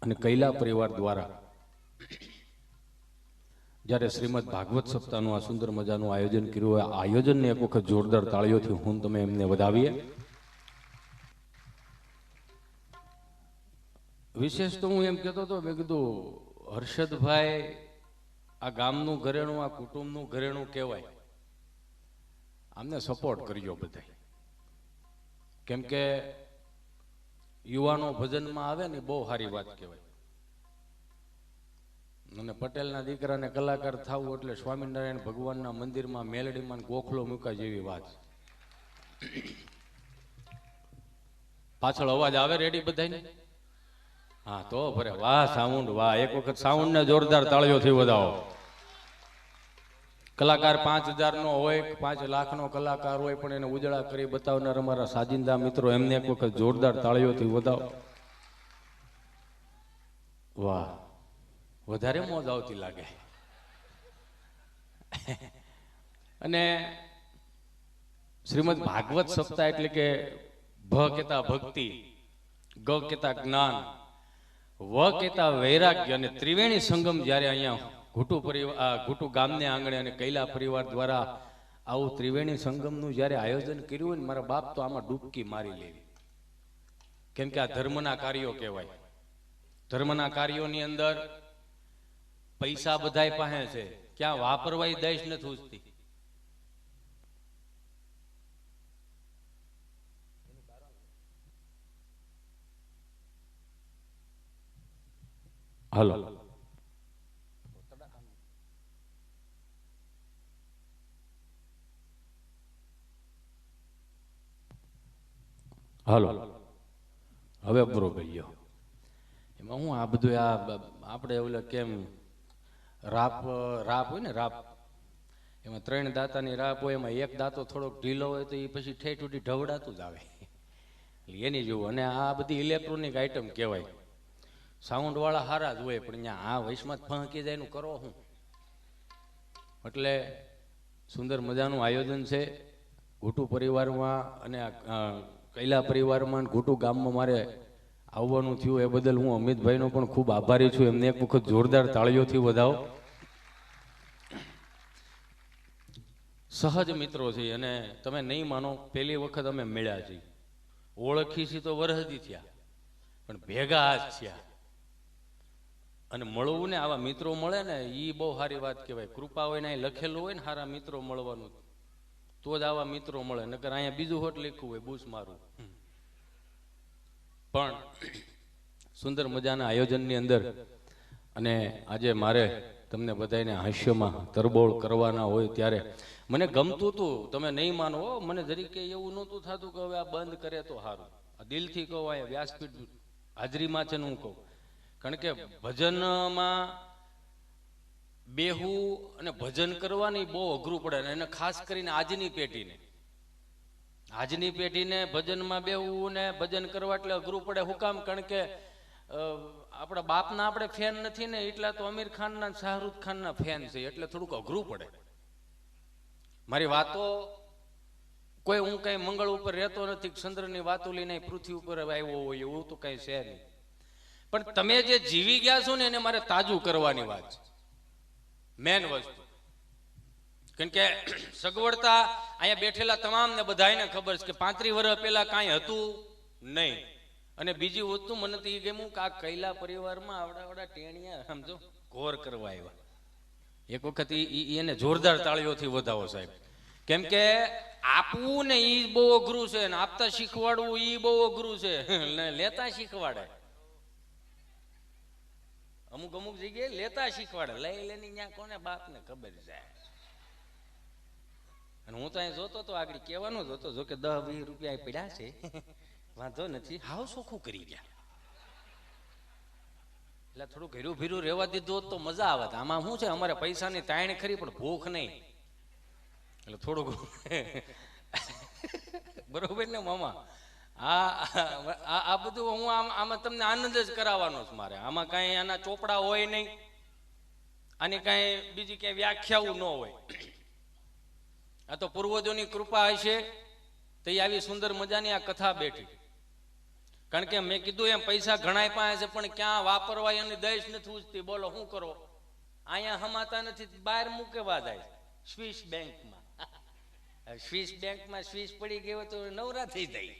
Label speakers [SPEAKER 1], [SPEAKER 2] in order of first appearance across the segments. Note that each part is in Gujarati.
[SPEAKER 1] અને કૈલા પરિવાર દ્વારા જ્યારે શ્રીમદ ભાગવત સપ્તાહનું આ સુંદર મજાનું આયોજન કર્યું હોય, આ આયોજનને એક વખત જોરદાર તાળીઓથી હું તમે એમને વધાવીએ. વિશેષ તો હું એમ કહેતો હતો, મેં કીધું હર્ષદભાઈ આ ગામનું ઘરેણું, આ કુટુંબનું ઘરેણું કહેવાય, આમને સપોર્ટ કરજો બધા. કેમ કે યુવાનો ભજનમાં આવે ને બહુ સારી વાત કહેવાય. અને પટેલના દીકરાને કલાકાર થવું એટલે સ્વામિનારાયણ ભગવાનના મંદિરમાં મેલડીમાં ગોખલો મૂકા જેવી વાત. પાછળ અવાજ આવે રેડી બધાને? હા તો ભરે. વાહ સાઉન્ડ, વાહ! એક વખત સાઉન્ડ ને જોરદાર તાળીઓથી વધાવો. કલાકાર 5000 નો હોય, 5 લાખ નો કલાકાર હોય, પણ એને ઉજળા કરી બતાવનાર અમારા સાજિંદા મિત્રો, એમને એક વખત જોરદાર તાળીઓથી વધાવો. વાહ, વધારે મોજ આવતી લાગે. અને શ્રીમદ ભાગવત સપ્તાહ એટલે કે ભ કેતા ભક્તિ, ગ કેતા જ્ઞાન, વ કેતા વૈરાગ્ય અને ત્રિવેણી સંગમ જ્યારે અહીંયા ઘુટુ ગામને આંગણે અને કૈલા પરિવાર દ્વારા આવું ત્રિવેણી સંગમનું જ્યારે આયોજન કર્યું હોય ને, મારા બાપ તો આમાં ડૂબકી મારી લેવી. કેમ કે આ ધર્મના કાર્યો કહેવાય. ધર્મના કાર્યોની અંદર પૈસા બધાય પાસે છે, ક્યાં વાપરવાય દેશ નથી ઉજતી. હાલો હાલો, હવે પૂરો કરી ગયો. એમાં હું આ બધું આપણે ઓલે કેમ રાપ હોય ને, રાપ એમાં 3 દાંતાની રાપ હોય, એમાં એક દાંતો થોડોક ઢીલો હોય તો એ પછી ઠેઠ ઉઠી ઢવડાતું જ આવે, એની જેવું. અને આ બધી ઇલેક્ટ્રોનિક આઈટમ કહેવાય. સાઉન્ડ વાળા હારા જ હોય, પણ અહીંયા આ વયસમાં જ ફંકી જાય નું કરો હું. એટલે સુંદર મજાનું આયોજન છે ઘુટુ પરિવારમાં અને કૈલા પરિવારમાં, ઘુટુ ગામમાં મારે આવવાનું થયું એ બદલ હું અમિતભાઈનો પણ ખૂબ આભારી છું. એમને એક વખત જોરદાર તાળીઓથી વધાવો. સહજ મિત્રો છે અને તમે નહીં માનો, પહેલી વખત અમે મળ્યા છીએ. ઓળખી છીએ તો વરહદી થયા, પણ ભેગા જ થયા. અને મળવું ને, આવા મિત્રો મળે ને, એ બહુ સારી વાત કહેવાય. કૃપા હોય ને અહીં લખેલું હોય ને સારા મિત્રો મળવાનું, તો જ આવા મિત્રો મળે. નકર અહીંયા બીજું હોટ લખ્યું હોય બૂસ મારું. પણ સુંદર મજાના આયોજનની અંદર અને આજે મારે તમને બધાને હાસ્યમાં તરબોળ કરવાના હોય ત્યારે મને ગમતું હતું. તમે નહીં માનો, મને જરીકે એવું નહોતું થતું કે હવે આ બંધ કરે તો સારું. આ દિલથી કહું, અહીંયા વ્યાસપીઠ હાજરીમાં છે ને હું કહું. કારણ કે ભજનમાં બેહવું અને ભજન કરવાની બહુ અઘરું પડે ને, એને ખાસ કરીને આજની પેઢીને ભજનમાં બેહવું ને ભજન કરવા એટલે અઘરું પડે. શું કામ? કારણ કે આપણા બાપના આપણે ફેન નથી ને, એટલા તો આમિર ખાનના, શાહરુખ ખાનના ફેન છે, એટલે થોડુંક અઘરું પડે. મારી વાતો કોઈ, હું કઈ મંગળ ઉપર રહેતો નથી, ચંદ્રની વાતો લઈને પૃથ્વી ઉપર આવ્યો હોય એવું તો કઈ છે નહીં. પણ તમે જે જીવી ગયા છો ને, એને મારે તાજું કરવાની વાત છે, મેન વસ્તુ. કેમ કે સગવડતા અહીંયા બેઠેલા તમામને બધાને ખબર છે કે 35 વર્ષ પહેલા કાંઈ હતું નહીં. અને બીજી વસ્તુ મને તો એ ગમ્યું કે આ કૈલા પરિવારમાં આવડા ટેણિયા સમજો ઘોર કરવા આવ્યા. એક વખત એને જોરદાર તાળીઓથી વધાવો સાહેબ. કેમ કે આપવું ને એ બહુ અઘરું છે, ને આપતા શીખવાડવું એ બહુ અઘરું છે, લેતા શીખવાડે. અમુક જગ્યાએ લેતા શીખવાડે, લઈ લેની ત્યાં કોને બાપને ખબર જાય. અને હું તો અહીં જોતો તો આગળ કહેવાનું જ હતો, જો કે 10-20 રૂપિયા પડ્યા છે, વાંધો નથી, હાવ સોખું કરી ગયા. એટલે થોડું ઘેરું ભીરું રહેવા દીધું તો મજા આવે. આમાં શું છે, અમારે પૈસાની તાણ ખરી પણ ભૂખ નહીં, એટલે થોડુંક બરોબર ને મામા? આ બધું હું આમાં તમને આનંદ જ કરાવવાનો છું મારે. આમાં કાંઈ આના ચોપડા હોય નહીં, આની કાંઈ બીજી ક્યાંય વ્યાખ્યાઓ ન હોય. આ તો પૂર્વજોની કૃપા હશે તો આવી સુંદર મજાની આ કથા બેઠી. કારણ કે મેં કીધું એમ પૈસા ઘણાય પાસે છે, પણ ક્યાં વાપરવા એની દહેજ નથી ઉજતી. બોલો શું કરો? અહીંયા હમાતા નથી, બહાર મૂકેવા જાય સ્વિસ બેંકમાં. સ્વિસ બેંકમાં સ્વિસ પડી ગયો તો નવરા થઈ જાય.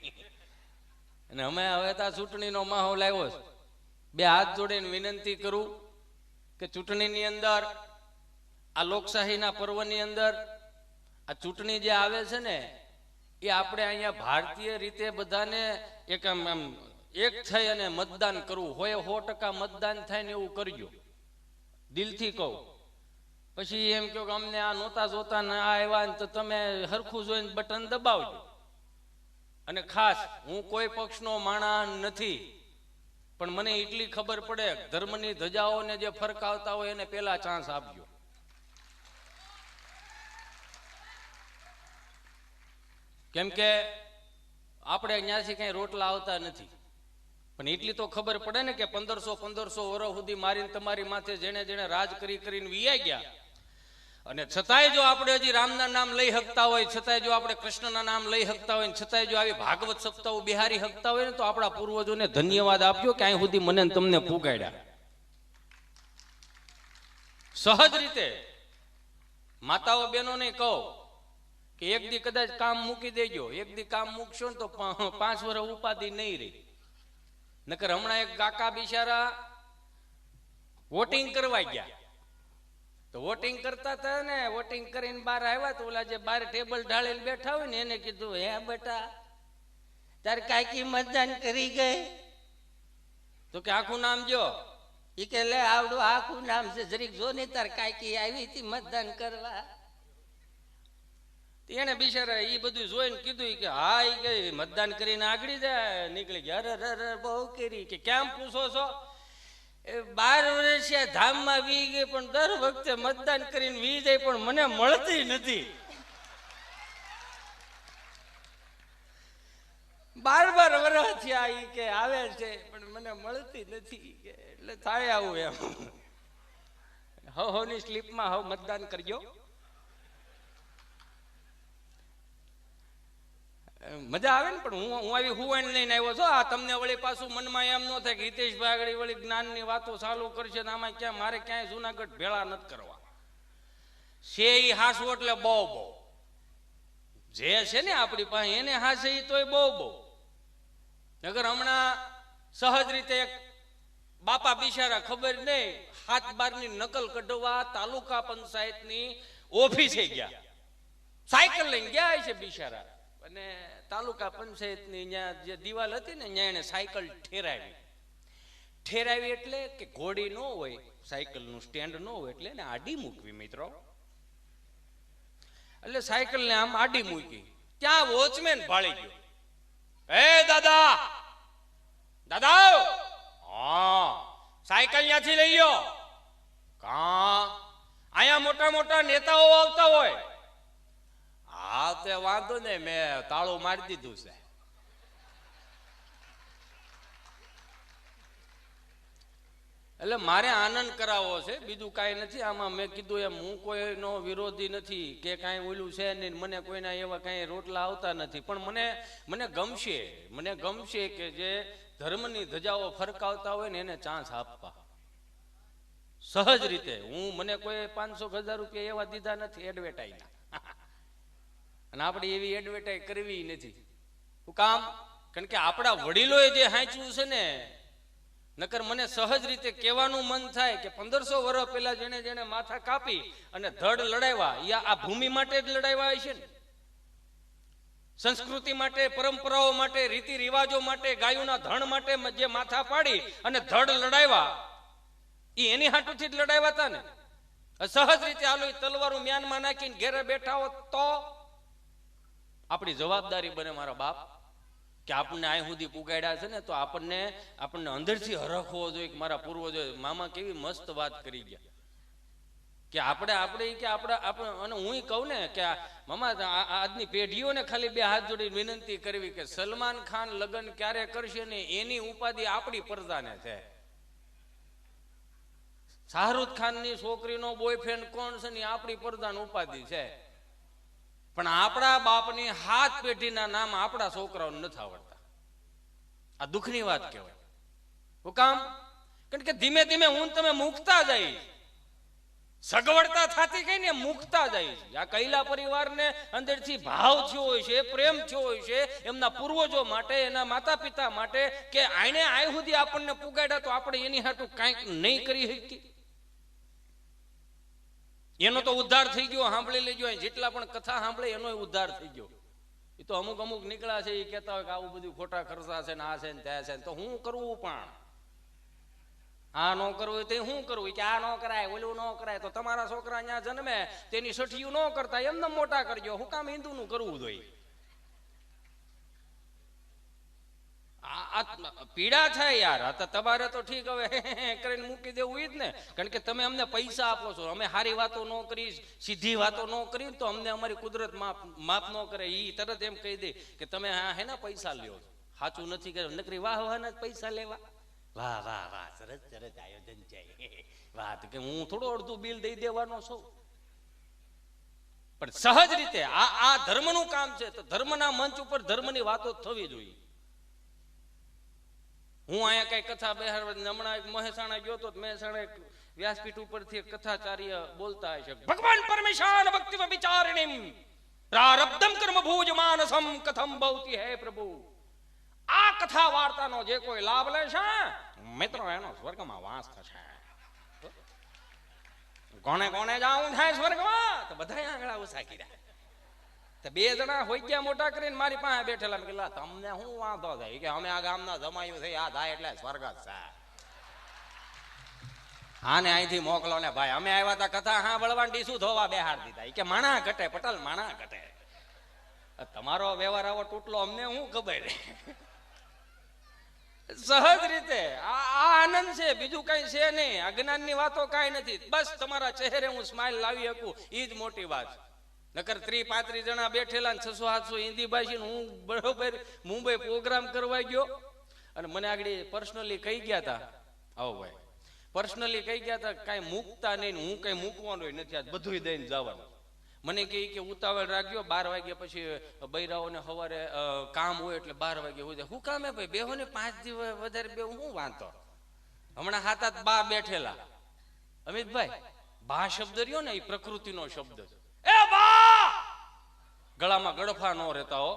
[SPEAKER 1] અને અમે હવે તો ચૂંટણીનો માહોલ આવ્યો છે. બે હાથ જોડીને વિનંતી કરું કે ચૂંટણીની અંદર, આ લોકશાહીના પર્વની અંદર આ ચૂંટણી જે આવે છે ને, એ આપણે અહીંયા ભારતીય રીતે બધાને એક એક થઈ અને મતદાન કરવું હોય. 100% મતદાન થાય ને એવું કરજો, દિલથી કહું. પછી એમ કહો કે અમને આ નહોતા જોતા ને આ આવ્યા, તો તમે હરખું જોઈને બટન દબાવજો. અને ખાસ હું કોઈ પક્ષનો માણસ નથી, પણ મને એટલી ખબર પડે ધર્મની ધજાઓને જે ફરકાવતા હોય એને પેલા ચાન્સ આપજો. કેમ કે આપણે અહીંયાથી કઈ રોટલા આવતા નથી, પણ એટલી તો ખબર પડે ને કે 1500 વર્ષ સુધી મારીને તમારી માથે જેને જેને રાજ કરીને વિયા ગયા, અને છતાંય જો આપણે હજી રામના નામ લઈ શકતા હોય, છતાંય જો આપણે કૃષ્ણના નામ લઈ શકતા હોય, છતાંય જો આવી ભાગવત સપ્તાહ બિહારી શકતા હોય ને, તો આપણા પૂર્વજોને ધન્યવાદ આપજો કે અહીં સુધી મને તમને પુગાડ્યા. સહજ રીતે માતાઓ બહેનોને કહો કે એક દી કદાચ કામ મૂકી દેજો. એક દી કામ મૂકશો ને તો 5 વર્ષ ઉપાધિ નહીં રહી. નકર હમણાં એક કાકા બિચારા વોટિંગ કરવા ગયા, તો વોટિંગ કરતા હતા ને, વોટિંગ કરીને બહાર આવ્યા તો ઓલા જે બહાર ટેબલ ઢાળીને બેઠા હોય ને એને કીધું, હે બેટા તાર કાકી મતદાન કરી ગઈ? તો કે આખું નામ જો. એ કે લે આવડું આખું નામ છે, જરીક જો ને તાર કાકી આવી હતી મતદાન કરવા. એને બિચારા એ બધું જોઈને કીધું કે હા, એ કે મતદાન કરીને આગળ જાય નીકળી ગયા. અરે બહુ કરી કે કેમ પૂછો છો? 12 વર્ષ ધામમાં વી ગઈ, પણ દર વખતે મતદાન કરીને વી જાય, પણ મને મળતી નથી. 12 વર્ષ થયા ઈ કે આવે છે, પણ મને મળતી નથી. એટલે થાય આવું એમ. હવની સ્લીપમાં હવ મતદાન કરજો. મજા આવે ને, પણ હું આવી હુવાઈને લઈને આવ્યો છું. આ તમને વળી પાછું મનમાં એમ ન થાય કે હિતેશભાઈ આગળ વળી જ્ઞાનની વાતો ચાલુ કરશે ને આમાં ક્યાં મારે ક્યાંય જુનાગઢ ભેળા નથી કરવા છે. એ હાસુ એટલે બહુ જે છે ને આપણી પાસે એને હાસે એ તોય બહુ. નગર હમણાં સહજ રીતે એક બાપા બિચારા ખબર નહીં 7-12ની નકલ કઢવા તાલુકા પંચાયતની ઓફિસે ગયા, સાયકલ લઈને ગયા છે બિચારા. અને તાલુકા પંચાયતની ત્યાં જે દિવાલ હતી ને ત્યાં એને સાયકલ ઠેરાવી એટલે કે ઘોડી ન હોય, સાયકલનું સ્ટેન્ડ ન હોય એટલે એને આડી મૂકવી મિત્રો. એટલે સાયકલને આમ આડી મૂકી, ત્યાં વોચમેન ભાળી ગયો. હે દાદા હા સાયકલ ત્યાંથી લઈ ગયો. કા અહીંયા મોટા મોટા નેતાઓ આવતા હોય. હા તે વાંધો ને, મેં તાળું મારી દીધું છે. એટલે મારે આનંદ કરાવવો છે, બીજું કાંઈ નથી આમાં. મેં કીધું એમ હું કોઈનો વિરોધી નથી કે કાંઈ ઓલું છે નહીં, મને કોઈના એવા કાંઈ રોટલા આવતા નથી, પણ મને ગમશે કે જે ધર્મની ધજાઓ ફરકાવતા હોય ને એને ચાન્સ આપવા. સહજ રીતે મને કોઈ 500,000 રૂપિયા એવા દીધા નથી એડવર્ટાઈઝના, અને આપણે એવી એડવર્ટાઈઝ કરવી નથી. શું કામ? કારણ કે આપણા વડીલોએ જે હાંચ્યું છે ને, નકર મને સહજ રીતે કહેવાનું મન થાય કે 1500 વર્ષ પહેલા જેને માથા કાપી અને ધડ લડાવ્યા, આ ભૂમિ માટે જ લડાવ્યા છે ને, સંસ્કૃતિ માટે, પરંપરાઓ માટે, રીતિ રિવાજો માટે, ગાયોના ધણ માટે જે માથા પાડી અને ધડ લડાવ્યા એ એની હાટુથી જ લડાવ્યા હતા ને. સહજ રીતે હાલો તલવારો મ્યાનમાં નાખીને ઘેરે બેઠા હોત તો આપણી જવાબદારી બને મારા બાપ કે આપણને અહીં સુધી પુગાડ્યા છે ને, તો આપણને અંદરથી હરખવો જોઈએ કે મારા પૂર્વજો મામા કેવી મસ્ત વાત કરી ગયા કે આપણે અને હું કહું ને કે મામા આજની પેઢીઓને ખાલી 2 હાથ જોડી વિનંતી કરવી કે સલમાન ખાન લગ્ન ક્યારે કરશે ને એની ઉપાધિ આપણી પરદાને છે. શાહરુખ ખાનની છોકરીનો બોયફ્રેન્ડ કોણ છે ને આપણી પરદાન ઉપાધિ છે. પણ આપણા બાપની 7 પેઢીના નામ આપણા છોકરાઓને નથી આવડતા. આ દુઃખની વાત કહેવાય. હું કામ? કારણ કે ધીમે ધીમે હું તમે મૂકતા જાય, સગવડતા થતી ગઈ ને મૂકતા જાય છે. આ કૈલા પરિવારને અંદરથી ભાવ થયો હોય છે, પ્રેમ થયો હોય છે એમના પૂર્વજો માટે, એના માતા પિતા માટે, કે આને આય સુધી આપણને પુગાડ્યા તો આપણે એની હાટું કાંઈક નહીં કરી શકીએ. એનો તો ઉદ્ધાર થઈ ગયો. સાંભળી લેજો, જેટલા પણ કથા સાંભળે એનો ઉદ્ધાર થઈ ગયો. એ તો અમુક અમુક નીકળ્યા છે, એ કહેતા હોય કે આવું બધું ખોટા ખર્ચા છે ને આ છે ને ત્યાં છે, તો હું કરવું? પણ આ ન કરવું તો શું કરવું? કે આ ન કરાય, ઓલું ન કરાય. તો તમારા છોકરા ત્યાં જન્મે તેની સઠિયું ન કરતા એમને મોટા કરજો. હું કામ હિન્દુનું કરવું જોઈએ? પીડા થાય યાર. તમારે તો ઠીક હવે કરીને મૂકી દેવું જ ને, કારણ કે તમે અમને પૈસા આપો છો. અમે સારી વાતો ન કરી, સીધી વાતો ન કરી તો અમને અમારી કુદરત માફ ન કરે. એ તરત એમ કહી દે કે તમે હે ના પૈસા લ્યો. સાચું નથી કર્યું. નકરી વાહ વાહ ના પૈસા લેવા. વાહ વાહ વાહ, સરસ સરસ આયોજન છે. વાત કે હું થોડો અડધું બિલ દઈ દેવાનો છું. પણ સહજ રીતે આ ધર્મનું કામ છે, તો ધર્મના મંચ ઉપર ધર્મની વાતો થવી જોઈએ. હું અહીંયા કઈ કથા બેહાડવા હમણાં મહેસાણા ગયો તો મહેસાણા એક વ્યાસપીઠ ઉપરથી કથાચાર્ય બોલતા હશે, ભગવાન પરમેશાન ભક્તિ વિચારણીમ પ્રારબ્ધમ કર્મ ભૂજ માનસમ કથમ ભવતી હે પ્રભુ. આ કથા વાર્તાનો જે કોઈ લાભ લેશે મિત્રો એનો સ્વર્ગમાં વાસ થશે. કોને કોને જાવું થાય સ્વર્ગમાં? તો બધા આંગળા ઉસા કર્યા. તો બે જણા હોય ગયા મોટા કરીને મારી પાસે બેઠેલા. કેટલા તમને શું વાંધો થાય કે અમે આ ગામના જમાયું છે, આ થાય એટલે સ્વર્ગ જ છે. આને અહીંથી મોકલો ને ભાઈ. અમે આવ્યા હતા કથા સાંભળવા, ડીસું ધોવા બેહાડ દીધા. કે માણા ઘટે પટેલ, માણા ઘટે. તમારો વ્યવહાર આવો તૂટલો અમને શું ખબર? સહજ રીતે આ આનંદ છે, બીજું કઈ છે નહીં. આ જ્ઞાનની વાતો કઈ નથી. બસ તમારા ચહેરે હું સ્માઇલ લાવી શકું એ જ મોટી વાત. નકર 30-35 જણા બેઠેલા ને 600-700 હિન્દી ભાષી. હું બરોબર મુંબઈ પ્રોગ્રામ કરવા ગયો અને મને આગળ પર્સનલી કહી ગયા હતા, આવો ભાઈ પર્સનલી કહી ગયા હતા કઈ મૂકતા નહીં. હું કઈ મૂકવાનું નથી, આજ બધું દઈને જવાનું. મને કે ઉતાવળ રાખજો, 12 વાગ્યા પછી બૈરાઓને સવારે કામ હોય એટલે 12 વાગે હોય. શું કામ હે ભાઈ? બેહો ને 5 દિવસ વધારે બે હું વાંધો. હમણાં 7-8 બા બેઠેલા. અમિતભાઈ, બા શબ્દ રહ્યો ને એ પ્રકૃતિનો શબ્દ છે. એ બા ગળામાં ગળફા ન રહેતા હો.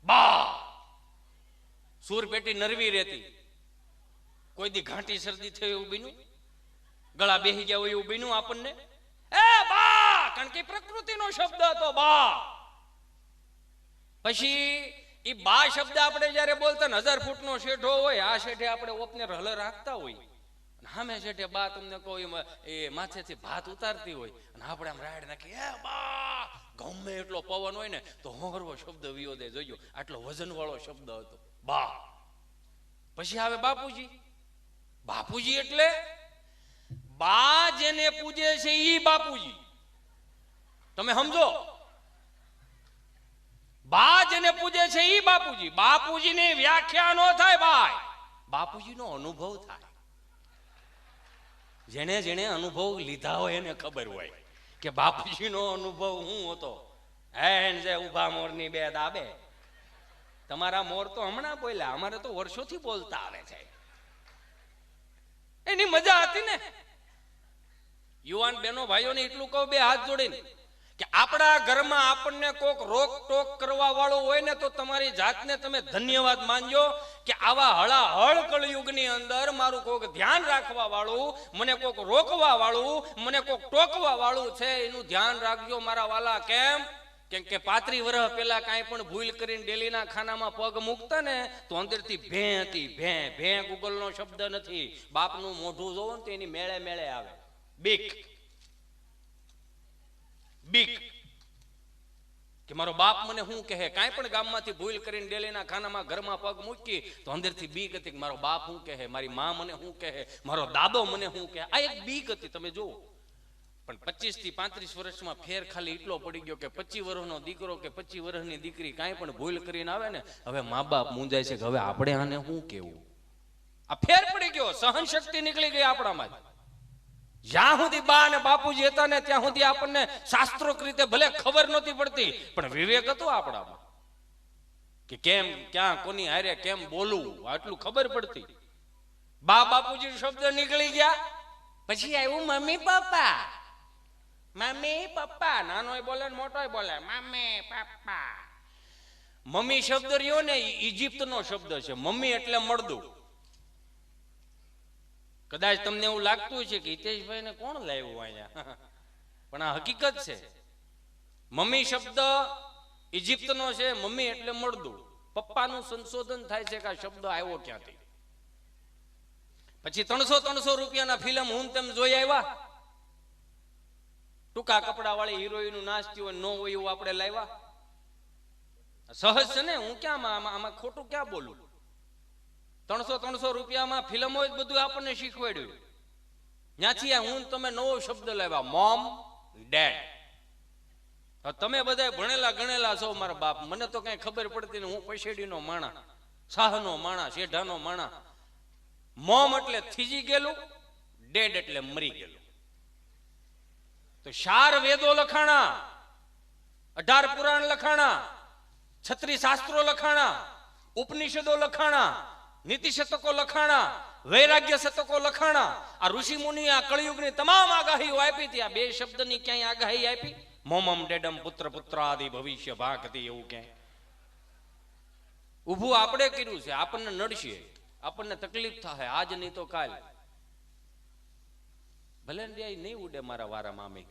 [SPEAKER 1] બા સુર પેટી નરવી રહેતી. કોઈ દી ઘાંટી શરદી થઈ એવું બીનું, ગળા બેહી ગયા હોય એવું બીનું આપણને. એ બા, કારણ કે પ્રકૃતિનો શબ્દ હતો બા. પછી એ બા શબ્દ આપણે જયારે બોલતા 1000 ફૂટનો શેઠો હોય, આ શેઠે આપણે ઓપને હલ રાખતા હોય, સામે શેઠે બા તમને કહો એ માથેથી ભાત ઉતારતી હોય અને આપણે આમ રાડ નાખી, એ બા. ગમે એટલો પવન હોય ને તો હોરવો શબ્દ વિયો દે. જોયો આટલો વજન વાળો શબ્દ હતો બા. પછી આવે બાપુજી. બાપુજી એટલે બા જેને પૂજે છે ઈ બાપુજી. તમે સમજો, બા જેને પૂજે છે ઈ બાપુજી. બાપુજીની વ્યાખ્યા નો થાય ભાઈ, બાપુજીનો અનુભવ થાય. જેને જેને અનુભવ લીધા હોય એને ખબર હોય કે બાપુજીનો અનુભવ શું હતો. હેન જે ઉભા મોરની બે દાબે. તમારા મોર તો હમણાં બોલ્યા, અમારે તો વર્ષોથી બોલતા આવે છે. એની મજા હતી ને. યુવાન બહેનો ભાઈઓને એટલું કહું, બે હાથ જોડીને, કે આપણા ઘરમાં આપણને કોક રોક ટોક કરવા વાળું હોય ને તો તમારી જાતને તમે ધન્યવાદ માનજો કે આવા હળાહળ કળયુગની અંદર મારું કોક ધ્યાન રાખવા વાળું, મને કોક રોકવા વાળું, મને કોક ટોકવા વાળું છે. એનું ધ્યાન રાખજો મારા વાલા. કેમ? કેમ કે 35 વર્ષ પહેલા કાંઈ પણ ભૂલ કરીને ડેલીના ખાનામાં પગ મૂકતા ને તો અંદરથી ભે હતી. ભે ભે ગૂગલનો શબ્દ નથી. બાપનું મોઢું જોવો ને તો એની મેળે મેળે આવે બીક. બીક કે મારો બાપ મને શું કહે. કાંઈ પણ ગામમાંથી ભૂલ કરીને ડેલીના ખાનામાં ઘરમાં પગ મૂકી તો અંદરથી બીક હતી કે મારો બાપ શું કહે, મારી મા મને શું કહે, મારો દાદો મને શું કહે. આ એક બીક હતી. તમે જુઓ. પણ 25 થી 35 વર્ષમાં ફેર ખાલી એટલો પડી ગયો કે 25 વર્ષનો દીકરો કે 25 વર્ષની દીકરી કાંઈ પણ ભૂલ કરીને આવે ને, હવે મા બાપ મૂંઝાય છે કે હવે આપણે આને શું કેવું. આ ફેર પડી ગયો. સહન શક્તિ નીકળી ગઈ આપણામાં. જ્યાં સુધી બા અને બાપુજી હતા ને ત્યાં સુધી આપણને શાસ્ત્રોક રીતે ભલે ખબર નહોતી પડતી પણ વિવેક હતો આપણામાં. કે કેમ ક્યાં કોની હારે કેમ બોલવું આટલું ખબર પડતી. બા બાપુજી શબ્દ નીકળી ગયા પછી આવ્યું મમ્મી પપ્પા. મમ્મી પપ્પા નાનોય બોલે ને મોટોય બોલે મમ્મી પપ્પા. મમ્મી શબ્દ રહ્યો ને ઇજિપ્તનો શબ્દ છે. મમ્મી એટલે મળદું. કદાચ તમને એવું લાગતું છે કે હિતેશભાઈ ને કોણ લાવ્યું અહીંયા, પણ આ હકીકત છે. મમ્મી શબ્દ ઇજિપ્તનો છે. મમ્મી એટલે મળદું. પપ્પાનું સંશોધન થાય છે કે આ શબ્દ આવ્યો ક્યાંથી. પછી 300 રૂપિયાના ફિલ્મ હું તેમ જોઈ આવ્યા. ટૂંકા કપડા વાળી હિરોઈન નાચતી હોય ન હોય એવું આપણે લાવ્યા. સહજ છે ને. હું ક્યાં આમાં ખોટું ક્યાં બોલું. 300 રૂપિયામાં ફિલ્મો જ બધું આપણને શીખવાડ્યું. ત્યાંથી હું તમે નવો શબ્દ લાવ્યા મોમ ડેડ. તમે બધા ભણેલા ગણેલા છો મારા બાપ. મને તો કઈ ખબર પડતી ને. હું પૈસેડીનો માણા, શાહનો માણા, શેઢાનો માણા. મોમ એટલે થીજી ગયેલું, ડેડ એટલે મરી ગયેલું. તો 4 વેદો લખાણા, 18 પુરાણ લખાણા, 36 શાસ્ત્રો લખાણા, ઉપનિષદો લખાણા, નીતિ શતકો લખાણા, વૈરાગ્ય શતકો લખાણા. આ ઋષિ મુનિ આ કળિયુગની તમામ આગાહીઓ આપી હતી. આ 2 શબ્દની ક્યાંય આગાહી આપી? મોમમ ડેડમ પુત્ર પુત્રાદિ ભવિષ્ય ભાગતી એવું ક્યાંય? ઉભું આપણે કર્યું છે. આપણને નડશે, આપણને તકલીફ થાય આજ નહીં તો કાલ. ભલે નહીં ઉડે મારા વારા મામી,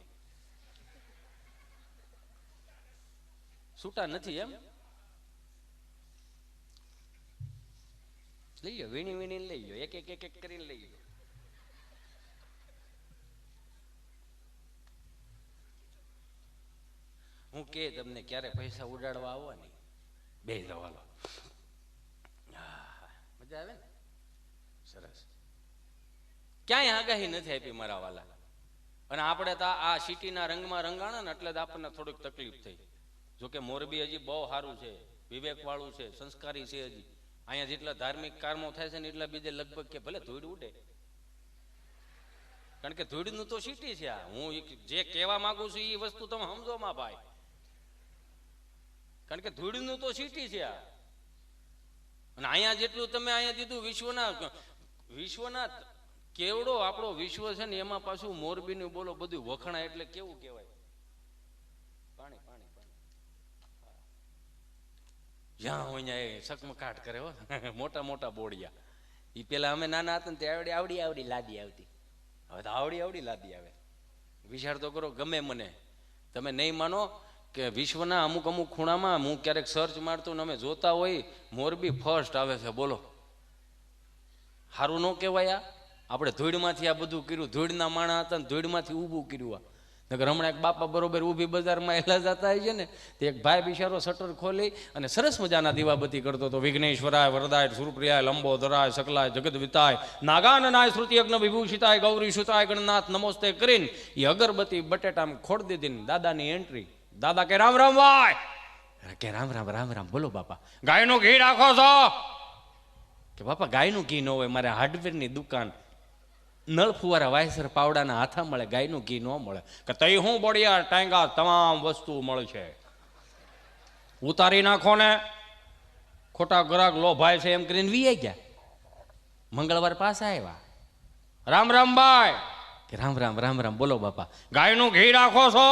[SPEAKER 1] છૂટા નથી એમ. લઈ લો, વીણી વીણી લઈ લો, એક એક એક કરીને લઈ લો. હું કે તમને ક્યારે પૈસા ઉડાડવા આવવાની બે દવાલો મજા આવે ને. સરસ. ક્યાંય આગાહી નથી આપી મારા વાલા. અને આપણે તો આ સિટીના રંગમાં રંગાણા ને એટલે જ આપણને થોડીક તકલીફ થઈ. જોકે મોરબી હજી બહુ સારું છે, વિવેક વાળું છે, સંસ્કારી છે. હજી અહીંયા જેટલા ધાર્મિક કામો થાય છે ને એટલા બીજે લગભગ કે ભલે ધૂળ ઉડે, કારણ કે ધૂળનું તો સિટી છે. આ હું જે કહેવા માંગુ છું એ વસ્તુ તમે સમજો માં ભાઈ, કારણ કે ધૂળનું તો સિટી છે આ. અને અહીંયા જેટલું તમે અહીંયા દીધું વિશ્વના કેવડો આપણો વિશ્વ છે ને એમાં પાછું મોરબીનું બોલો બધું વખણાય એટલે કેવું કહેવાય. પાણી પાણી પાણી જ્યાં હોય એ સકમકાટ કરે હો. મોટા મોટા બોડિયા. એ પેલા અમે નાના હતા ને તે આવડી લાદી આવતી. હવે તો આવડી લાદી આવે. વિચાર તો કરો. ગમે મને તમે નહીં માનો કે વિશ્વના અમુક ખૂણામાં હું ક્યારેક સર્ચ મારતો ને અમે જોતા હોય મોરબી ફર્સ્ટ આવે છે. બોલો સારું ન કહેવાય? આપણે ધૂળમાંથી આ બધું કર્યું. ધૂળના માણા હતા ને ધૂળમાંથી ઊભું કર્યું. નગર હમણાં એક બાપા બરોબર ઊભી બજારમાં એલા જતા હોય છે ને, તે એક ભાઈ બિચારો શટર ખોલી અને સરસ મજાના દીવાબત્તી કરતો હતો. વિઘ્નેશ્વરાય વરદાય સુરપ્રિયાય લંબોદરાય સકલાય જગત વિતાય નાગાનનાય શ્રુતિ યજ્ઞ વિભૂષિતાય ગૌરી સુતાય ગણનાથ નમોસ્તે કરીને એ અગરબત્તી બટેટામાં ખોડ દીધી ને દાદાની એન્ટ્રી. દાદા કે રામ રામ ભાઈ. કે રામ રામ રામ રામ. બોલો બાપા ગાયનું ઘી રાખો છો? કે બાપા ગાયનું ઘી ન હોય, મારે હાર્ડવેરની દુકાન નળ ફુવારા વાયસર પાવડાના હાથા મળે, ગાયનું ઘી ન મળે. કે તઈ હું બોડિયા ટાંગા તમામ વસ્તુ મળશે. ઉતારી નાખો ને. ખોટા ગ્રાહક લોભાય છે એમ કરીને વી ગયા. મંગળવાર પાછા આવ્યા. રામ રામ ભાઈ. કે રામ રામ રામ રામ. બોલો બાપા ગાયનું ઘી રાખો છો?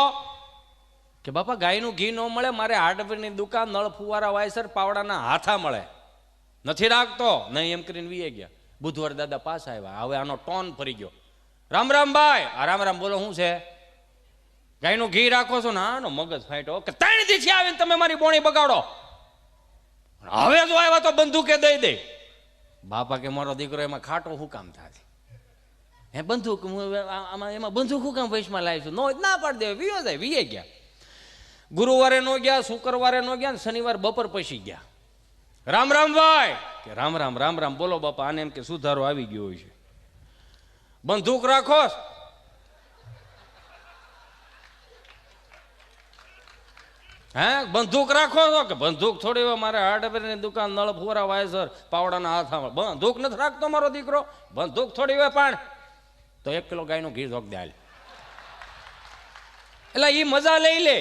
[SPEAKER 1] કે બાપા ગાયનું ઘી ન મળે, મારે હાર્ડવેરની દુકાન નળ ફુવારા વાયસર પાવડાના હાથા મળે, નથી રાખતો. નહીં એમ કરીને વી ગયા. બુધવાર દાદા પાછા આવ્યા. હવે આનો ટોન ફરી ગયો. રામ રામ ભાઈ. આ રામ રામ. બોલો શું છે? ગાયનું ઘી રાખો છો ને? આનો મગજ ફાટ્યો કે 3 દિવસથી આવીને તમે મારી બોણી બગાડો, હવે જો આવ્યા તો બંદૂકે દઈ દે. બાપા કે મારો દીકરો એમાં ખાટો શું કામ થાય? હે બંદૂક એમાં બંદૂક શું કામ વૈશમાં લાવીશું? નો ના પાડી દે. વીયો જાય. વીએ ગયા. ગુરુવારે નો ગયા, શુક્રવારે નો ગયા, શનિવાર બપોર પછી ગયા. રામ રામ ભાઈ. કે રામ રામ રામ રામ. બોલો બાપા. આને એમ કે સુધારો આવી ગયો છે. બંદૂક રાખો? હે બંદૂક રાખો છો? કે બંદૂક થોડી હોય, મારે હાર્ડવેરની દુકાન નળ ફુવારા વાયસર પાવડાના હાથમાં. બંદૂક નથી રાખતો મારો દીકરો? બંદૂક થોડી હોય પણ તો 1 કિલો ગાયનું ઘી ધોક દે. એટલે એ મજા લઈ લે.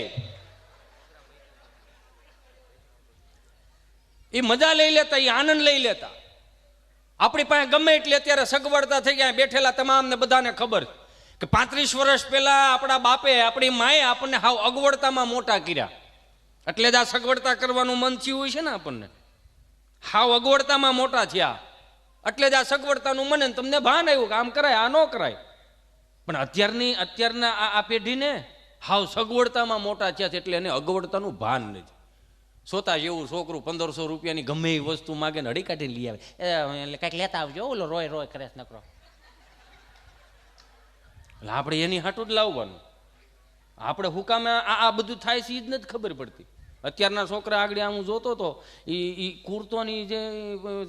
[SPEAKER 2] એ મજા લઈ લેતા, એ આનંદ લઈ લેતા. આપણી પાસે ગમે એટલે અત્યારે સગવડતા થઈ ગયા, બેઠેલા તમામને બધાને ખબર કે 35 વર્ષ પહેલા આપણા બાપે, આપણી માએ આપણને હાવ અગવડતામાં મોટા કર્યા. એટલે જ આ સગવડતા કરવાનું મન થયું હોય છે ને આપણને. હાવ અગવડતામાં મોટા થયા એટલે જ આ સગવડતાનું મને તમને ભાન આવ્યું કે આમ કરાય, આ ન કરાય. પણ અત્યારના આ પેઢીને હાવ સગવડતામાં મોટા થયા છે એટલે એને અગવડતાનું ભાન નથી. સોતા જેવું છોકરું 1500 રૂપિયાની ગમે એ વસ્તુ માગે ને હડી કાઢીને લઈ આવે, એટલે કાંઈક લેતા આવજો, ઓલો રોય કરે નકરો. એટલે આપણે એની હાટું જ લાવવાનું. આપણે હુકામે આ બધું થાય છે એ જ નથી ખબર પડતી. અત્યારના છોકરા આગળ હું જોતો હતો, એ કુર્તોની જે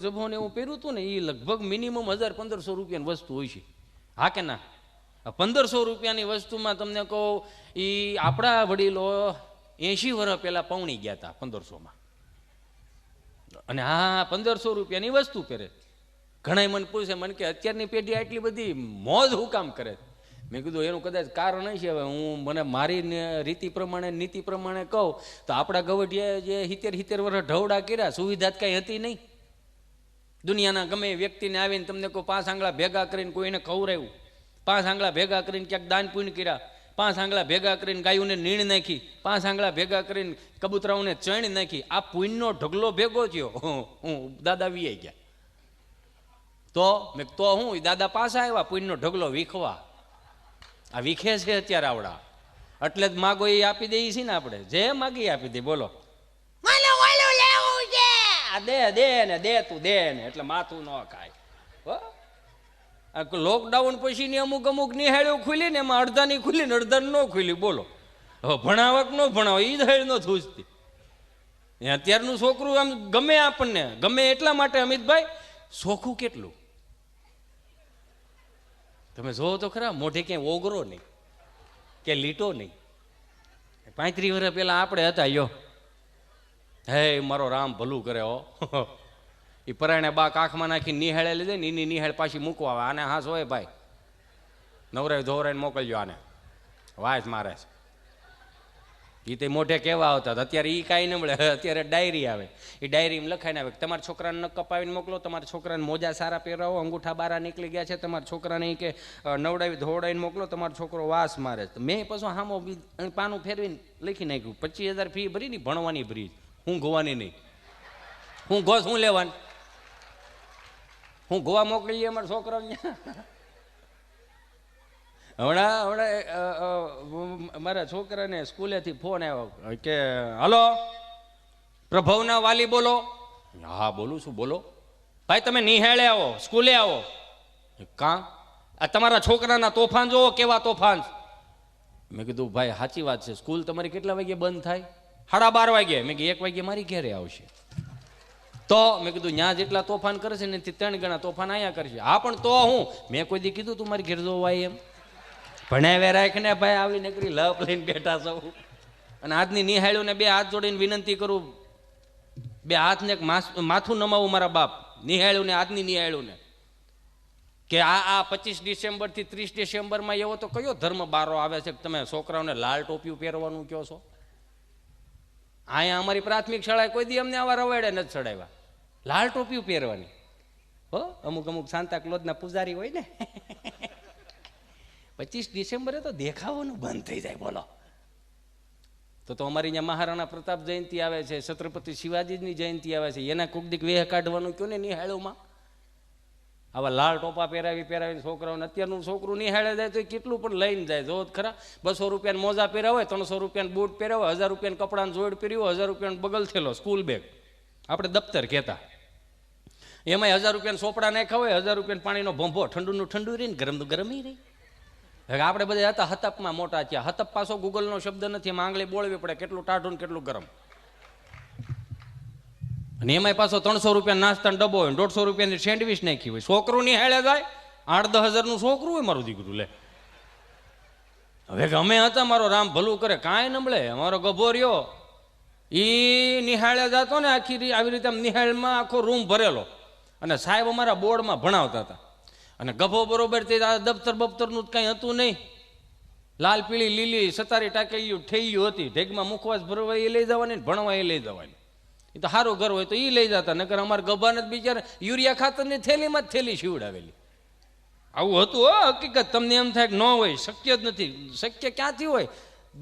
[SPEAKER 2] જભોને એવું પહેર્યું હતું ને, એ લગભગ મિનિમમ 1000-1500 રૂપિયાની વસ્તુ હોય છે. હા કે ના? 1500 રૂપિયાની વસ્તુમાં તમને કહું, એ આપણા વડીલો 80 વર્ષ પહેલા પૌણી ગયા હતા 1500માં, અને હા 1500 રૂપિયાની વસ્તુ પહેરે. ઘણા મને પૂછે, મને કે અત્યારની પેઢી આટલી બધી મોજ હું કામ કરે? મેં કીધું એનું કદાચ કારણ છે. હવે હું મને મારી રીતિ પ્રમાણે, નીતિ પ્રમાણે કહું તો આપણા ગવડિયાએ જે 70 વર્ષ ઢવડા કર્યા, સુવિધા જ કાંઈ હતી નહીં. દુનિયાના ગમે વ્યક્તિને આવીને તમને કહું 5 આંગળા ભેગા કરીને કોઈને ખવડાવ્યું, 5 આંગળા ભેગા કરીને ક્યાંક દાન પુણ્ય કર્યા, 5 આંગળા ભેગા કરીને ગાયોને નીણ નાખી, 5 આંગળા ભેગા કરીને કબૂતરાઓને ચણ નાખી. આ પુણ્યનો ઢગલો ભેગો થયો. હું દાદા વી ગયા તો હું દાદા પાછા આવ્યા પુણ્યનો ઢગલો વીખવા. આ વીખે છે અત્યારે આવડા. એટલે જ માગો એ આપી દઈએ છીએ ને આપણે, જે માગી આપી દે. બોલો દે ને દે તું દે ને, એટલે માથું ન ખાય. લોકડાઉન પછીની અમુક નિહાળીઓ ખુલી ને, એમાં અડધાની ખુલી ને અડધાની ન ખુલી. બોલો હવે ભણાવક ન ભણાવો એ જ હેળ ન થૂજતી. અત્યારનું છોકરું આમ ગમે, આપણને ગમે એટલા માટે અમિતભાઈ સોખું કેટલું તમે જોવો તો ખરા. મોઢે ક્યાંય ઓગરો નહીં કે લીટો નહીં. 35 વર્ષ પહેલા આપણે હતા, યો હે મારો રામ ભલું કરે હો. એ પરાયણે બા કાખમાં નાખી નિહાળે લીધે ને, એની નિહાળ પાછી મૂકવા આવે. આને હા સોય ભાઈ નવરાય ધોવરાઈને મોકલજો, આને વાસ મારે છે. એ તે મોઢે કેવા આવતા. અત્યારે એ કાંઈ ન મળે. અત્યારે ડાયરી આવે, એ ડાયરીમાં લખાઈને આવે તમારા છોકરાને નખ કપાવીને મોકલો, તમારા છોકરાને મોજા સારા પહેરાવો, અંગૂઠા બારા નીકળી ગયા છે, તમારા છોકરાને કે નવડાવી ધોવડાવીને મોકલો, તમારો છોકરો વાસ મારે. મેં પછી હામો પાનું ફેરવીને લખી નાખ્યું 25,000 ફી ભરી ની, ભણવાની ભરી, હું ગોવાની નહીં. હું ગોસ હું લેવાની, હું ગોવા મોકલીએ અમારા છોકરાને. હમણાં મારા છોકરાને સ્કૂલેથી ફોન આવ્યો કે હલો પ્રભવના વાલી બોલો? હા બોલું છું, બોલો. ભાઈ તમે નિહાળે આવો, સ્કૂલે આવો. કાં? આ તમારા છોકરાના તોફાન જોવો કેવા તોફાન. મેં કીધું ભાઈ સાચી વાત છે, સ્કૂલ તમારી કેટલા વાગે બંધ થાય? 12:30 વાગે. મેં કીધું 1 વાગે મારી ઘેરે આવશે. તો મેં કીધું ત્યાં જેટલા તોફાન કરે છે ને એથી 3 ગણા તોફાન અહીંયા કરશે. હા પણ તો હું મેં કોઈ દી કીધું તું મારી ઘેર જોવાય એમ? ભણાવે રાખને ભાઈ, આવી નકરી લપ લઈને બેઠા સૌ. અને આજની નિહાળ્યું ને 2 હાથ જોડીને વિનંતી કરું, 2 હાથને માથું નમાવું મારા બાપ નિહાળ્યું ને, આજની નિહાળ્યું ને, કે આ 25 ડિસેમ્બરથી 30 ડિસેમ્બરમાં એવો તો કયો ધર્મ બારો આવે છે કે તમે છોકરાઓને લાલ ટોપિયું પહેરવાનું કહો છો? અહીંયા અમારી પ્રાથમિક શાળાએ કોઈ દી અમને આવા રવાડે નથી ચડાવ્યા લાલ ટોપિયું પહેરવાની. હો અમુક સાંતા ક્લોઝના પૂજારી હોય ને 25 ડિસેમ્બરે તો દેખાવાનું બંધ થઈ જાય. બોલો તો અમારી અહીંયા મહારાણા પ્રતાપ જયંતિ આવે છે, છત્રપતિ શિવાજીની જયંતિ આવે છે, એના કોક દીક વેહ કાઢવાનું કયો ને નિહાળોમાં. આવા લાલ ટોપા પહેરાવીને છોકરાઓને, અત્યારનું છોકરું નિહાળે જાય તો કેટલું પણ લઈને જાય. જો ખરા 200 રૂપિયાના મોજા પહેર્યા હોય, 300 રૂપિયાના બૂટ પહેર્યા હોય, 1000 રૂપિયાના કપડાનું જોડ પહેર્યું હોય, 1000 રૂપિયાનો બગલ થેલો સ્કૂલ બેગ, આપણે દફતર કહેતા, એમાંય 1000 રૂપિયાના ચોપડા નાખ્યા હોય, 1000 રૂપિયાના પાણીનો ભંભો, ઠંડુનું ઠંડુ રહીને ગરમનું ગરમ રહી. આપણે બધા હતા હતપમાં મોટા થયા. હતપ પાછો ગૂગલનો શબ્દ નથી, એમાં આંગળી બોળવી પડે કેટલું ટાઢું કેટલું ગરમ. અને એમાંય પાછો 300 રૂપિયા નાસ્તાનો ડબ્બો હોય, 150 રૂપિયાની સેન્ડવીચ નાખી હોય. છોકરું નિહાળે જાય 8-10 હજારનું છોકરું હોય મારું દીકરું. લે હવે ગમે હતા, મારો રામ ભલું કરે, કાંઈ ન મળે. અમારો ગભો રહ્યો એ નિહાળે જતો ને, આખી આવી રીતે નિહાળમાં આખો રૂમ ભરેલો, અને સાહેબ અમારા બોર્ડમાં ભણાવતા હતા. અને ગભો બરોબર તે દફતર બફતરનું કંઈ હતું નહીં, લાલ પીળી લીલી સતારી ટાકેલી ઠેલ્યું હતી, ઢેગમાં મુખવાસ ભરવા એ લઈ જવાની, ભણવા એ લઈ જવાની. એ તો સારું ઘર હોય તો એ લઈ જતા, નકર અમારા ગભાને જ બિચારા યુરિયા ખાતરની થેલીમાં જ થેલી સીવડાવેલી. આવું હતું હો હકીકત. તમને એમ થાય કે ન હોય, શક્ય જ નથી. શક્ય ક્યાંથી હોય?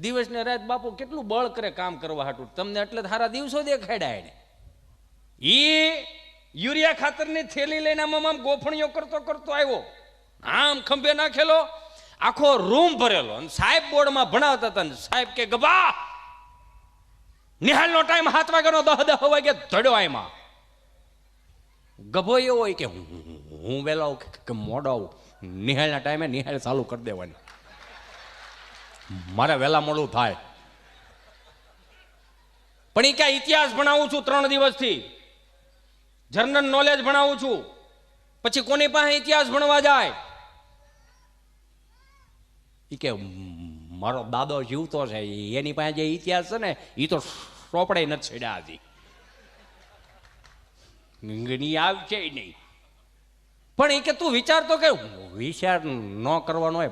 [SPEAKER 2] દિવસ ને રાત બાપુ કેટલું બળ કરે કામ કરવા હાટું. તમને એટલે સારા દિવસો દેખાડ્યા એને. એ યુરિયા ખાતરની થેલી લઈને આમ ગોફણીઓ કરતો કરતો આવ્યો, આમ ખંભે નાખેલો, આખો રૂમ ભરેલો. અને સાહેબ બોર્ડમાં ભણાવતા હતા ને સાહેબ કે ગભા નિહાળનો ટાઈમ 7 વાગ્યાનો 10 વાગે ધડ્યો. એમાં ગભો એવો હોય કે હું વહેલો આવું કે મોડો આવું, નિહાળના ટાઈમે નિહાળ ચાલુ કરી દેવાની, મારે વહેલા મોડું થાય. પણ એ ક્યાં ઇતિહાસ ભણાવું છું 3 દિવસથી, જનરલ નોલેજ ભણાવું છું, પછી કોની પાસે ઇતિહાસ ભણવા જાય? એ કે મારો દાદો જીવતો છે, એની પાસે જે ઇતિહાસ છે ને એ તો સોપડે નથી છેડ્યા હજી, આવશે નહીં. પણ એ કે તું વિચારતો કે વિચાર ન કરવાનો હોય,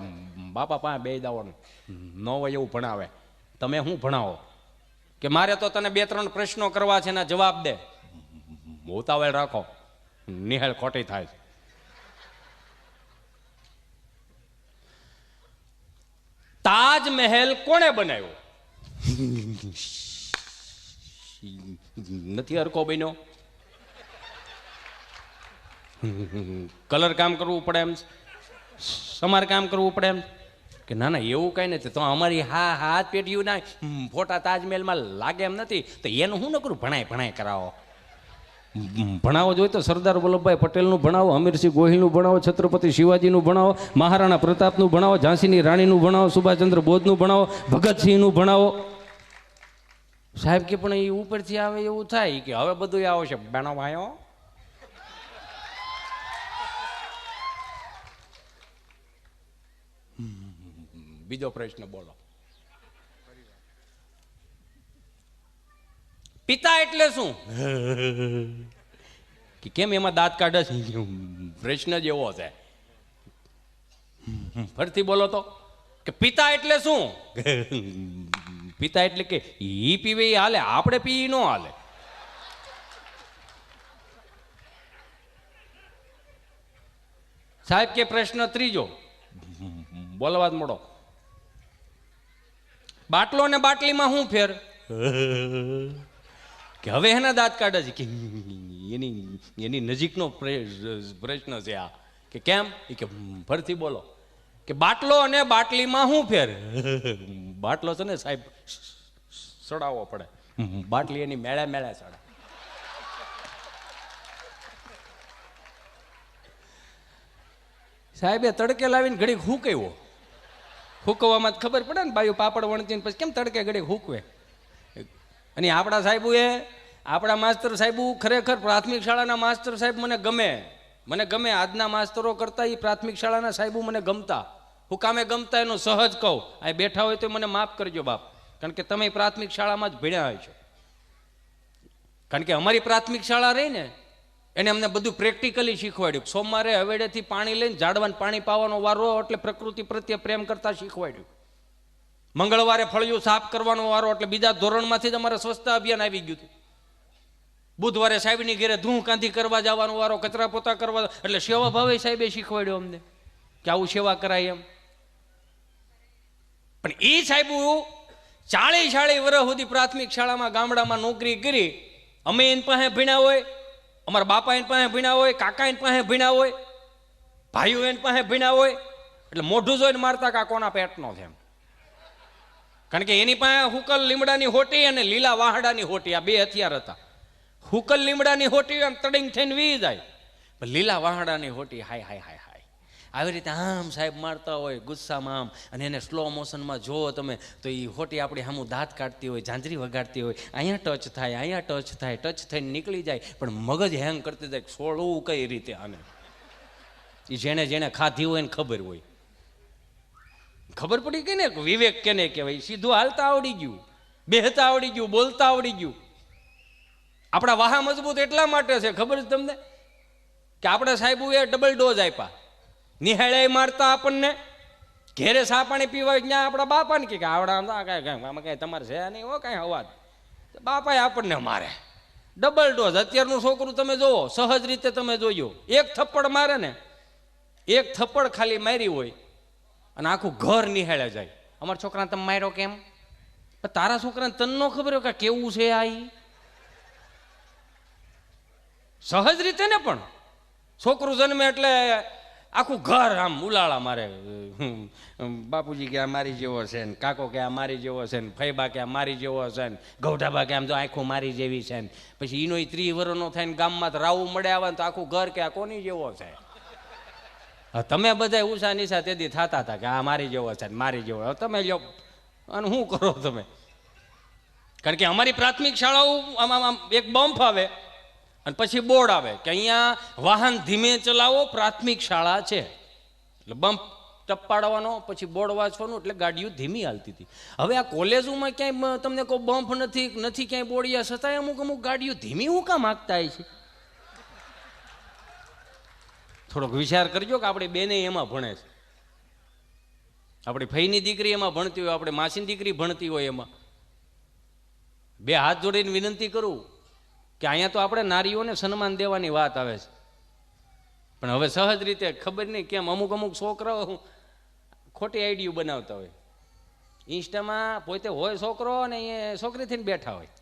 [SPEAKER 2] બાપા પાસે બે દાવાનું ન હોય એવું ભણાવે. તમે શું ભણાવો કે મારે તો તને 2-3 પ્રશ્નો કરવા છે, એના જવાબ દે. ઉતાવળ રાખો, નિહાળ ખોટી થાય. તાજમહેલ કોણે બનાવ્યો? નથી હરકો બન્યો. કલર કામ કરવું પડે એમ, સમાર કામ કરવું પડે એમ કે ના ના એવું કઈ નથી. તો અમારી હાથ પેઢીઓ ના ફોટા તાજમહેલમાં લાગે એમ નથી, તો એનું શું ન કરું? ભણાય કરાવો. ભણાવો જોઈએ તો સરદાર વલ્લભભાઈ પટેલનું ભણાવો, અમીરસિંહ ગોહિલનું ભણાવો, છત્રપતિ શિવાજીનું ભણાવો, મહારાણા પ્રતાપનું ભણાવો, ઝાંસીની રાણીનું ભણાવો, સુભાષચંદ્ર બોઝનું ભણાવો, ભગતસિંહનું ભણાવો. સાહેબ કે પણ એ ઉપરથી આવે એવું થાય કે હવે બધું આવશે બેનો ભાઈઓ. બીજો પ્રશ્ન બોલો. પિતા એટલે શું? કે કેમ એમાં દાંત કાઢે છે? પ્રશ્ન જ એવો છે. ફરીથી બોલો તો કે પિતા એટલે શું? પિતા એટલે કે ઈ પીવે ઈ હાલે, આપણે પી ન હાલે. સાહેબ કે પ્રશ્ન ત્રીજો, બોલવા જ મળો. બાટલો ને બાટલીમાં શું ફેર? કે હવે એના દાંત કાઢે છે કે એની નજીકનો પ્રશ્ન છે આ. કે કેમ? કે ફરીથી બોલો કે બાટલો અને બાટલીમાં શું ફેર? બાટલો છે ને સાહેબ સડાવવો પડે, બાટલી એની મેળે મેળે સડે. સાહેબે તડકે લાવીને ઘડીક હૂકવ્યો. હૂકવામાં જ ખબર પડે ને બાયું પાપડ વણતી પછી કેમ તડકે ઘડીક હૂકવે. અને આપણા સાહેબુ આપણા માસ્તર સાહેબુ ખરેખર પ્રાથમિક શાળાના માસ્તર સાહેબ મને ગમે. આજના માસ્તરો કરતા એ પ્રાથમિક શાળાના સાહેબુ મને ગમતા. હું કામે ગમતા એનું સહજ કહું. આ બેઠા હોય તો મને માફ કરજો બાપ, કારણ કે તમે પ્રાથમિક શાળામાં જ ભણ્યા હોય છો. કારણ કે અમારી પ્રાથમિક શાળા રહી ને એને અમને બધું પ્રેક્ટિકલી શીખવાડ્યું. સોમવારે હવેડેથી પાણી લઈને ઝાડવાને પાણી પાવાનો વારો એટલે પ્રકૃતિ પ્રત્યે પ્રેમ કરતા શીખવાડ્યું. મંગળવારે ફળિયું સાફ કરવાનો વારો એટલે બીજા ધોરણમાંથી જ અમારે સ્વચ્છતા અભિયાન આવી ગયું હતું. બુધવારે સાહેબની ઘેરે ધૂં કાંધી કરવા જવાનો વારો, કચરા પોતા કરવા, એટલે સેવા ભાવે સાહેબે શીખવાડ્યો અમને કે આવું સેવા કરાય એમ. પણ એ સાહેબ 40 વર્ષ સુધી પ્રાથમિક શાળામાં ગામડામાં નોકરી કરી. અમે એની પાસે ભણ્યા હોય, અમારા બાપા એની પાસે ભણ્યા હોય, કાકા એની પાસે ભણ્યા હોય, ભાઈઓ એની પાસે ભણ્યા હોય, એટલે મોઢું જોઈને મારતા કે આ કોના પેટનો છે એમ. કારણ કે એની પાસે હુકલ લીમડાની હોટી અને લીલા વાહડાની હોટી, આ 2 હથિયાર હતા. હુકલ લીમડાની હોટી આમ તડીંગ થઈને વી જાય, પણ લીલા વાહડાની હોટી હાય હાય હાય હાય આવી રીતે આમ સાહેબ મારતા હોય ગુસ્સામાં આમ. અને એને સ્લો મોશનમાં જુઓ તમે તો એ હોટી આપણી સામું દાંત કાઢતી હોય, ઝાંઝરી વગાડતી હોય, અહીંયા ટચ થાય, અહીંયા ટચ થાય, ટચ થઈને નીકળી જાય, પણ મગજ હેંગ કરતી જાય છોડવું કઈ રીતે આને. એ જેણે જેણે ખાધી હોય ને ખબર હોય. ખબર પડી ગઈ ને વિવેક કેને કહેવાય. સીધું હાલતા આવડી ગયું, બેહતા આવડી ગયું, બોલતા આવડી ગયું. આપણા વાહા મજબૂત એટલા માટે છે ખબર છે તમને કે આપણે સાહેબુ એ ડબલ ડોઝ આપ્યા. નિહાળે મારતા આપણને, ઘેરે સા પાણી પીવા ત્યાં આપણા બાપાને કે આવડા કઈ તમારે છે નહીં હો કઈ અવાજ. બાપાએ આપણને મારે, ડબલ ડોઝ. અત્યારનું છોકરું તમે જોવો, સહજ રીતે તમે જોયો, એક થપ્પડ મારે ને, એક થપ્પડ ખાલી મારી હોય અને આખું ઘર નિહાળે જાય. અમારા છોકરાને તમે માર્યો કેમ? પણ તારા છોકરાને તને ન ખબર હોય કે કેવું છે આ ઈ? સહજ રીતે ને પણ છોકરું જન્મે એટલે આખું ઘર આમ ઉલાળા મારે. બાપુજી કે આ મારી જેવો છે ને, કાકો કે આ મારી જેવો છે ને, ફઈબા કે આ મારી જેવો છે ને, ગૌઢાબા કે આમ જો આખું મારી જેવી છે ને. પછી એનો 30 વર્ષનો થાય ને ગામમાં રાવું મળે આવે તો આખું ઘર કે આ કોની જેવો છે. તમે બધા ઉષા નિશા તેથી થતા હતા કે આ મારી જેવો છે મારી જેવો. તમે લ્યો અને શું કરો તમે? કારણ કે અમારી પ્રાથમિક શાળાઓ આમ એક બમ્પ આવે અને પછી બોર્ડ આવે કે અહીંયા વાહન ધીમે ચલાવો, પ્રાથમિક શાળા છે. એટલે બમ્પ ટપાડવાનો, પછી બોર્ડ વાંચવાનું, એટલે ગાડીઓ ધીમી હાલતી હતી. હવે આ કોલેજોમાં ક્યાંય તમને કોઈ બમ્પ નથી ક્યાંય બોર્ડિયા, છતાંય અમુક ગાડીઓ ધીમી હું કામ હાંકતા છે? થોડોક વિચાર કરજો કે આપણે બેને એમાં ભણે છે. આપણી ફઈની દીકરી એમાં ભણતી હોય, આપણે માસીની દીકરી ભણતી હોય એમાં. બે હાથ જોડીને વિનંતી કરું કે અહીંયા તો આપણે નારીઓને સન્માન દેવાની વાત આવે છે, પણ હવે સહજ રીતે ખબર નહીં કેમ અમુક છોકરાઓ ખોટી આઈડિયું બનાવતા હોય. ઇન્સ્ટામાં પોતે હોય છોકરો અને એ છોકરી થઈને બેઠા હોય.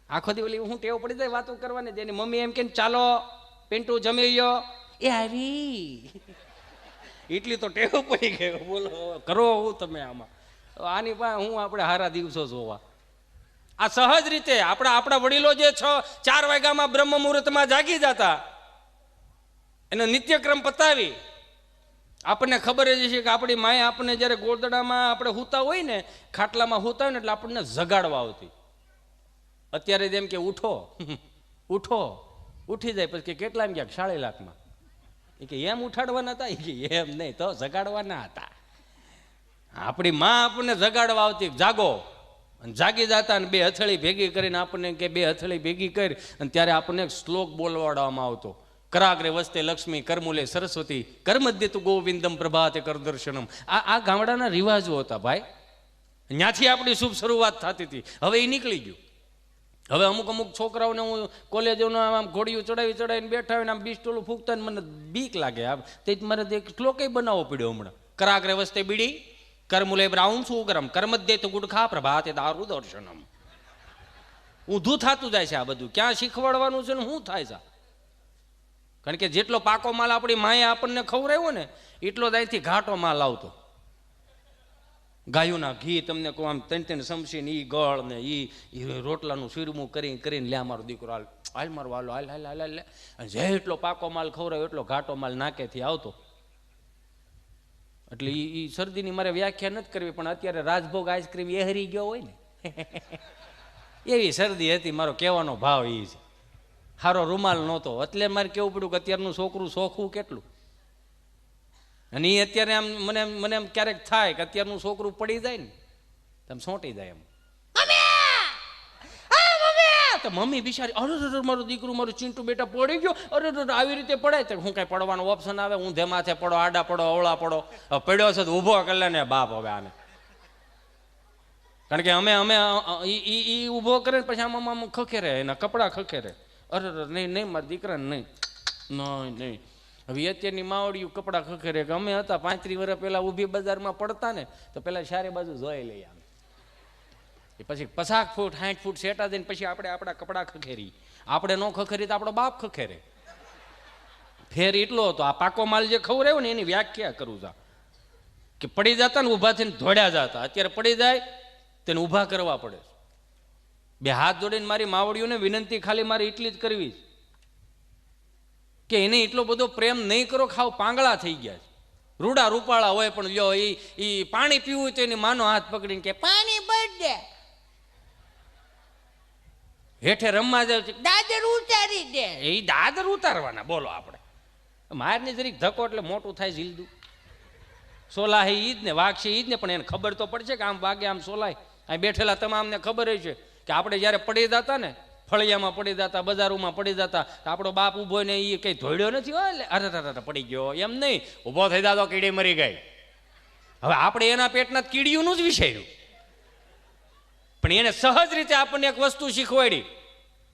[SPEAKER 2] આખો દી ઓલી હું ટેવ પડી જાય વાતો કરવાની. જેની મમ્મી એમ કે ચાલો પિન્ટુ જમી લ્યો, એ આવી એટલી તો ટેવ પડી ગયો. બોલો કરો હું તમે આમાં? આની પાસે હું આપણે હારા દિવસો જોવા. આ સહજ રીતે આપણા વડીલો જે 4 વાગ્યામાં બ્રહ્મ મુહૂર્તમાં જાગી જતા, એનો નિત્યક્રમ પતાવી, આપણને ખબર જ છે કે આપણી માએ આપણને જ્યારે ગોદડામાં આપણે સૂતા હોય ને, ખાટલામાં સૂતા હોય ને, એટલે આપણને જગાડવા આવતી. અત્યારે જેમ કે ઉઠો ઉઠો, ઉઠી જાય પછી કે કેટલા એમ ગયા 4.5 લાખમાં. એ કે એમ ઉઠાડવાના હતા? એ કે એમ નહીં, તો જગાડવાના હતા. આપણી માં આપણને જગાડવા આવતી, જાગો. અને જાગી જતા અને 2 હથેળી ભેગી કરીને આપણને કે 2 હથેળી ભેગી કરી અને ત્યારે આપણને એક શ્લોક બોલવાડવામાં આવતો, કરાગ્રે વસ્તે લક્ષ્મી કરમૂલે સરસ્વતી કર્મદ્ય તું ગોવિંદમ પ્રભાતે કર દર્શનમ. આ ગામડાના રિવાજો હતા ભાઈ. ત્યાંથી આપણી શુભ શરૂઆત થતી હતી. હવે એ નીકળી ગયું. હવે અમુક છોકરાઓને હું કોલેજોના આમ ઘોડીઓ ચડાવીને બેઠા હોય ને આમ બીસ્ટોલું ફૂંકતા ને મને બીક લાગે. તે મારે એક શ્લોકે બનાવવો પડ્યો હમણાં. કરાગ્રે વસ્તે બીડી કરમૂલે બ્રાઉન સુગરમ કર્મદ્ય તું ગુડખા પ્રભાતે દારૂ દર્શનમ. ઊંધું થતું જાય છે આ બધું. ક્યાં શીખવાડવાનું છે ને શું થાય છે? કારણ કે જેટલો પાકો માલ આપણી માએ આપણને ખવડાવ્યો ને, એટલો જ અહીંથી ઘાટો માલ આવતો. ગાયોના ઘી તમને કહું આમ 3 સમસી ઈ ગળ ને ઈ રોટલાનું શીરમું કરીને લે મારો દીકરો હાલ મારો વાલો હાલ હાલ હાલ લે. જેટલો પાકો માલ ખવડાવ્યો એટલો ઘાટો માલ નાકેથી આવતો. એટલે એ શરદીની મારે વ્યાખ્યા નથી કરવી, પણ અત્યારે રાજભોગ આઈસ્ક્રીમ એ હરી ગયો હોય ને એવી શરદી હતી. મારો કહેવાનો ભાવ એ છે. સારો રૂમાલ નહોતો એટલે મારે કેવું પડ્યું કે અત્યારનું છોકરું શોખવું કેટલું. અને એ અત્યારે આમ મને એમ ક્યારેક થાય કે અત્યારનું છોકરું પડી જાય ને તમે સોંટી જાય એમ. તો મમ્મી બિચારી અરે મારું દીકરું મારું ચીંટુ બેટા પડી ગયો, અરે આવી રીતે પડે તો હું કઈ પડવાનો ઓપ્શન આવે? ઊંધે માથે પડો, આડા પડો, અવળા પડો. પડ્યો છે તો ઊભો કરી લે ને બાપ. હવે આને કારણ કે અમે ઈ ઊભો કરે ને પછી આમ ખખેરે, એના કપડાં ખખેરે. અરે નહીં મારા દીકરાને નહીં. હવે અત્યારની માવડિયું કપડાં ખખેરે કે અમે હતા 35 વર્ષ પહેલા ઊભી બજારમાં પડતા ને તો પેલા ચારે બાજુ જોઈ લઈએ આમ. પછી 50 ફૂટ 60 ફૂટ સેટા દઈને પછી આપણે આપણા કપડાં ખખેરી. આપણે ન ખખેરી તો આપણો બાપ ખખેરે. ફેર એટલો હતો. આ પાકો માલ જે ખવડાવ્યો ને એની વ્યાખ્યા કરું છું કે પડી જતા ને ઊભા થઈને ધોડ્યા જતા. અત્યારે પડી જાય તેને ઊભા કરવા પડે. 2 હાથ જોડીને મારી માવડીઓને વિનંતી ખાલી મારે એટલી જ કરવી કે એને એટલો બધો પ્રેમ નહીં કરો, ખાવ પાંગળા થઈ ગયા છે. રૂડા રૂપાળા હોય પણ લ્યો એ પાણી પીવું હોય તો એની માનો હાથ પકડીને કે પાણી ભરી દે. હેઠે રમવા જાય છે દાદર ઉતારી દે. એ દાદર ઉતારવાના બોલો આપણે. મારની જરીક ધક્કો એટલે મોટું થાય ઝીલદું. સોલાહે ઈ જ ને, વાગશે ઈ જ ને, પણ એને ખબર તો પડશે કે આમ વાગે આમ સોલાય. અહીં બેઠેલા તમામને ખબર છે કે આપણે જ્યારે પડી જતા ને, ફળિયામાં પડી જતા, બજારોમાં પડી જતા, આપણો બાપ ઊભો ને એ કંઈ ધોડ્યો નથી હોય એટલે અરે પડી ગયો એમ નહીં, ઊભો થઈ જતો કીડી મરી ગઈ. હવે આપણે એના પેટના કીડીઓનું જ વિચાર્યું, પણ એને સહજ રીતે આપણને એક વસ્તુ શીખવાડી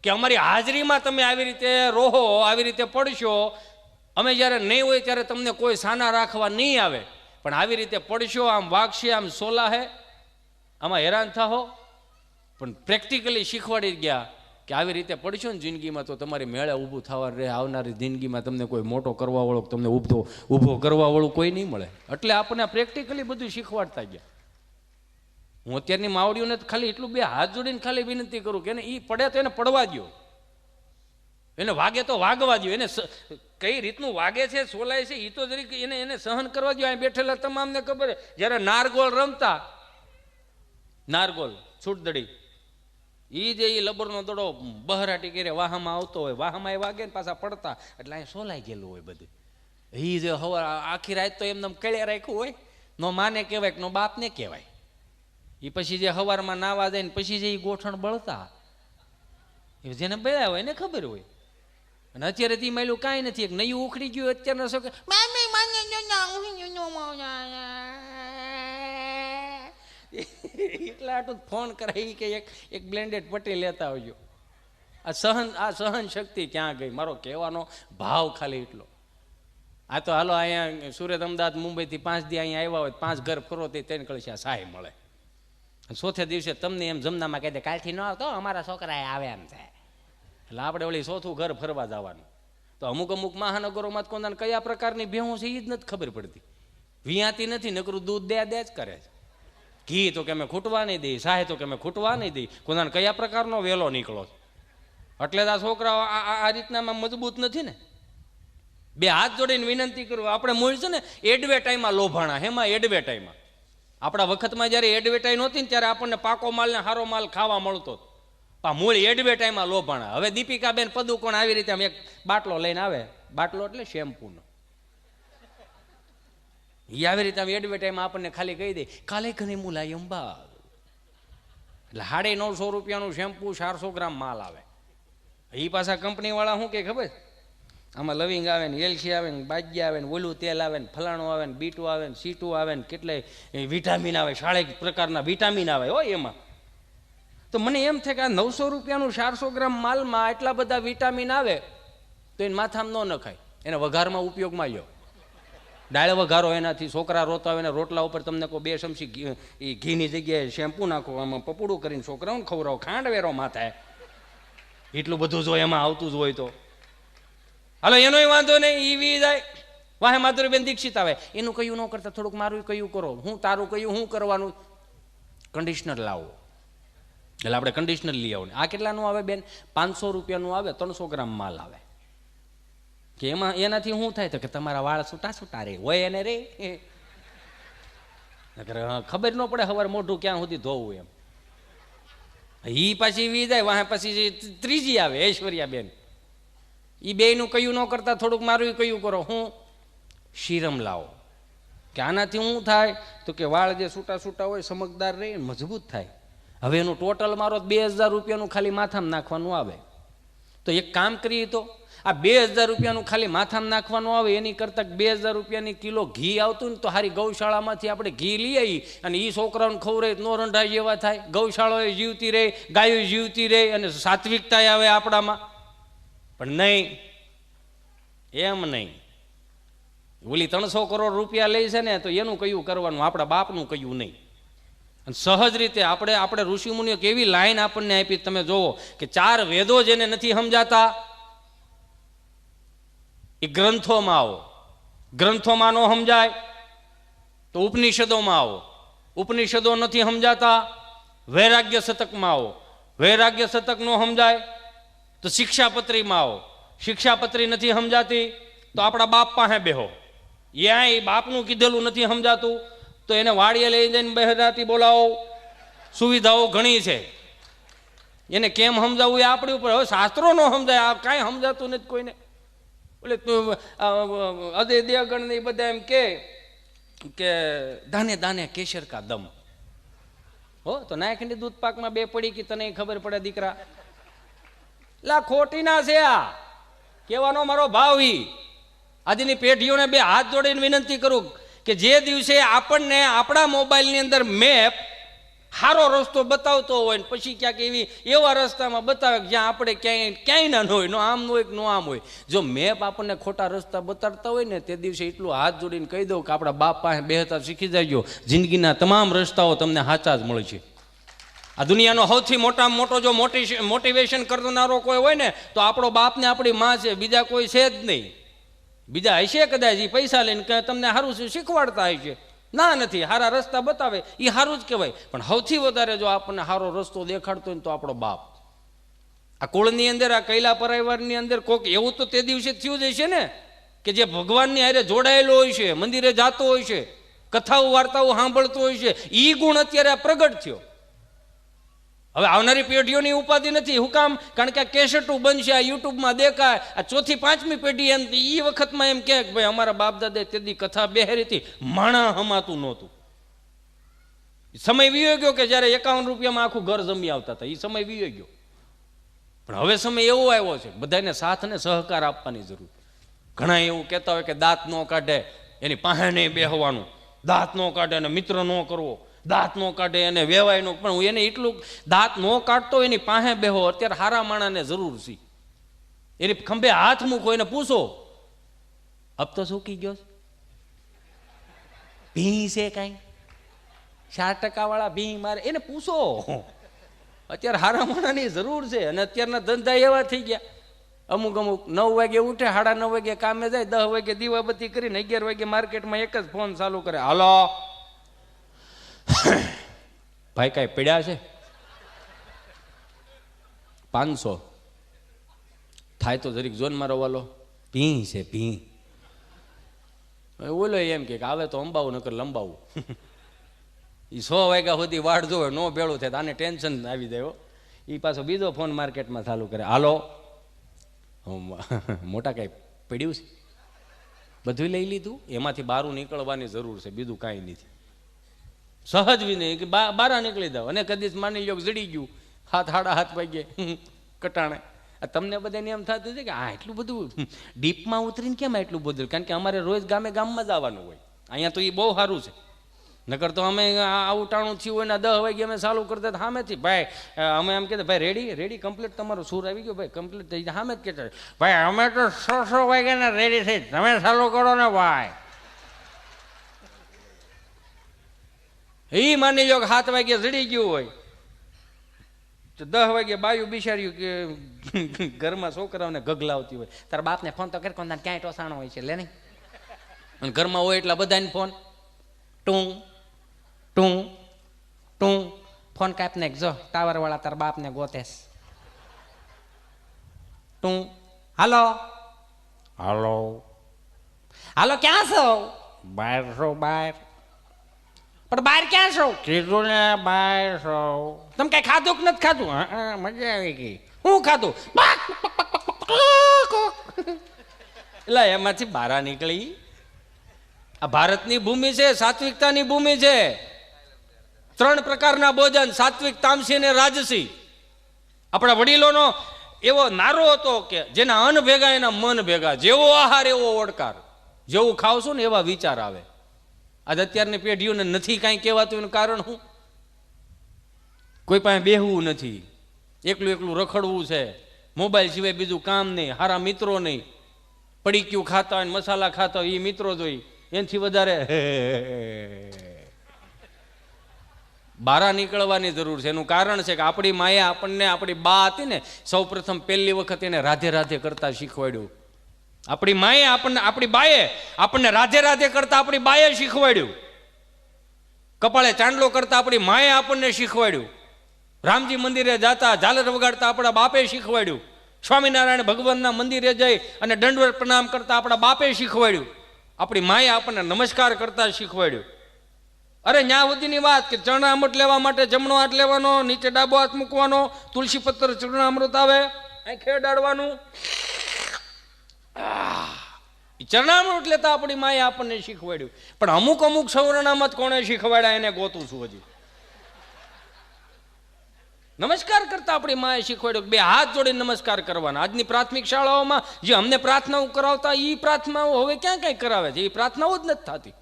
[SPEAKER 2] કે અમારી હાજરીમાં તમે આવી રીતે રહો, આવી રીતે પડશો, અમે જ્યારે નહીં હોય ત્યારે તમને કોઈ સાના રાખવા નહીં આવે, પણ આવી રીતે પડશો, આમ વાગશે, આમ સોલાહે, આમાં હેરાન થાઓ, પણ પ્રેક્ટિકલી શીખવાડી ગયા કે આવી રીતે પડશો ને જિંદગીમાં તો તમારી મેળે ઊભું થવાનું રહે. આવનારી જિંદગીમાં તમને કોઈ મોટો કરવાવાળો, તમને ઊભો કરવાવાળું કોઈ નહીં મળે. એટલે આપણને પ્રેક્ટિકલી બધું શીખવાડતા ગયા. હું અત્યારની માવડીઓને ખાલી એટલું બે હાથ જોડીને ખાલી વિનંતી કરું કે એને એ પડે તો એને પડવા દો, એને વાગે તો વાગવા દો, એને કઈ રીતનું વાગે છે, સોલાય છે એ તો જરીક એને સહન કરવા દો. અહીં બેઠેલા તમામને ખબર છે, જ્યારે નારગોલ રમતા, નારગોલ છૂટદડી, એ જે એ લબરનો દડો બહરાટી કરે વાહામાં આવતો હોય, વાહામાં એ વાગે ને પાછા પડતા, એટલે અહીં સોલાઈ ગયેલું હોય બધું. એ જે હવા આખી રાત તો એમને કળે રાખ્યું હોય, નો માને કહેવાય કે નો બાપને કહેવાય. એ પછી જે હવારમાં નાવા જાય ને પછી જે ગોઠણ બળતા, જેને બળ્યા હોય એને ખબર હોય. અને અત્યારે તે માયલું કાંઈ નથી, એક નયું ઉખડી ગયું અત્યારના છોકરા એટલા આટલું ફોન કરાવી કે એક બ્લેન્ડેડ પટ્ટી લેતા આવજો. આ સહન શક્તિ ક્યાં ગઈ? મારો કહેવાનો ભાવ ખાલી એટલો. આ તો હાલો અહીંયા સુરત, અમદાવાદ, મુંબઈથી 5 દી અહીંયા આવ્યા હોય, 5 ઘર ફરો તે 3 કળશી આ સહાય મળે. ચોથે દિવસે તમને એમ જમનામાં કહી દે કાલથી ન આવતો અમારા છોકરા આવે એમ થાય. એટલે આપણે વળી ચોથું ઘર ફરવા જવાનું. તો અમુક મહાનગરોમાં કોના કયા પ્રકારની ભેહું છે એ જ નથી ખબર પડતી. વિયાતી નથી, નકરું દૂધ દે જ કરે છે. ઘી તો કે અમે ખૂટવા નહીં દઈ, સાહે તો કે અમે ખૂટવા નહીં દઈ. કોનાને કયા પ્રકારનો વેલો નીકળો. એટલે જ આ છોકરાઓ આ રીતનામાં મજબૂત નથી ને. બે હાથ જોડીને વિનંતી કરું, આપણે મૂળ છે ને એડવેટાઈમાં લોભાણા. હેમાં એડવેટાઈમાં આપણા વખતમાં જ્યારે એડવેટાઈ નહોતી ને ત્યારે આપણને પાકો માલ ને સારો માલ ખાવા મળતો. મૂળ એડવેટાઈમાં લોભાણા. હવે દીપિકાબેન પદુકોણ આવી રીતે એક બાટલો લઈને આવે, બાટલો એટલે શેમ્પૂનો, એ આવી રીતે એડવેટાઈમાં આપણને ખાલી કહી દે કાલે ઘણી મુલાયમ બાલ, એટલે 950 રૂપિયાનું શેમ્પૂ 400 ગ્રામ માલ આવે. એ પાછા કંપની વાળા શું કે ખબર, આમાં લવિંગ આવે ને, એલસી આવે ને, બાજી આવે ને, ઓલું તેલ આવે ને, ફલાણું આવે ને, બીટું આવે ને, સીટું આવે ને, કેટલાય વિટામિન આવે, 6 પ્રકારના વિટામિન આવે હોય એમાં. તો મને એમ થાય કે આ 900 રૂપિયાનું 400 ગ્રામ માલમાં એટલા બધા વિટામિન આવે તો એને માથામાં ન નખાય, એને વઘારમાં ઉપયોગમાં લ્યો. ડાળ વઘારો એનાથી, છોકરા રોતા હોય ને રોટલા ઉપર તમને કહો 2 ચમચી ઘીની જગ્યાએ શેમ્પુ નાખો, આમાં પપડું કરીને છોકરાઓને ખવડાવો, ખાંડ વેરો માથાય, એટલું બધું જો એમાં આવતું જ હોય તો હાલો એનોય વાંધો નહીં. ઈ જાય વાહે માધુરીબેન દીક્ષિત આવે, એનું કયું ન કરતા થોડુંક મારું કયું કરો, હું તારું કયું હું કરવાનું, કન્ડિશનર લાવો. એટલે આપણે કન્ડિશનર લઈ આવું. આ કેટલાનું આવે બેન? 500 રૂપિયાનું આવે, 300 ગ્રામ માલ આવે. કે એમાં એનાથી શું થાય તો કે તમારા વાળ છૂટા રે હોય એને રે, ખબર ન પડે સવારે મોઢું ક્યાં સુધી ધોવું એમ. ઈ પાછી વી જાય વાહે પછી ત્રીજી આવે ઐશ્વર્યાબેન, એ બેયનું કયું ન કરતા થોડુંક મારું કયું કરો, હું શીરમ લાવો. કે આનાથી શું થાય તો કે વાળ જે છૂટા હોય ચમકદાર રહે, મજબૂત થાય. હવે એનું ટોટલ મારો 2000 રૂપિયાનું ખાલી માથામાં નાખવાનું આવે. તો એક કામ કરીએ તો આ 2000 રૂપિયાનું ખાલી માથામાં નાખવાનું આવે એની કરતાં 2000 રૂપિયાની કિલો ઘી આવતું ને તો હારી ગૌશાળામાંથી આપણે ઘી લઈ આવી અને એ છોકરાઓને ખવડાવી નો રંઢાય જેવા થાય. ગૌશાળાઓ જીવતી રહે, ગાયો જીવતી રહે અને સાત્વિકતા આવે આપણામાં. પણ નહીં, એમ નહીં. ઓલી 300 કરોડ રૂપિયા લે છે ને તો એનું કયું કરવાનું, આપણા બાપનું કયું નહીં. અને સહજ રીતે આપણે ઋષિમુનિઓ કેવી લાઈન આપણને આપી તમે જોવો કે 4 વેદો જેને નથી સમજાતા એ ગ્રંથોમાં આવો, ગ્રંથોમાં ન સમજાય તો ઉપનિષદોમાં આવો, ઉપનિષદો નથી સમજાતા વૈરાગ્ય શતકમાં આવો, વૈરાગ્ય શતક ન સમજાય તો શિક્ષાપત્રીમાં આવો, શિક્ષાપત્રી નથી સમજાતી તો આપણા બાપ પાસે બેહો, યાય બાપનું કીધેલું નથી સમજાતું તો એને વાડીએ લઈ જઈને બહેરાતી બોલાવો. સુવિધાઓ ઘણી છે, એને કેમ સમજાવવું એ આપણી ઉપર. હવે શાસ્ત્રો ન સમજાય, આ કાંઈ સમજાતું નથી કોઈને. એટલે અજય દેવગણ ને બધા એમ કે દાને દાને કેસર કા દમ હો, તો નાયખંડી દૂધ પાકમાં 2 પડી કે તને ખબર પડે દીકરા. લા ખોટી ના છે આ કહેવાનો મારો ભાવ. આજની પેઢીઓને 2 હાથ જોડીને વિનંતી કરું કે જે દિવસે આપણને આપણા મોબાઈલની અંદર મેપ સારો રસ્તો બતાવતો હોય ને પછી ક્યાંક એવા રસ્તામાં બતાવે કે જ્યાં આપણે ક્યાંય ના હોય, નો આમ હોય નો આમ હોય. જો મેપ આપણને ખોટા રસ્તા બતાડતા હોય ને તે દિવસે એટલું હાથ જોડીને કહી દઉં કે આપણા બાપ પાસે બેહતા શીખી જાય, જિંદગીના તમામ રસ્તાઓ તમને સાચા જ મળે છે. આ દુનિયાનો સૌથી મોટામાં મોટો જો મોટિવેશન કરનારો કોઈ હોય ને તો આપણો બાપ ને આપણી માં છે, બીજા કોઈ છે જ નહીં. બીજા હશે કદાચ એ પૈસા લઈને તમને સારું શીખવાડતા હશે, ના નથી સારા રસ્તા બતાવે એ સારું જ કહેવાય. પણ સૌથી વધારે જો આપણને સારો રસ્તો દેખાડતો હોય તો આપણો બાપ. આ કુળની અંદર, આ કૈલા પરિવારની અંદર કોક એવું તો તે દિવસે થયું જ હશે ને કે જે ભગવાનની હારે જોડાયેલો હોય છે, મંદિરે જતો હોય છે, કથાઓ વાર્તાઓ સાંભળતો હોય છે, એ ગુણ અત્યારે પ્રગટ થયો. હવે આવનારી પેઢીઓની ઉપાધિ નથી. હું કામ? કારણ કે આ કેસેટો બનશે, આ યુટ્યુબમાં દેખાય, આ ચોથી પાંચમી પેઢી એમ એ વખતમાં એમ કે ભાઈ અમારા બાપ દાદા તેદી કથા બેહેરી હતી, માણા હમાતું નહોતું. સમય વીયો ગયો કે જ્યારે 51 રૂપિયામાં આખું ઘર જમી આવતા હતા, એ સમય વીયો ગયો. પણ હવે સમય એવો આવ્યો છે બધાને સાથ અને સહકાર આપવાની જરૂર. ઘણા એવું કહેતા હોય કે દાંત ન કાઢે એની પાસે નહીં બેહવાનું, દાંત ન કાઢે અને મિત્ર ન કરવો, દાંત નો કાઢે એને વેવાય નો. પણ હું એને એટલું દાંત નો કાઢતો એની પાસે બેહો. અત્યારે હારા માણાને જરૂર છે, એની ખંભે હાથ મૂકો, એને પૂછો હપ્તો સૂકી ગયો, ભી છે કઈ 4% વાળા ભી મારે, એને પૂછો. અત્યારે હારા માણાની જરૂર છે. અને અત્યારના ધંધા એવા થઈ ગયા, અમુક 9 વાગે ઉઠે, 9:30 વાગે કામે જાય, 10 વાગે દીવાબત્તી કરીને 11 વાગે માર્કેટમાં એક જ ફોન ચાલુ કરે, હાલો ભાઈ કાંઈ પડ્યા છે 500 થાય તો જરીક જોન મારો વાલો ભી છે ભી. ઓલો એમ કે આવે તો અંબાવું નકર લંબાવું. એ 100 વાગ્યા સુધી વાડ જોવે, નો ભેળું થાય આને ટેન્શન આવી જાય. એ પાછો બીજો ફોન માર્કેટમાં ચાલુ કરે, હાલો મોટા કાંઈ પડ્યું છે, બધું લઈ લીધું. એમાંથી બહાર નીકળવાની જરૂર છે, બીજું કાંઈ નથી. સહજ બી નહીં કે બહાર નીકળી જાવ. અને કદી માની લો જડી ગયું, 7:30 વાગે કટાણે. તમને બધાને એમ થતું છે કે આ એટલું બધું ડીપમાં ઉતરીને કેમ એટલું બધું? કારણ કે અમારે રોજ ગામમાં જવાનું હોય. અહીંયા તો એ બહુ સારું છે. નકર તો અમે આવું ટાણું થયું હોય ને 10 વાગે અમે ચાલુ કરતા સામેથી ભાઈ અમે એમ કહેતા ભાઈ રેડી કમ્પ્લીટ, તમારો સૂર આવી ગયો ભાઈ કમ્પ્લીટ થઈ જાય. સામે જ કહેતા ભાઈ અમે તો 6 વાગ્યાના રેડી થઈ, તમે ચાલુ કરો ને ભાઈ. એ માની લો કે 7 વાગે જડી ગયું હોય તો 10 વાગે બાયું બિચાર્યું કે ઘરમાં છોકરાઓને ગગલાવતી હોય, તારા બાપને ફોન તો કરી કોણ ક્યાંય ટોસાણો હોય છે લે નહીં. અને ઘરમાં હોય એટલા બધાને ફોન ટું ટું ટું, ફોન કાપ નાખ, જો ટાવર વાળા તારા બાપને ગોતેસ. ટું હાલો હાલો હાલો ક્યાં છો? બહાર છો બહાર. પણ બહાર ક્યાં છો? કીધું ને બહાર છો. તમે કઈ ખાધું કે નથી ખાધું? હા મજા આવી ગઈ. શું ખાધું? એટલે એમાંથી બહાર નીકળી. આ ભારતની ભૂમિ છે, સાત્વિકતાની ભૂમિ છે. 3 પ્રકારના ભોજન, સાત્વિક, તામસી અને રાજસી. આપણા વડીલોનો એવો નારો હતો કે જેના અન્ન ભેગા એના મન ભેગા, જેવો આહાર એવો ઓડકાર. જેવું ખાવશું ને એવા વિચાર આવે. આજ અત્યારની પેઢીઓને નથી કાંઈ કહેવાતું, એનું કારણ શું? કોઈ પાસે બેહવું નથી, એકલું રખડવું છે, મોબાઈલ સિવાય બીજું કામ નહીં, સારા મિત્રો નહીં, પડીક્યું ખાતા હોય મસાલા ખાતા હોય એ મિત્રો જોઈ, એનાથી વધારે બહાર નીકળવાની જરૂર છે. એનું કારણ છે કે આપણી માએ આપણને, આપણી બા હતી ને, સૌ પ્રથમ પહેલી વખત એને રાધે રાધે કરતા શીખવાડ્યું. આપણી માએ આપણને, આપણી બાએ આપણને રાધે રાધે કરતા આપણી બાએ શીખવાડ્યું. કપાળે ચાંદલો કરતા આપણી માએ આપણને શીખવાડ્યું. રામજી મંદિરે જાતા ઝાલર વગાડતા આપણા બાપે શીખવાડ્યું. સ્વામિનારાયણ ભગવાનના મંદિરે જઈ અને દંડવત પ્રણામ કરતા આપણા બાપે શીખવાડ્યું. આપણી માએ આપણને નમસ્કાર કરતા શીખવાડ્યું. અરે ન્યા સુધીની વાત કે ચરણામૃત લેવા માટે જમણો હાથ લેવાનો, નીચે ડાબો હાથ મૂકવાનો, તુલસી પત્ર ચરણામૃત આવે અહીં ખેડાડવાનું. ચરણામૃત લેતા આપણી માએ આપણને શીખવાડ્યું. પણ અમુક સવર્ણામત કોણે શીખવાડ્યા એને ગોતું છું હજી. નમસ્કાર કરતા આપણી માએ શીખવાડ્યું, 2 હાથ જોડીને નમસ્કાર કરવાના. આજની પ્રાથમિક શાળાઓમાં જે અમને પ્રાર્થનાઓ કરાવતા એ પ્રાર્થનાઓ હવે ક્યાં કઈ કરાવે છે? એ પ્રાર્થનાઓ જ નથી થતી.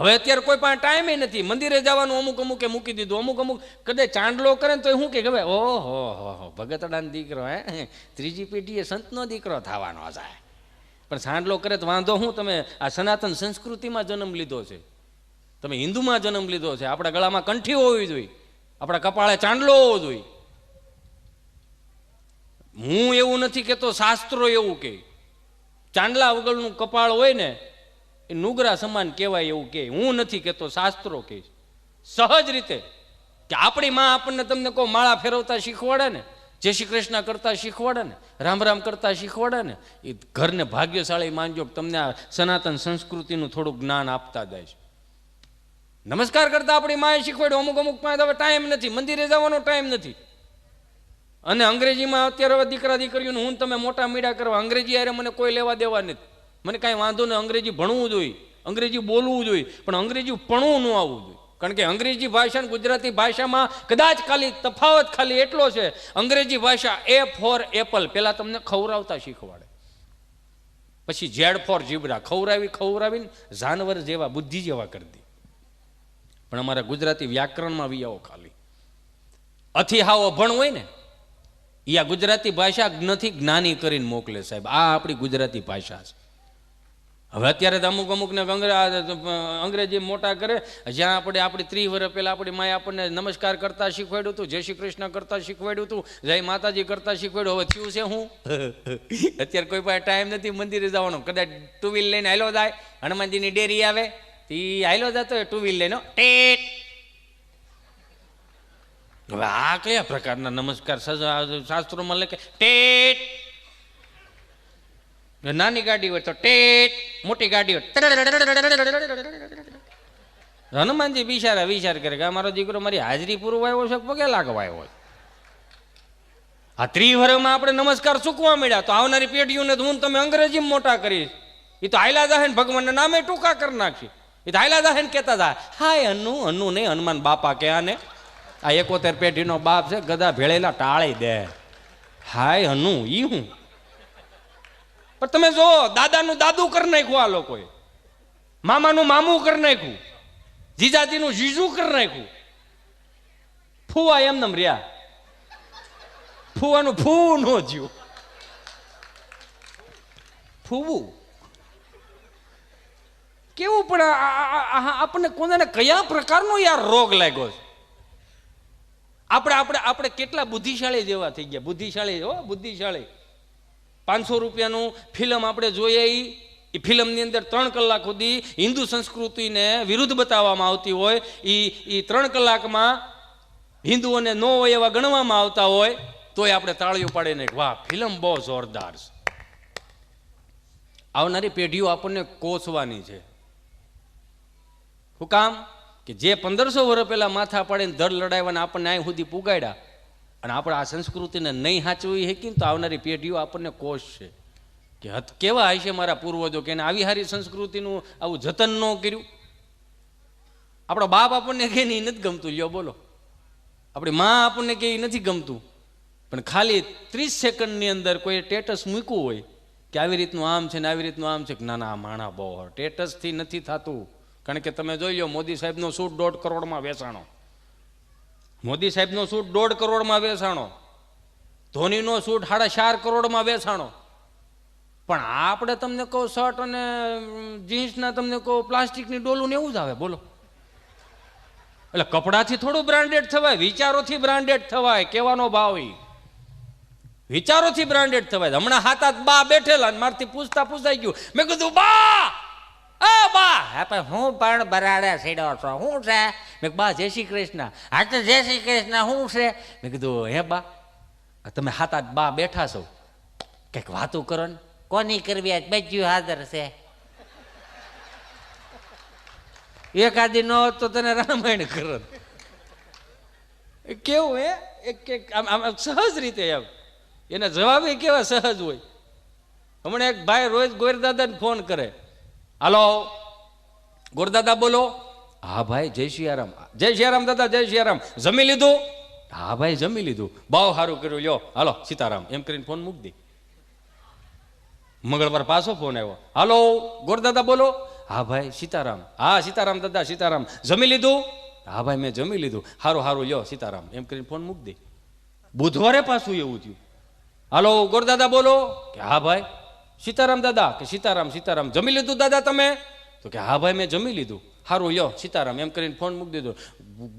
[SPEAKER 2] હવે અત્યારે કોઈ પાસે ટાઈમ નથી. મંદિરે જવાનું અમુકે મૂકી દીધું. અમુક કદાચ ચાંદલો કરે ને તો શું કે હવે ઓહો હો ભગતડાનો દીકરો હે, ત્રીજી પેઢીએ સંતનો દીકરો થવાનો છે. પણ ચાંદલો કરે તો વાંધો હું? તમે આ સનાતન સંસ્કૃતિમાં જન્મ લીધો છે, તમે હિન્દુમાં જન્મ લીધો છે. આપણા ગળામાં કંઠી હોવી જોઈએ, આપણા કપાળે ચાંદલો હોવો જોઈએ. હું એવું નથી કહેતો, શાસ્ત્રો એવું કે ચાંદલા વગરનું કપાળ હોય ને એ નુગરા સમાન કહેવાય એવું કે. હું નથી કહેતો, શાસ્ત્રો કે સહજ રીતે કે આપણી માં આપણને તમને કહો માળા ફેરવતા શીખવાડે ને, જય શ્રી કૃષ્ણ કરતા શીખવાડે ને, રામ રામ કરતા શીખવાડે ને, એ ઘરને ભાગ્યશાળી માનજો કે તમને આ સનાતન સંસ્કૃતિનું થોડુંક જ્ઞાન આપતા જાય છે. નમસ્કાર કરતા આપણી માએ શીખવાડ્યું. અમુક પાસે હવે ટાઈમ નથી, મંદિરે જવાનો ટાઈમ નથી. અને અંગ્રેજીમાં અત્યારે હવે દીકરા દીકરીઓને હું તમે મોટા મીડા કરવા, અંગ્રેજી યારે મને કોઈ લેવા દેવા નથી. મને કાંઈ વાંધો નહીં, અંગ્રેજી ભણવું જોઈએ, અંગ્રેજી બોલવું જોઈએ, પણ અંગ્રેજી ભણવું ન આવવું જોઈએ. કારણ કે અંગ્રેજી ભાષા અને ગુજરાતી ભાષામાં કદાચ ખાલી તફાવત ખાલી એટલો છે, અંગ્રેજી ભાષા એ ફોર એપલ પહેલાં તમને ખવડાવતા શીખવાડે, પછી ઝેડ ફોર ઝીબ્રા ખવડાવીને જાનવર જેવા બુદ્ધિ જેવા કરી દે. પણ અમારા ગુજરાતી વ્યાકરણમાં વી આવો ખાલી અથી હાવ અભણ હોય ને એ આ ગુજરાતી ભાષા નથી જ્ઞાની કરીને મોકલે. સાહેબ આ આપણી ગુજરાતી ભાષા છે. હવે અત્યારે તો અમુક ને અંગ્રેજી મોટા કરે. જ્યાં આપણે આપણી 30 વર્ષ પહેલાં આપણી માએ આપણને નમસ્કાર કરતા શીખવાડ્યું હતું, જય શ્રી કૃષ્ણ કરતા શીખવાડ્યું હતું, જય માતાજી કરતા શીખવાડ્યું. હવે થયું છે હું અત્યારે કોઈ પાસે ટાઈમ નથી મંદિરે જવાનો. કદાચ ટુ વ્હીલ લઈને હાલો જાય, હનુમાનજીની ડેરી આવે તો એ હાલો જતો હોય ટુ વ્હીલ લઈને ટેટ. હવે આ કયા પ્રકારના નમસ્કાર શાસ્ત્રોમાં લખે? ટેટ. નાની ગાડી હોય તો ટેટ, મોટી ગાડી હોય. હનુમાનજી વિચાર કરે કે મારો દીકરો મારી હાજરી પૂરવા આવ્યો છે, પગે લાગવા આવ્યો હોય. આ 30 વર્ષમાં આપણે નમસ્કાર ચૂકવા મળ્યા તો આવનારી પેઢીઓને તો હું તમે અંગ્રેજીમાં મોટા કરીશ. એ તો હાયલા જાહેન ભગવાનના નામે ટૂંકા કરી નાખશે. એ તો હાયલા જાહેન કહેતા હતા હાય અન્નુ નહીં, હનુમાન બાપા કે આને આ 71 પેઢીનો બાપ છે, ગધા ભેળેલા ટાળી દે. હાય અનુ ઈ હું? પણ તમે જો દાદાનું દાદુ કરી નાખ્યું, આ લોકોએ મામાનું મામું કરી નાખ્યું, જીજાજીનું જીજુ કરી નાખ્યું. ફૂવા એમનેમ રહ્યા, ફૂવાનું ફૂ નો જ્યું. ફૂવું કેવું? પણ આપણને કોને કયા પ્રકારનો યાર રોગ લાગ્યો છે? આપણે કેટલા બુદ્ધિશાળી જેવા થઈ ગયા. બુદ્ધિશાળી 500 રૂપિયાનું ફિલ્મ આપણે જોઈએ, એ ફિલ્મની અંદર 3 કલાક સુધી હિન્દુ સંસ્કૃતિને વિરુદ્ધ બતાવવામાં આવતી હોય. એ 3 કલાકમાં હિન્દુઓને ન હોય એવા ગણવામાં આવતા હોય તોય આપણે તાળીઓ પાડીને વાહ ફિલ્મ બહુ જોરદાર છે. આવનારી પેઢીઓ આપણને કોસવાની છે. શું કામ? કે જે 1500 વર્ષ પહેલા માથા પાડીને ધડ લડાવવાના આપણને અહીં સુધી પુગાડ્યા અને આપણે આ સંસ્કૃતિને નહીં સાચવી શકીને તો આવનારી પેઢીઓ આપણને કોશ છે કે કેવા હશે મારા પૂર્વજો કે આવી સારી સંસ્કૃતિનું આવું જતન ન કર્યું. આપણો બાપ આપણને કે નહીં નથી ગમતું, લ્યો બોલો. આપણી માં આપણને કે નથી ગમતું, પણ ખાલી 30 સેકન્ડની અંદર કોઈ સ્ટેટસ મૂક્યું હોય કે આવી રીતનું આમ છે ને આવી રીતનું આમ છે, ના ના માણા બહુ સ્ટેટસથી નથી થતું. કારણ કે તમે જોઈ લો મોદી સાહેબનો સૂટ 1.5 કરોડમાં વેચાણો, મોદી સાહેબનો સૂટ 1.5 કરોડમાં વેચાણો, ધોનીનો સૂટ 4.5 કરોડમાં વેચાણો. પણ આપણે તમને કહો શર્ટ અને જીન્સના તમને કહો પ્લાસ્ટિકની ડોલું ને એવું જ આવે. બોલો, એટલે કપડાથી થોડું બ્રાન્ડેડ થવાય, વિચારોથી બ્રાન્ડેડ થવાય. કહેવાનો ભાવ વિચારોથી બ્રાન્ડેડ થવાય. હમણાં 7 બા બેઠેલા મારથી પૂછાઈ ગયું. મેં કીધું બા હું પણ બરાડા સીડો છો, શું છે? મેં બા જય શ્રી કૃષ્ણ. હા તો જય શ્રી કૃષ્ણ, શું છે? મેં કીધું હે બા તમે 7 બા બેઠા છો, કંઈક વાતું કરો ને. કોની કરવી? આજ બધું હાજર છે. એકાદી ન હોત તો તને રામાયણ કરો. કેવું હે આમ સહજ રીતે એમ એના જવાબ કેવા સહજ હોય. હમણાં એક ભાઈ રોજ ગોરદાદાને ફોન કરે, હાલો ગોરદાદા બોલો. હા ભાઈ જય સિયારામ. જય સિયારામ દાદા, જય સિયારામ. જમી લીધું? હા ભાઈ જમી લીધું. બહુ સારું કર્યું, લ્યો હાલો સીતારામ એમ કરીને ફોન મૂકી દે. મંગળવાર પાછો ફોન આવ્યો, હાલો ગોરદાદા બોલો. હા ભાઈ સીતારામ, હા સીતારામ દાદા સીતારામ, જમી લીધું? હા ભાઈ મેં જમી લીધું. સારું સારું લ્યો સીતારામ એમ કરીને ફોન મૂકી દે. બુધવારે પાછું એવું થયું. હાલો ગોરદાદા બોલો? કે હા ભાઈ. સીતારામ દાદા? કે સીતારામ સીતારામ. જમી લીધું દાદા તમે? તો કે હા ભાઈ મેં જમી લીધું. સારું લ્યો સીતારામ એમ કરીને ફોન મૂકી દીધો.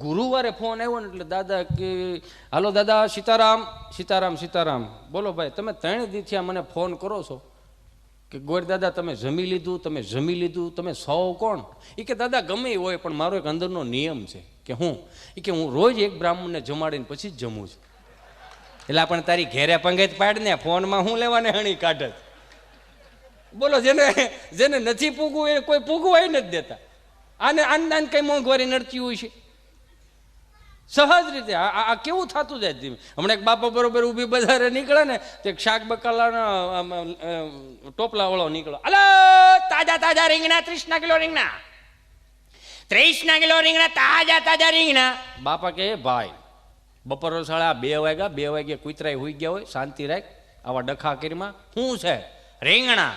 [SPEAKER 2] ગુરુવારે ફોન આવ્યો ને એટલે દાદા કે હાલો દાદા સીતારામ સીતારામ સીતારામ. બોલો ભાઈ તમે 3 દિવસથી મને ફોન કરો છો કે ગોર દાદા તમે જમી લીધું, તમે જમી લીધું, તમે સૌ કોણ? એ કે દાદા ગમે એ હોય પણ મારો એક અંદરનો નિયમ છે. કે હું? એ કે હું રોજ એક બ્રાહ્મણને જમાડીને પછી જ જમું છું. એટલે પણ તારી ઘેરે પંગેત પાડને, ફોનમાં હું લેવાને હણી કાઢે. બોલો જેને જેને નથી પૂગવું એ કોઈ પૂગવાય નથી દેતા. આને આન કઈ મોંઘવારી નડતી હોય છે સહજ રીતે. આ કેવું થતું જાય ધીમે. હમણાં એક બાપા બરોબર ઊભી બજારે નીકળે ને તો એક શાક બકાલાના ટોપલા વાળો નીકળો, હલો તાજા તાજા રીંગણા 30 કિલો રીંગણા, 30 કિલો રીંગણા, તાજા તાજા રીંગણા. બાપા કે ભાઈ બપોર સાડા 2 વાગ્યા કુતરાય હોઈ ગયા હોય, શાંતિ રાખ. આવા ડખા કરીમાં શું છે? રીંગણા.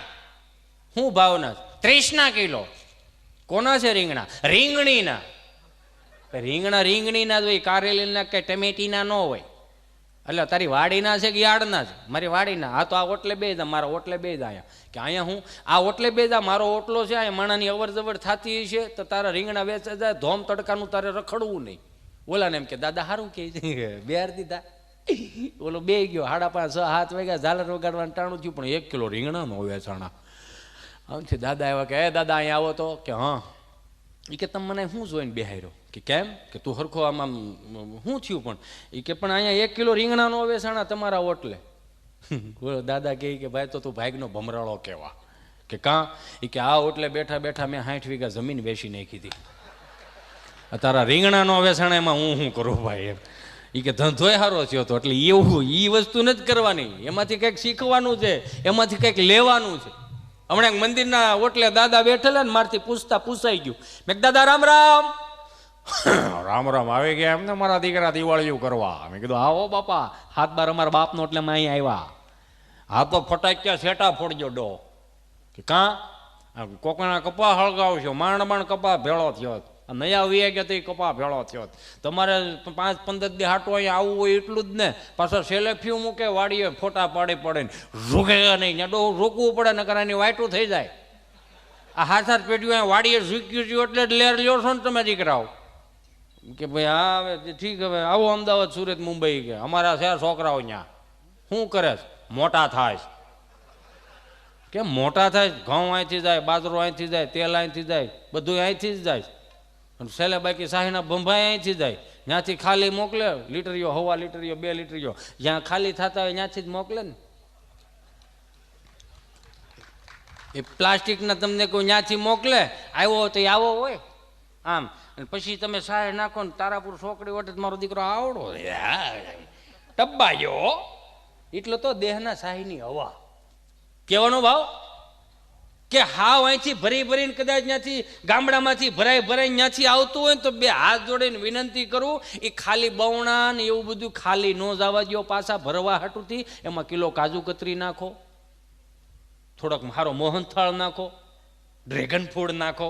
[SPEAKER 2] શું ભાવના? 30 કિલો. કોના છે રીંગણા? રીંગણીના. રીંગણા રીંગણીના જ હોય, કારેલીના કે ટમેટીના ન હોય. એટલે તારી વાડીના છે કે યાર્ડના છે? મારી વાડીના. હા તો આ ઓટલે બે જા, મારા ઓટલે બે જા. અહીંયા કે અહીંયા હું આ ઓટલે બે જા, મારો ઓટલો છે, અહીંયા માણાની અવર જવર થતી છે તો તારા રીંગણા વેચાઈ જાય, ધોમ તડકાનું તારે રખડવું નહીં. ઓલાને એમ કે દાદા સારું કે બેહાર દીધા. ઓલો બે ગયો 5:30 6 7 વાગ્યા, ઝાલર વગાડવાનું ટાણું થયું પણ 1 કિલો રીંગણા નો વેચાણા. આમથી દાદા આવ્યા કે દાદા અહીંયા આવો તો. કે હા. એ કે તમે મને શું જોઈને બેહાર્યો? કે કેમ? કે તું હરખો આમ શું થયું? પણ એ કે પણ અહીંયા 1 કિલો રીંગણા નો વેચાણા તમારા ઓટલે. દાદા કે ભાઈ તો તું ભાગનો ભમરાળો કેવા. કે કાં? એ કે આ ઓટલે બેઠા બેઠા મેં 60 વીઘા જમીન વેચી નાખી હતી. તારા રીંગણા નો વેચાણા એમાં હું શું કરું ભાઈ? એમ એ કે ધંધોય સારો થયો હતો. એટલે એવું એ વસ્તુ નથી કરવાની, એમાંથી કંઈક શીખવાનું છે, એમાંથી કંઈક લેવાનું છે. હમણાં મંદિરના ઓટલે દાદા બેઠેલા ને મારથી પૂછાઈ ગયું. મેં દાદા રામ રામ. રામ રામ આવી ગયા એમને મારા દીકરા દિવાળીઓ કરવા. મેં કીધું આવો બાપા, 7 અમારા બાપનો એટલે મેં અહીં આવ્યા. હા તો ફટાક્યા સેટા ફોડજો ડો. કે કાં? કોકના કપા હળગાવશો, માંડ કપા ભેળો થયો. નયા વી ગયા તો એ કપા ભેળો થયો. તમારે 5-15 દી હાટો અહીંયા આવવું હોય એટલું જ ને. પાછો સેલેફ્યુ મૂકે વાડીએ ફોટા પાડી પડે ને રૂકેગા નહીં, ડો રોકવું પડે નકર એની વાયટું થઈ જાય. આ 7-7 પેઢીઓ અહીંયા વાડીએ ઝૂક્યું છું એટલે લેર લ્યો છો ને તમે દીકરાઓ. કે ભાઈ હા હવે ઠીક, હવે આવો અમદાવાદ સુરત મુંબઈ. કે અમારા છે છોકરાઓ ત્યાં શું કરે છે? મોટા થાય. કેમ મોટા થાય? ઘઉં અહીંથી જાય, બાજરો અહીંથી જાય, તેલ અહીંથી જાય, બધું અહીંથી જ જાય. અને છેલ્લે બાકી શાહીના બંભાઈ અહીંથી જાય. ત્યાંથી ખાલી મોકલે, લીટરીઓ 1.5 લીટરીઓ 2 લીટરીઓ જ્યાં ખાલી થતા હોય ત્યાંથી જ મોકલે ને. એ પ્લાસ્ટિકના તમને કોઈ ત્યાંથી મોકલે, આવ્યો તો એ આવો હોય આમ. અને પછી તમે શાહે નાખો ને તારાપુર છોકરી વટે મારો દીકરો આવડો ટબ્બા ગયો. એટલો તો દેહના શાહીની હવા. કેવાનો ભાવ? કે હાવ અહીંથી ભરીને કદાચ ત્યાંથી ગામડામાંથી ભરાઈ ત્યાંથી આવતું હોય ને તો 2 હાથ જોડીને વિનંતી કરું, એ ખાલી બવણા ને એવું બધું ખાલી ન જવા દો. પાછા ભરવા હાટુથી એમાં કિલો કાજુ કતરી નાખો, થોડોક મારો મોહનથાળ નાખો, ડ્રેગન ફૂડ નાખો.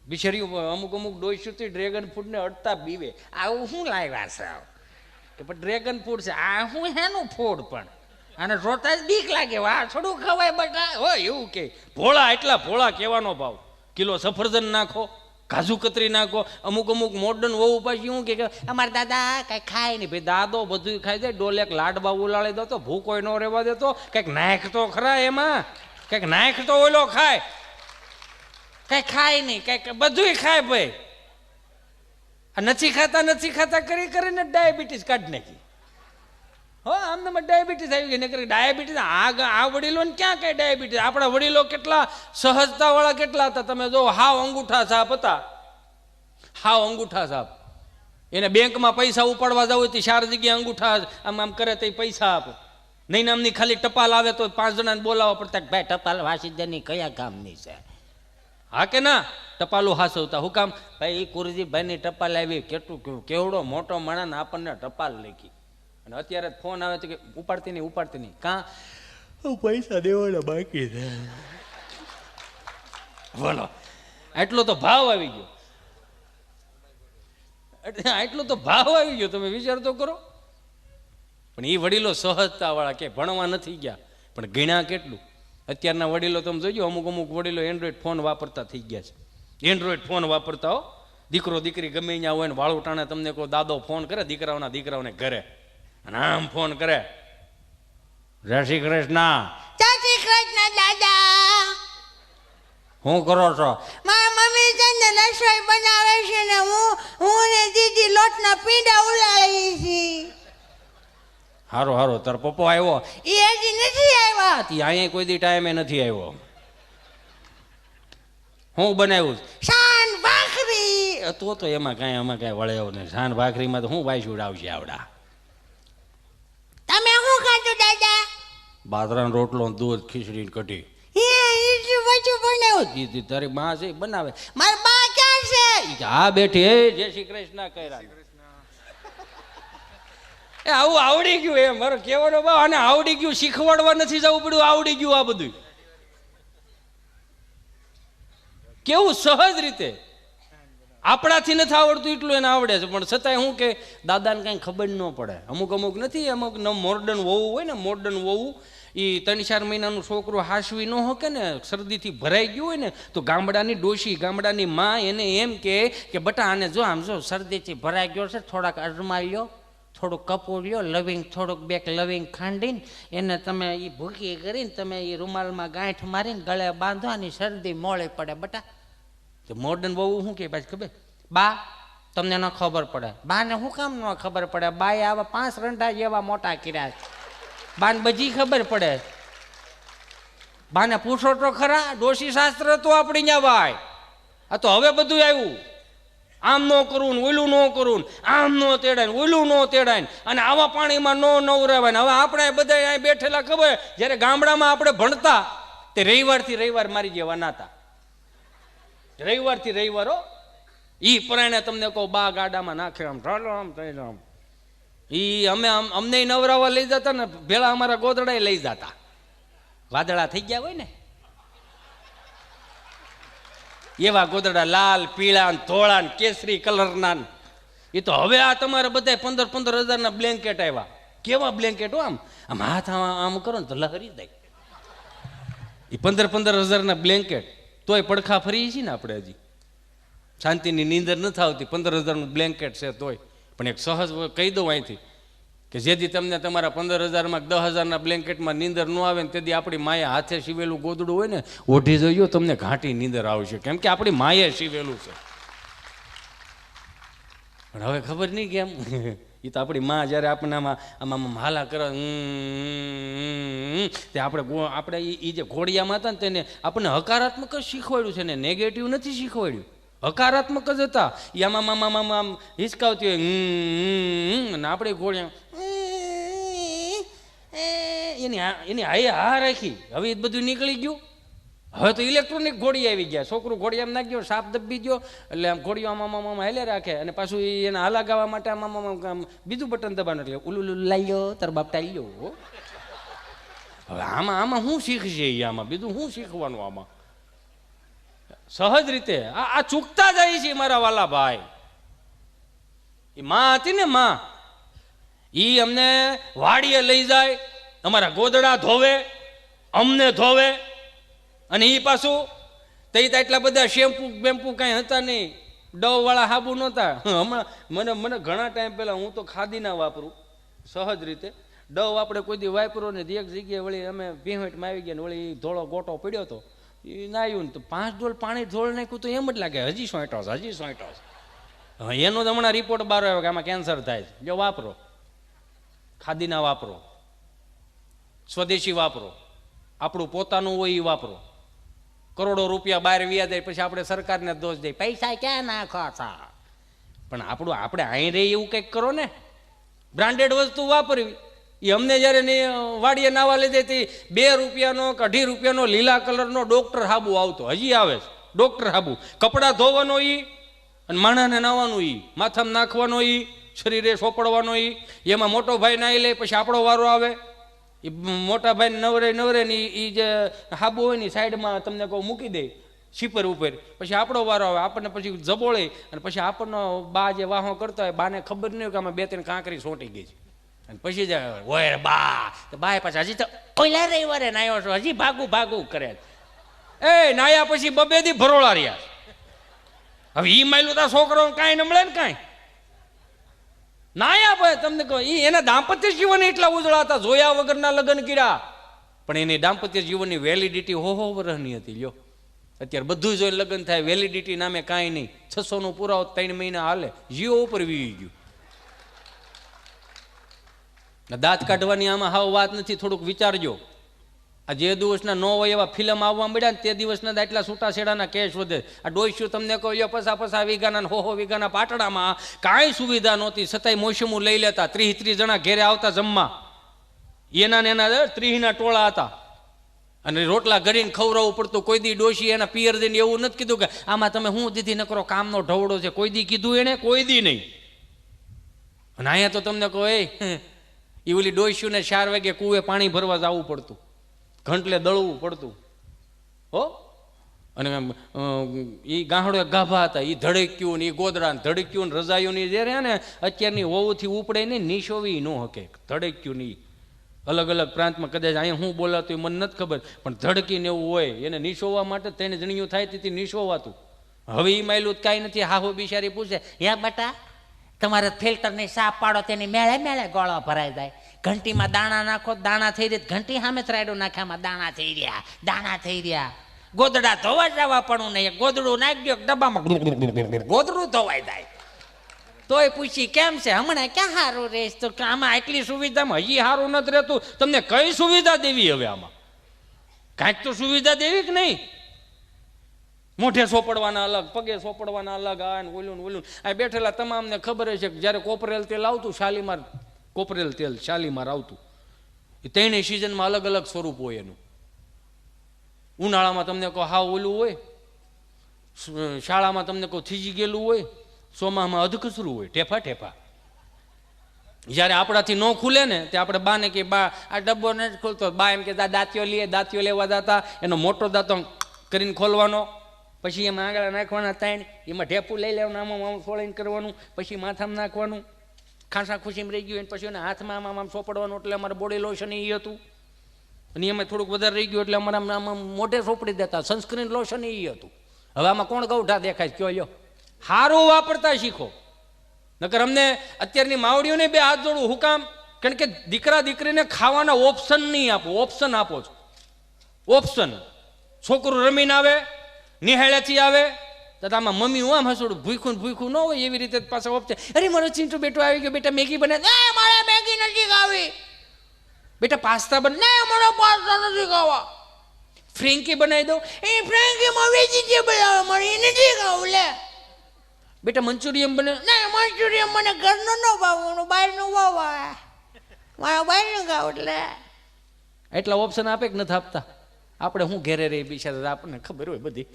[SPEAKER 2] બિચારીઓ અમુક ડોઈશુથી ડ્રેગન ફૂડને અડતા બીવે. આવું શું લાવ્યા છે? કે પણ ડ્રેગન ફૂડ છે. આ શું હેનું ફૂડ? પણ આને રોતા જ બીક લાગે. વાહ થોડું ખવાય બટા હોય એવું કે. ભોળા એટલા ભોળા કહેવાનો ભાવ. કિલો સફરજન નાખો, કાજુ કતરી નાખો. અમુક મોડર્ન વહુ પાછી શું કે અમારા દાદા કઈ ખાય નહીં. ભાઈ દાદો બધું ખાઈ જાય. ડોલેક લાડબા ઉલાળી દો તો ભૂકોય ન રહેવા દેતો. કંઈક નાખ તો ખરા એમાં, કંઈક નાખ તો ઓલો ખાય. કઈ ખાય નહીં, કઈક બધું ખાય ભાઈ. નથી ખાતા કરીને ડાયાબિટીસ કાઢી નાખી. હો આમને ડાયાબિટીસ આવી ગઈ. નકર ડાયાબિટીસ આ વડીલોને ક્યાં કઈ ડાયાબિટીસ? આપણા વડીલો કેટલા સહજતા વાળા કેટલા હતા તમે જો. હાવ અંગૂઠા સાપ હતા, હાવ અંગૂઠા સાપ. એને બેંકમાં પૈસા ઉપાડવા જવું તો 4 જગ્યાએ અંગૂઠા આમ કરે તો પૈસા આપે નહીં. નામની ખાલી ટપાલ આવે તો 5 જણાને બોલાવવા પડતા. ભાઈ ટપાલ વાસીદાની કયા ગામની છે? હા કે ના? ટપાલું હાસવતા. હું કામ? ભાઈ એ કુરજીભાઈની ટપાલ આવી. કેવડો મોટો માણસ આપણને ટપાલ લખી. અને અત્યારે ફોન આવે તો કે ઉપાડતી નહીં. કાં? પૈસા દેવાના બાકી છે. બોલો, આટલો તો ભાવ આવી ગયો, આટલો તો ભાવ આવી ગયો, તમે વિચાર તો કરો. પણ એ વડીલો સહજતા વાળા કે ભણવા નથી ગયા પણ ગણ્યા કેટલું. અત્યારના વડીલો તમે જોજો, અમુક અમુક વડીલો એન્ડ્રોઈડ ફોન વાપરતા થઈ ગયા છે. એન્ડ્રોઈડ ફોન વાપરતા હો, દીકરો દીકરી ગમે ત્યાં હોય ને વાળું ટાણે તમને કોઈ દાદો ફોન કરે દીકરાઓને ઘરે અને આમ ફોન કરે, જય શ્રી કૃષ્ણ.
[SPEAKER 3] જય શ્રી કૃષ્ણ દાદા.
[SPEAKER 2] શું કરો છો?
[SPEAKER 3] મારા મમ્મી છે ને રસોઈ બનાવે છે ને હું ને દીદી લોટના પીંડા ઉલાળી છીએ.
[SPEAKER 2] હારો હારો, તાર પપ્પો આવ્યો?
[SPEAKER 3] એ હજી નથી આવ્યા.
[SPEAKER 2] અહીંયા કોઈ દી ટાઈમે નથી આવ્યો. હું બનાવ્યું?
[SPEAKER 3] શાન ભાખરી.
[SPEAKER 2] તો એમાં કાંઈ વળે એવું નહીં. શાન ભાખરીમાં તો હું વાઈસ ઉડાવશે આવડા.
[SPEAKER 3] તમે શું ખાધું દાદા?
[SPEAKER 2] બાજરાનો રોટલો, દૂધ, ખીચડી, કઢી.
[SPEAKER 3] એ એટલું બધું બનાવ્યું?
[SPEAKER 2] તારી માં છે બનાવે.
[SPEAKER 3] મારા બા ક્યાં છે?
[SPEAKER 2] હા બેઠી. હે જય શ્રી કૃષ્ણ કર્યા. એ આવું આવડી ગયું એમ મારો કહેવાનો ભાવ. આને આવડી ગયું, શીખવાડવા નથી જવું પડ્યું, આવડી ગયું આ બધું. કેવું સહજ રીતે. આપણાથી નથી આવડતું એટલું એને આવડે છે, પણ છતાંય શું કે દાદાને કાંઈ ખબર ન પડે. અમુક નથી, અમુક મોર્ડન વહુ હોય ને, મોર્ડન વહુ એ 3-4 મહિનાનું છોકરું હાસવી ન શકે ને, શરદીથી ભરાઈ ગયું હોય ને, તો ગામડાની ડોશી, ગામડાની માં એને એમ કે બટા આને જો આમ જો શરદીથી ભરાઈ ગયો છે, થોડાક અજમાઈ લ્યો, થોડુંક કપૂર લ્યો, લવિંગ થોડુંક બેક લવિંગ ખાંડીને એને તમે એ ભૂકી કરીને તમે એ રૂમાલમાં ગાંઠ મારીને ગળે બાંધવાની, શરદી મોળી પડે બટા. તો મોર્ડન બહુ શું કે પાછી ખબર? બા તમને ન ખબર પડે. બાને શું કામ ન ખબર પડે? બાએ આવા 5 રંડા જેવા મોટા કર્યા છે, બાને બધી ખબર પડે. બાને પૂછો તો ખરા, ડોશી શાસ્ત્ર તો આપણી ત્યાં ભાઈ. આ તો હવે બધું આવ્યું. આમ ન કરવું, ઓલું ન કરવું, આમ ન તેડાય, ઓલું ન તેડાય, અને આવા પાણીમાં ન નવરાવાય. હવે આપણે બધા અહીં બેઠેલા ખબર, જ્યારે ગામડામાં આપણે ભણતા તે રવિવારથી રવિવાર મારી જેવા હતા. રવિવારથી રવિવારો ઈ પરાણે તમને કહો, બા ગાડામાં નાખે આમ ચાલો આમ થઈ આમ. ઈ અમને નવરાવા લઈ જતા ને, ભેળા અમારા ગોદડા લઈ જતા. વાદળા થઈ ગયા હોય ને એવા ગોદડા, લાલ, પીળા, ધોળા, કેસરી કલરના. એ તો હવે આ તમારે બધા 15-15 હજારના બ્લેન્કેટ આવ્યા. કેવા બ્લેન્કેટ હો, આમ હાથ આમ કરો ને તો લહરી જાય. એ 15-15 હજારના બ્લેન્કેટ, તોય પડખા ફરી છીએ ને આપણે. હજી શાંતિની નીંદર નથી આવતી. 15,000નું બ્લેન્કેટ છે તોય. પણ એક સહજ કહી દઉં અહીંથી કે જેથી તમને તમારા 15,000માં 10,000ના બ્લેન્કેટમાં નીંદર ન આવે ને, તેથી આપણી માએ હાથે સીવેલું ગોદડું હોય ને, ઓઢી જોઈયો તમને ઘાટી નીંદર આવશે, કેમ કે આપણી માએ સીવેલું છે. પણ હવે ખબર નહીં કેમ એ તો આપણી માં જ્યારે આપણને આમાં હાલા કરે તે આપણે એ જે ઘોડિયામાં હતા ને તેને આપણને હકારાત્મક જ શીખવાડ્યું છે ને, નેગેટિવ નથી શીખવાડ્યું. હકારાત્મક જ હતા. એ આમ હિસકાવતી હોય ને આપણે ઘોડિયા એની હાએ હા રાખી. હવે એ બધું નીકળી ગયું. હવે તો ઇલેક્ટ્રોનિક ઘોડી આવી ગયા. છોકરું ઘોડિયામાં નાખી ગયો, સાપ દબી ગયો એટલે આમ ઘોડીઓ આમાં હેલે રાખે, અને પાછું એને હાલા ગાવા માટે આમ બીજું બટન દબાનું એટલે ઉલું લાઈ લો તાર બાપ ટાઈ લો. હવે આમાં શું શીખશે? આમાં બીજું શું શીખવાનું? આમાં સહજ રીતે આ ચૂકતા જાય છે મારા વાલા ભાઈ. એ માં હતી ને, માં ઈ અમને વાડીએ લઈ જાય, અમારા ગોદડા ધોવે, અમને ધોવે. અને એ પાછું તઈ એટલા બધા શેમ્પુ બેમ્પુ કાંઈ હતા નહીં, ડવ વાળા સાબુ નહોતા. હમણાં મને ઘણા ટાઈમ પહેલા, હું તો ખાદીના વાપરું સહજ રીતે. ડવ આપણે કોઈ દી વાપરો ને એક જગ્યાએ વળી અમે ભીંહટમાં આવી ગયા ને વળી ધોળો ગોટો પડ્યો હતો, એ નાયું ને તો 5 ડોલ પાણી ધોળ નાખ્યું તો એમ જ લાગે હજી સોંટો. એનો જ હમણાં રિપોર્ટ બહાર આવ્યો કે આમાં કેન્સર થાય છે. જો વાપરો, ખાદીના વાપરો, સ્વદેશી વાપરો, આપણું પોતાનું હોય એ વાપરો. કરોડો રૂપિયા બહાર વ્યા જાય પછી આપણે સરકારને દોષ દઈએ, પૈસા ક્યાં નાખો છો. પણ આપણે અહીં રહી એવું કંઈક કરો ને, બ્રાન્ડેડ વસ્તુ વાપરવી. એ અમને જ્યારે વાડીએ નાવા લઈ જાય તે 2 રૂપિયાનો કે 2.5 રૂપિયાનો લીલા કલરનો ડોક્ટર સાબુ આવતો, હજી આવે છે ડોક્ટર સાબુ. કપડાં ધોવાનો એ, અને માણાને નાવાનું એ, માથામાં નાખવાનો એ, શરીરે સોપડવાનો એ. એમાં મોટો ભાઈ નાહી લે પછી આપણો વારો આવે. એ મોટા ભાઈ નવરે ને એ જે સાબુ હોય ને સાઈડમાં તમને કહું મૂકી દે, સીપર ઉપર, પછી આપણો વારો આવે, આપણને પછી જબોળે, અને પછી આપણનો બા જે વાહો કરતા હોય, બાને ખબર નહીં કે આમાં 2-3 કાંકરી સોંટી ગઈ છે, અને પછી જાય ઓય બા, તો બાય પાછા હજી તો ઓલા રવિવારે નાયો છો, હજી ભાગું કરે. એ નાયા પછી 2 દી ભરોળા રહ્યા. હવે ઈ માયલું તા છોકરો કાંઈ ન મળે ને કાંઈ નાયા ભાઈ. તમને કહો એના દાંપત્ય જીવન એટલા ઉજળા હતા, જોયા વગરના લગ્ન કર્યા, પણ એની દાંપત્ય જીવનની વેલિડિટી હો વર્ષની હતી. લ્યો અત્યારે બધું જોઈને લગ્ન થાય, વેલિડિટી નામે કાંઈ નહીં. 600 નું પુરાવો 3 મહિના હાલે, જીઓ ઉપર વીવી ગયું. દાંત કાઢવાની આમાં હાવ વાત નથી, થોડુંક વિચારજો. આ જે દિવસના 9 હોય એવા ફિલ્મ આવવા મળ્યા ને તે દિવસના એટલા છૂટાછેડાના કેસ વધે. આ ડોઈશું તમને કહો પસા વીઘાના હો વીઘાના પાટડામાં કાંઈ સુવિધા નહોતી, છતાંય મોસમું લઈ લેતા. 30 જણા ઘેરે આવતા જમવા, એના ને એના 30 ટોળા હતા, અને રોટલા ઘડીને ખવડાવવું પડતું. કોઈ દી ડોશી એના પિયર દઈને એવું નથી કીધું કે આમાં તમે હું દીધી નકરો કામનો ઢવડો છે, કોઈ દી કીધું એને, કોઈ દી નહીં. અને અહીંયા તો તમને કહો એ ઓલી ડોશીને 4 વાગે કુએ પાણી ભરવા જવું પડતું, ઘંટલે દળવું પડતું હો. અને એ ગાહડો ગાભા હતા, એ ધડક્યું ને એ ગોદડા ધડક્યું ને રજાયું જે રહ્યા ને અત્યારની વહુથી ઉપડે નહીં, નિશોવી ન હકે. ધડક્યું નહીં, અલગ અલગ પ્રાંતમાં કદાચ અહીંયા હું બોલાતું મને નથી ખબર, પણ ધડકીને એવું હોય એને નિશોવા માટે 3 જણીયું થાય તેથી નિશોવાતું. હવે એ માયલું કાંઈ નથી. હાહો બિચારી પૂછે, યા બટા તમારે ફિલ્ટરની સાપ પાડો, તેની મેળે મેળે ગોળો ભરાઈ જાય. ઘંટીમાં દાણા નાખો, દાણા થઈ રહ્યા, ઘંટી સામે ત્રાયડું નાખ્યામાં દાણા થઈ રહ્યા, દાણા થઈ રહ્યા. ગોદડા ધોવા જવા પણ નહીં, ગોદડું નાખી દો ડબ્બામાં, ગોદડું ધોવાઈ જાય. તોય પૂછી કેમ છે, હમણાં ક્યાં સારું રહેશ? તો આમાં આટલી સુવિધામાં હજી સારું નથી રહેતું. તમને કઈ સુવિધા દેવી? હવે આમાં કાંઈક તો સુવિધા દેવી કે નહીં? મોઢે સોપડવાના અલગ, પગે સોપડવાના અલગ, આ ને ઓલું. આ બેઠેલા તમામને ખબર છે કે જ્યારે કોપરેલ તેલ આવતું, શાલીમાર કોપરેલ તેલ શાલીમાર આવતું, એ 3 સિઝનમાં અલગ અલગ સ્વરૂપ હોય એનું. ઉનાળામાં તમને કહો હાવ ઓલું હોય, શાળામાં તમને કહો થીજી ગયેલું હોય, સોમામાં અધકસરું હોય, ઠેફા. જ્યારે આપણાથી ન ખુલે ને તે આપણે બાને કે બા આ ડબ્બો નથી ખોલતો, બા એમ કે દાંતીઓ લેવા જતા, એનો મોટો દાંતો કરીને ખોલવાનો, પછી એમાં આંગળા નાખવાના 3, એમાં ઢેપું લઈ લેવાનું, આમ ફોળીને કરવાનું, પછી માથામાં નાખવાનું, ખાંસા ખુશીમાં રહી ગયું, પછી એને હાથમાં આમ સોપડવાનું. એટલે અમારે બોડી લોશન એ હતું, અને એમાં થોડુંક વધારે રહી ગયું એટલે અમારે આમાં મોઢે સોપડી દેતા. સનસ્ક્રીન લોશન એ હતું. હવે આમાં કોણ ગૌઠા દેખાય કયો? લ્યો સારું વાપરતા શીખો, નકર અમને અત્યારની માવડીઓને 2 હાથ જોડું. હું કામ? કારણ કે દીકરા દીકરીને ખાવાના ઓપ્શન નહીં આપો, ઓપ્શન આપો છો. ઓપ્શન છોકરું રમીને આવે, નિહાળેથી આવે તો આમાં મમ્મી હું આમ હસોડું ભૂખું ન હોય એવી રીતે પાછા ઓપ્શન. અરે મારો ચીંટુ બેટો આવી ગયો, બેટા મેગી બને. મારે મેગી નથી ખાવી. બેટા પાસ્તા બને. ના મારો પાસ્તા નથી ખાવા. ફ્રેન્કી બનાવી દો. એ ફ્રેન્કીમાં વેજીટેબલ આવે, મારે એ નથી ખાવું. લે બેટા મંચુરિયન બને. ના મંચુરિયન મને ઘરનું ન ભાવવાનું, બહારનું ભાવે, મારા બહારનું ખાવ. એટલે એટલા ઓપ્શન આપે કે નથી આપતા? આપણે હું ઘેરે રહી બિચારા, આપણને ખબર હોય બધી.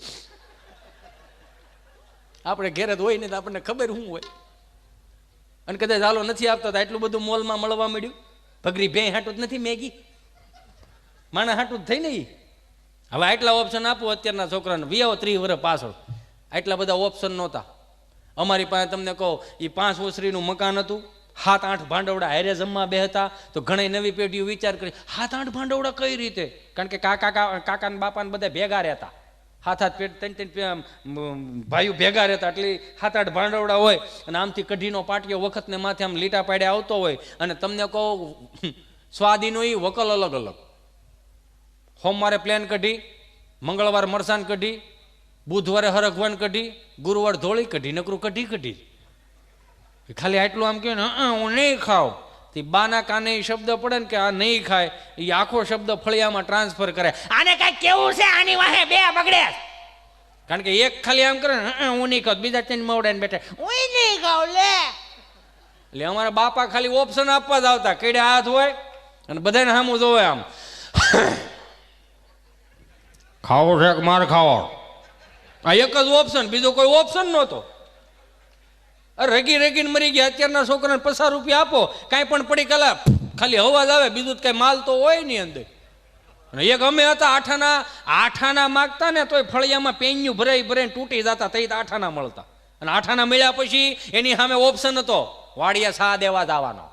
[SPEAKER 2] આપણે ઘેરે જ હોય ને તો આપણને ખબર શું હોય. અને કદાચ હાલો નથી આપતા તો એટલું બધું મોલમાં મળવા મળ્યું. ભગરી ભેં હાટું જ નથી મેગી, માણા હાટું જ થઈ ને. હવે આટલા ઓપ્શન આપો અત્યારના છોકરાને, 20-30 વર્ષ પાછળ આટલા બધા ઓપ્શન નહોતા. અમારી પાસે તમને કહો એ 5 ઓસરીનું મકાન હતું, 7-8 ભાંડવડા હારે જમવા બે હતા. તો ઘણી નવી પેઢીઓ વિચાર કરી 7-8 ભાંડવડા કઈ રીતે? કારણ કે કાકા ને બાપા ને બધા ભેગા રહેતા, 7-8 પેટ 3 ભાઈઓ ભેગા રહેતા, એટલે 7-8 ભાંડવડા હોય. અને આમથી કઢીનો પાટિયો વખતને માથે આમ લીટા પાડે આવતો હોય. અને તમને કહો સ્વાદીનો એ વકલ અલગ અલગ. સોમવારે પ્લેન કઢી, મંગળવારે મરસાન કઢી, બુધવારે હરગવાન કઢી, ગુરુવાર ધોળી કઢી, નકરું કઢી. ખાલી આટલું આમ કહે ને હું નહીં ખાવ, તે બાના કાને એ શબ્દ પડે ને કે આ નહીં ખાય, એ આખો શબ્દ ફળિયામાં ટ્રાન્સફર કરે. આને કઈ કેવું છે, આની વાહે 2 બગડે. કારણ કે એક ખાલી આમ કરે ને હું નહીં ખાવ, બીજા 3 મવડે ને બેઠા હું નહીં ખાવ. લે એટલે અમારા બાપા ખાલી ઓપ્શન આપવા જ આવતા, કેડે હાથ હોય અને બધાને સામું જોવે આમ ખાવો છે કે માર ખાવો. આ એક જ ઓપ્શન, બીજો કોઈ ઓપ્શન નહોતો. રગીને મરી ગયા. અત્યારના છોકરાને 50 રૂપિયા આપો, કાંઈ પણ પડી કલા ખાલી અવાજ આવે, બીજું કઈ માલ તો હોય નહીં અંદર. અને એક અમે હતા આઠાના માગતા ને તોય ફળિયામાં પેન્યું ભરાઈ ભરાઈને તૂટી જતા તઈ આઠાના મળતા. અને આઠાના મળ્યા પછી એની સામે ઓપ્શન હતો વાડિયા સા દેવા જવાનો.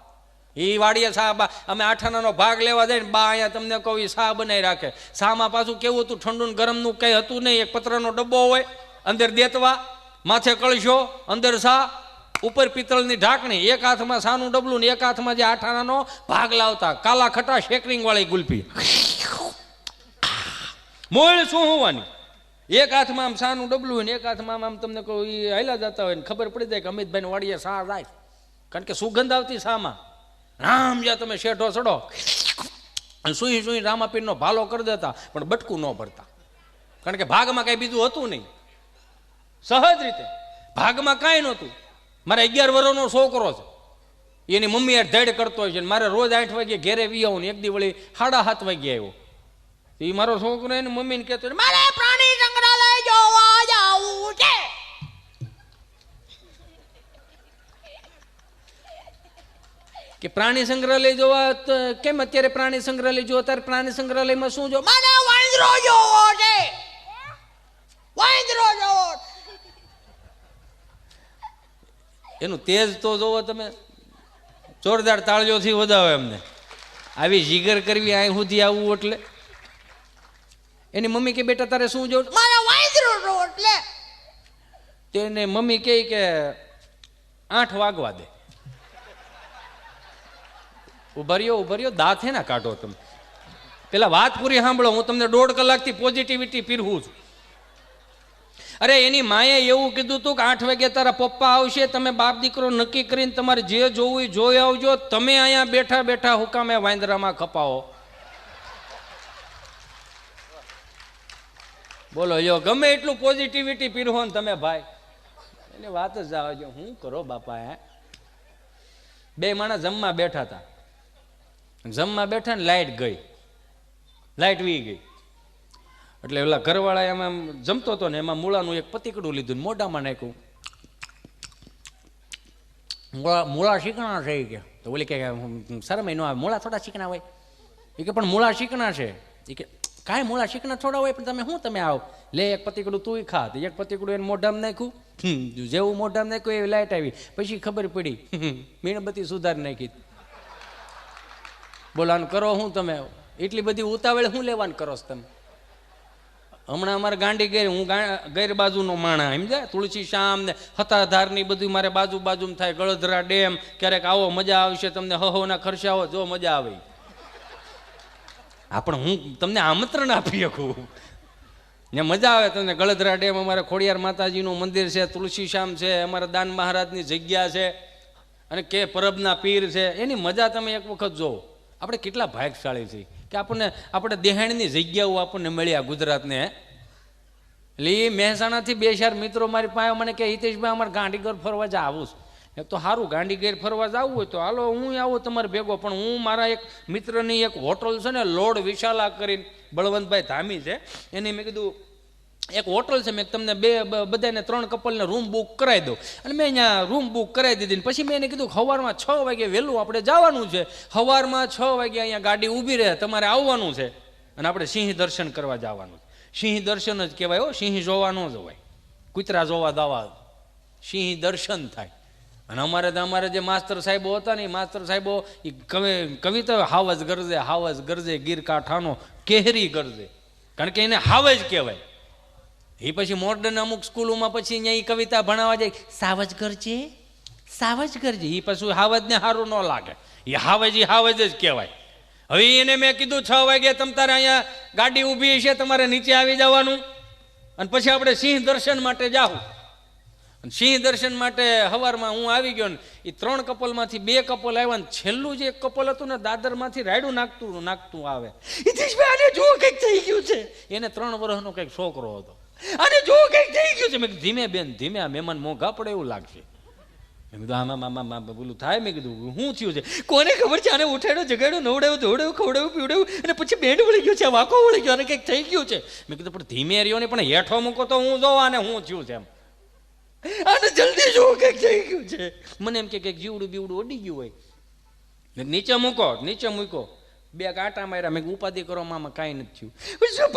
[SPEAKER 2] એ વાડિયા સા અમે આઠાનાનો ભાગ લેવા જાય ને બા અહીંયા તમને કહું એ સા બનાવી રાખે. સામાં પાછું કેવું હતું ઠંડુ ને ગરમનું કંઈ હતું નહીં. એક પતરાનો ડબ્બો હોય, અંદર દેતવા, માથે કળશો, અંદર સા, ઉપર પિત્તળની ઢાંકણી, એક હાથમાં સાનું ડબલું ને એક હાથમાં જે આઠાનાનો ભાગ લાવતા. કાલા ખટા શેકરિંગ વાળી ગુલ્ફી, મોળ શું હોવાની. એક હાથમાં આમ સાનું ડબલું ને એક હાથમાં આમ તમને કહું એ હાલ્યા જતા હોય ને ખબર પડી જાય કે અમિતભાઈ વાડીએ સા જાય. કારણ કે સુગંધ આવતી સામાં. રામ જ્યાં તમે શેઠો ચડો સુઈ સુઈ રામાપીરનો ભાલો કરી દેતા પણ બટકું ન ભરતા. કારણ કે ભાગમાં કાંઈ બીજું હતું નહીં. સહજ રીતે ભાગમાં કાંઈ નહોતું. મારે 11 વર્ષનો છોકરો છે, એની મમ્મી યાર ધડ કરતો હોય છે. મારે રોજ 8 વાગે ઘેરે વી આવું ને એક દી વળી 7:30 વાગે આવ્યો. એ મારો છોકરો એને મમ્મીને કહેતો મારે પ્રાણી સંગ્રહાલય જોવા જવું છે. કે પ્રાણી સંગ્રહાલય જોવા કેમ અત્યારે પ્રાણી સંગ્રહાલય જોવા? અત્યારે પ્રાણી સંગ્રહાલયમાં શું જો? મને વાંદરો જોવો છે, વાંદરો જોવો. એનું તેજ તો જોવો તમે, જોરદાર તાળીઓથી વધાવે એમને. આવી જીગર કરવી અહીં સુધી આવવું એટલે. એની મમ્મી કે બેટા તારે શું જોવું? મારા વાંદરો જોવો. એટલે તેને મમ્મી કહે કે 8 વાગવા દે. ઉભા રહ્યો દાંત હે ના કાઢો તમે. પેલા વાત પૂરી સાંભળો. હું તમને 1.5 કલાકથી પોઝિટિવિટી પીરવું છું. અરે એની માએ એવું કીધું હતું કે 8 વાગે તારા પપ્પા આવશે, તમે બાપ દીકરો નક્કી કરીને તમારે જે જોવું એ જોઈ આવજો. તમે અહીંયા બેઠા બેઠા હુકામે વાંદરામાં ખપાવો. બોલો યો ગમે એટલું પોઝિટિવિટી પીરવો ને તમે ભાઈ એની વાત જ આવજો. હું કરો બાપા? હે 2 માણસ જમવા બેઠા હતા. જમવા બેઠા ને લાઈટ ગઈ, લાઈટ વી ગઈ. એટલે ઓલા ઘરવાળા એમાં જમતો હતો ને એમાં મૂળાનું એક પતીકડું લીધું મોઢામાં નાખ્યું. મૂળા શીકણા છે કે તો ઓલી કે શરમ ન આવે, મૂળા થોડા શીકણા હોય. એ કે પણ મૂળા શીકણા છે. એ કે કાંઈ મૂળા શીકણા થોડા હોય પણ તમે આવો લે એક પતીકડું તું ખા. એક પતીકડું એને મોઢામાં નાખ્યું. જેવું મોઢામાં નાખ્યું એવી લાઈટ આવી. પછી ખબર પડી મીણબત્તી સુધારી નાખી. બોલાનું કરો હું તમે એટલી બધી ઉતાવળ શું લેવાનું કરો છો તમે? હમણાં અમારે ગાંડી ગઈ, હું ગેર બાજુનો માણા સમજાય. તુલસી શ્યામ ને હતાધારની બધું મારે બાજુમાં થાય. ગળધરા ડેમ ક્યારેક આવો, મજા આવશે તમને. હહોના ખર્ચાઓ જો મજા આવે. પણ હું તમને આમંત્રણ આપી શકું ને મજા આવે તમને. ગળધરા ડેમ અમારે ખોડિયાર માતાજીનું મંદિર છે, તુલસી શ્યામ છે, અમારા દાન મહારાજની જગ્યા છે અને કે પરબના પીર છે. એની મજા તમે એક વખત જોવો. આપણે કેટલા ભાગ્યશાળી છીએ કે આપણે દેહાણની જગ્યાઓ આપણને મળ્યા ગુજરાતને. એટલે એ મહેસાણાથી 2-4 મિત્રો મારી પાસે મને કે હિતેશભાઈ અમારે ગાંધીગર ફરવા જ આવું છું. તો સારું, ગાંધીગર ફરવા જવું હોય તો હાલો હું આવું તમારે ભેગો. પણ હું મારા એક મિત્રની એક હોટલ છે ને લોર્ડ વિશાલા કરીને બળવંતભાઈ ધામી છે, એની મેં કીધું એક હોટલ છે, મેં તમને બધાને 3 કપલને રૂમ બુક કરાવી દઉં. અને મેં અહીંયા રૂમ બુક કરાવી દીધી. પછી મેં એને કીધું સવારમાં 6 વાગે વહેલું આપણે જવાનું છે. સવારમાં 6 વાગે અહીંયા ગાડી ઊભી રહે, તમારે આવવાનું છે અને આપણે સિંહ દર્શન કરવા જવાનું છે. સિંહ દર્શન જ કહેવાય હો, સિંહ જોવા ન જવાય. કૂતરા જોવા દાવા, સિંહ દર્શન થાય. અને અમારે જે માસ્તર સાહેબો હતા ને એ માસ્તર સાહેબો એ કવિતા હાવજ ગરજે ગીર કાંઠાનો કેહરી ગરજે. કારણ કે એને હાવજ કહેવાય. એ પછી મોડર્ન અમુક સ્કૂલોમાં પછી અહીંયા એ કવિતા ભણાવવા જાય સાવજ ગરજે. એ પછી હાવજને સારું ન લાગે. એ હાવજ જ કહેવાય. હવે એને મેં કીધું 6 વાગે તમ તારે અહીંયા ગાડી ઊભી છે, તમારે નીચે આવી જવાનું અને પછી આપણે સિંહ દર્શન માટે જાવું. સિંહ દર્શન માટે સવારમાં હું આવી ગયો ને એ 3 કપલમાંથી 2 કપલ આવ્યા ને છેલ્લું જે એક કપલ હતું ને દાદરમાંથી રાયડું નાખતું આવે. આને જો કંઈક થઈ ગયું છે. એને 3 વર્ષનો કંઈક છોકરો હતો. આને જો કંઈક થઈ ગયું છે. મેં કીધું ધીમે બેન ધીમે, આ મહેમાન મોંઘા પડે એવું લાગશે. મેં કીધું આમાં બોલું થાય. મેં કીધું શું થયું છે? કોને ખબર છે? આને ઉઠાડ્યો, જગાડ્યો, નવડાવ્યું, ધોવડાવ્યું, ખવડાવ્યું, પીવડાવ્યું અને પછી બેડ વળી ગયો છે, વાંકો વળી ગયો અને કંઈક થઈ ગયું છે. મેં કીધું પણ ધીમે રહ્યો ને, પણ હેઠો મૂકો તો હું જોવા આને શું થયું છે એમ. આને જલ્દી જો કંઈક થઈ ગયું છે. મને એમ કે કંઈક જીવડું બીવડું ઉડી ગયું હોય. નીચે મૂકો. 2 કાંટા માર્યા. મેં ઉપાધિ કરો મામા કાંઈ નથી થયું.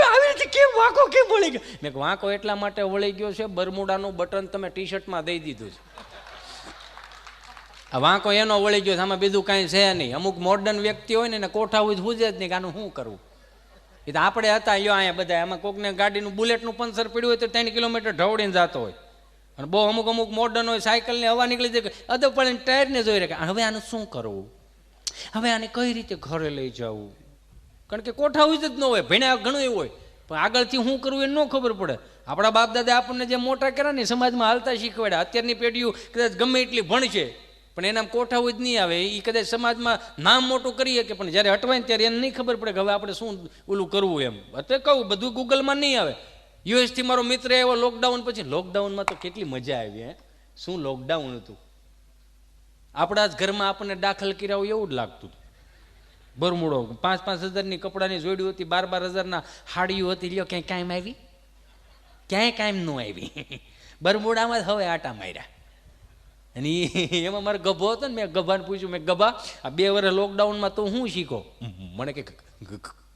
[SPEAKER 2] આવી રીતે કેમ વાંકો કેમ વળી ગયો? મેં વાંકો એટલા માટે વળી ગયો છે, બરમુડાનું બટન તમે ટી શર્ટમાં દઈ દીધું છે. આ વાંકો એનો વળી ગયો છે, આમાં બીજું કાંઈ છે નહીં. અમુક મોડર્ન વ્યક્તિ હોય ને કોઠા હોય હુજે જ નહીં કે આનું શું કરવું. એ તો આપણે હતા યો અહીંયા બધા, એમાં કોકને ગાડીનું બુલેટનું પંચર પડ્યું હોય તો 3 કિલોમીટર ઢવડીને જતો હોય. અને બહુ અમુક મોડર્ન હોય, સાયકલને હવા નીકળી જાય, અદબ પડે ટાયરને જોઈ રહે. હવે આનું શું કરવું, હવે આને કઈ રીતે ઘરે લઈ જવું? કારણ કે કોઠા હોય જ ન હોય, ભણ્યા ઘણું એવું હોય, પણ આગળથી શું કરવું એ ન ખબર પડે. આપણા બાપ દાદા આપણને જે મોટા કર્યા ને સમાજમાં હાલતા શીખવાડ્યા. અત્યારની પેઢીઓ કદાચ ગમે એટલી ભણશે પણ એના કોઠા હોય જ નહીં આવે. એ કદાચ સમાજમાં નામ મોટું કરીએ કે પણ જ્યારે હટવાય ને ત્યારે એને નહીં ખબર પડે કે હવે આપણે શું ઓલું કરવું એમ. અત્યારે કહું બધું ગૂગલમાં નહીં આવે. યુએસથી મારો મિત્ર આવ્યો લોકડાઉન પછી. લોકડાઉનમાં તો કેટલી મજા આવી. શું લોકડાઉન હતું. આપણા જ ઘરમાં આપણને દાખલ કર્યા હોય એવું જ લાગતું. બરમુડો 5-5 હજારની કપડાની જોડી હતી, 12-12 હજારના હાડીઓ હતી. લ્યો ક્યાંય કાયમ આવી? ક્યાંય કાયમ ન આવી. બરમુડામાં જ હવે આટા માર્યા. અને એમાં મારે ગભો હતો ને, મેં ગભાને પૂછ્યું, મેં ગભા આ 2 વર્ષ લોકડાઉનમાં તો હું શીખો? મને કે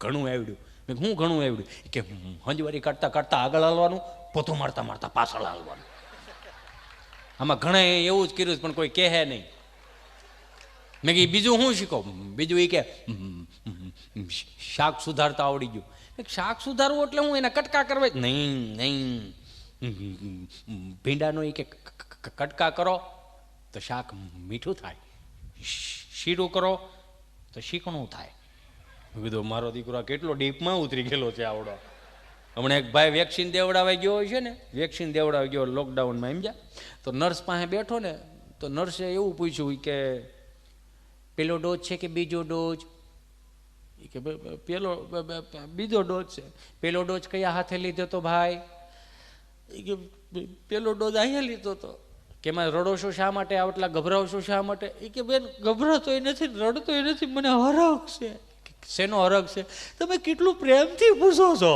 [SPEAKER 2] ઘણું આવડ્યું. મેં શું ઘણું આવડ્યું? કે હંજવારી કાઢતા કાઢતા આગળ હાલવાનું, પોતું મારતા મારતા પાછળ હાલવાનું. આમાં ઘણા એવું જ કર્યું પણ કોઈ કહે નહીં. મેં કીધું બીજું શું શીખો? બીજું એ કે શાક સુધારતા આવડી ગયું. શાક સુધારવું એટલે હું એના કટકા કરવા જ નહીં. ભીંડાનો એ કે કટકા કરો તો શાક મીઠું થાય, શીરું કરો તો શીકણું થાય. મેં કીધું મારો દીકરો કેટલો ડીપમાં ઉતરી ગયેલો છે આવડો. હમણાં એક ભાઈ વેક્સિન દેવડાવી ગયો છે ને, વેક્સિન દેવડાવી ગયો લોકડાઉનમાં, એમ જા તો નર્સ પાસે બેઠો ને તો નર્સે એવું પૂછ્યું કે પેલો ડોઝ છે કે બીજો ડોઝ? કે પેલો બીજો ડોઝ છે. પેલો ડોઝ કયા હાથે લીધો તો ભાઈ? કે પેલો ડોઝ અહીંયા લીધો તો. કે એમાં રડો છો શા માટે, આટલા ગભરાવશો શા માટે? એ કે બેન ગભરાતોય નથી, રડતોય નથી, મને હરખ છે. શેનો હરખ છે? તમે કેટલું પ્રેમથી પૂછો છો.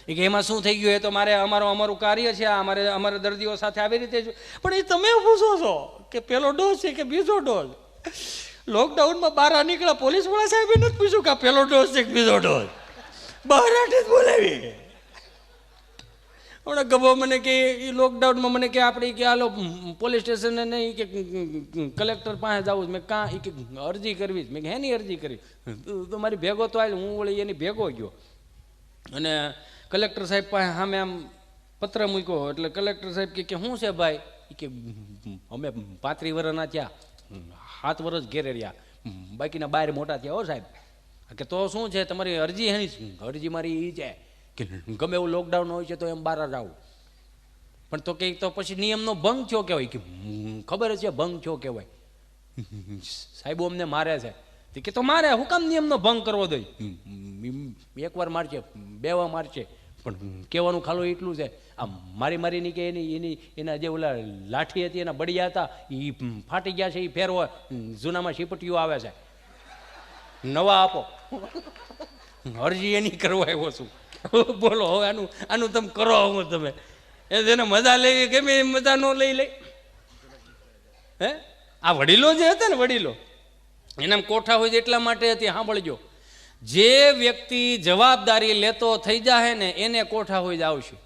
[SPEAKER 2] એ કે એમાં શું થઈ ગયું? એ તો મારે અમારું કાર્ય છે, અમારા દર્દીઓ સાથે આવી રીતે જ. પણ એ તમે પૂછો છો કે પેલો ડોઝ છે કે બીજો ડોઝ? લોકડાઉનમાં બહાર નીકળ્યા પોલીસવાળા સાહેબે નથી પૂછ્યું કે પેલો ડોઝ છે કે બીજો ડોઝ? બહાર જ બોલાવી. હમણાં ગભો મને કે એ લોકડાઉનમાં મને કે આપણે કે હાલો પોલીસ સ્ટેશને નહીં કે કલેક્ટર પાસે જવું. મેં કાં એ કે અરજી કરવી જ. મેં કે હેની અરજી કરી? તો મારી ભેગો તો આવી, હું વળી એની ભેગો ગયો અને કલેક્ટર સાહેબ પાસે સામે આમ પત્ર મૂક્યો. એટલે કલેક્ટર સાહેબ કે શું છે ભાઈ? કે અમે 35 વર્ષના થયા, 7 વર્ષ ઘેરે રહ્યા, બાકીના 12 મોટા થયા. હો સાહેબ કે તો શું છે તમારી અરજી? એની અરજી મારી એ છે કે ગમે એવું લોકડાઉન હોય છે તો એમ બહાર જ આવું. પણ તો કે તો પછી નિયમનો ભંગ થયો કહેવાય. કે ખબર છે ભંગ થયો કહેવાય. સાહેબો અમને મારે છે. કે તો મારે હું કામ નિયમનો ભંગ કરવો દઈ? 1 વાર મારશે, 2 વાર મારશે, પણ કહેવાનું ખાલું એટલું છે આ મારીની કે એના જે ઓલા લાઠી હતી એના બળિયા હતા એ ફાટી ગયા છે. એ ફેરવો જૂનામાં શીપટીઓ આવે છે, નવા આપો. અરજી એની કરવા આવ્યો છું. બોલો હવે આનું તમે કરો. હું તમે એને મજા લેવી ગમે મજા ન લઈ હે? આ વડીલો જે હતા ને, વડીલો એના કોઠા હોય એટલા માટે હતી. સાંભળજો, જે વ્યક્તિ જવાબદારી લેતો થઈ જાય ને એને કોઠા હોય જ આવશે.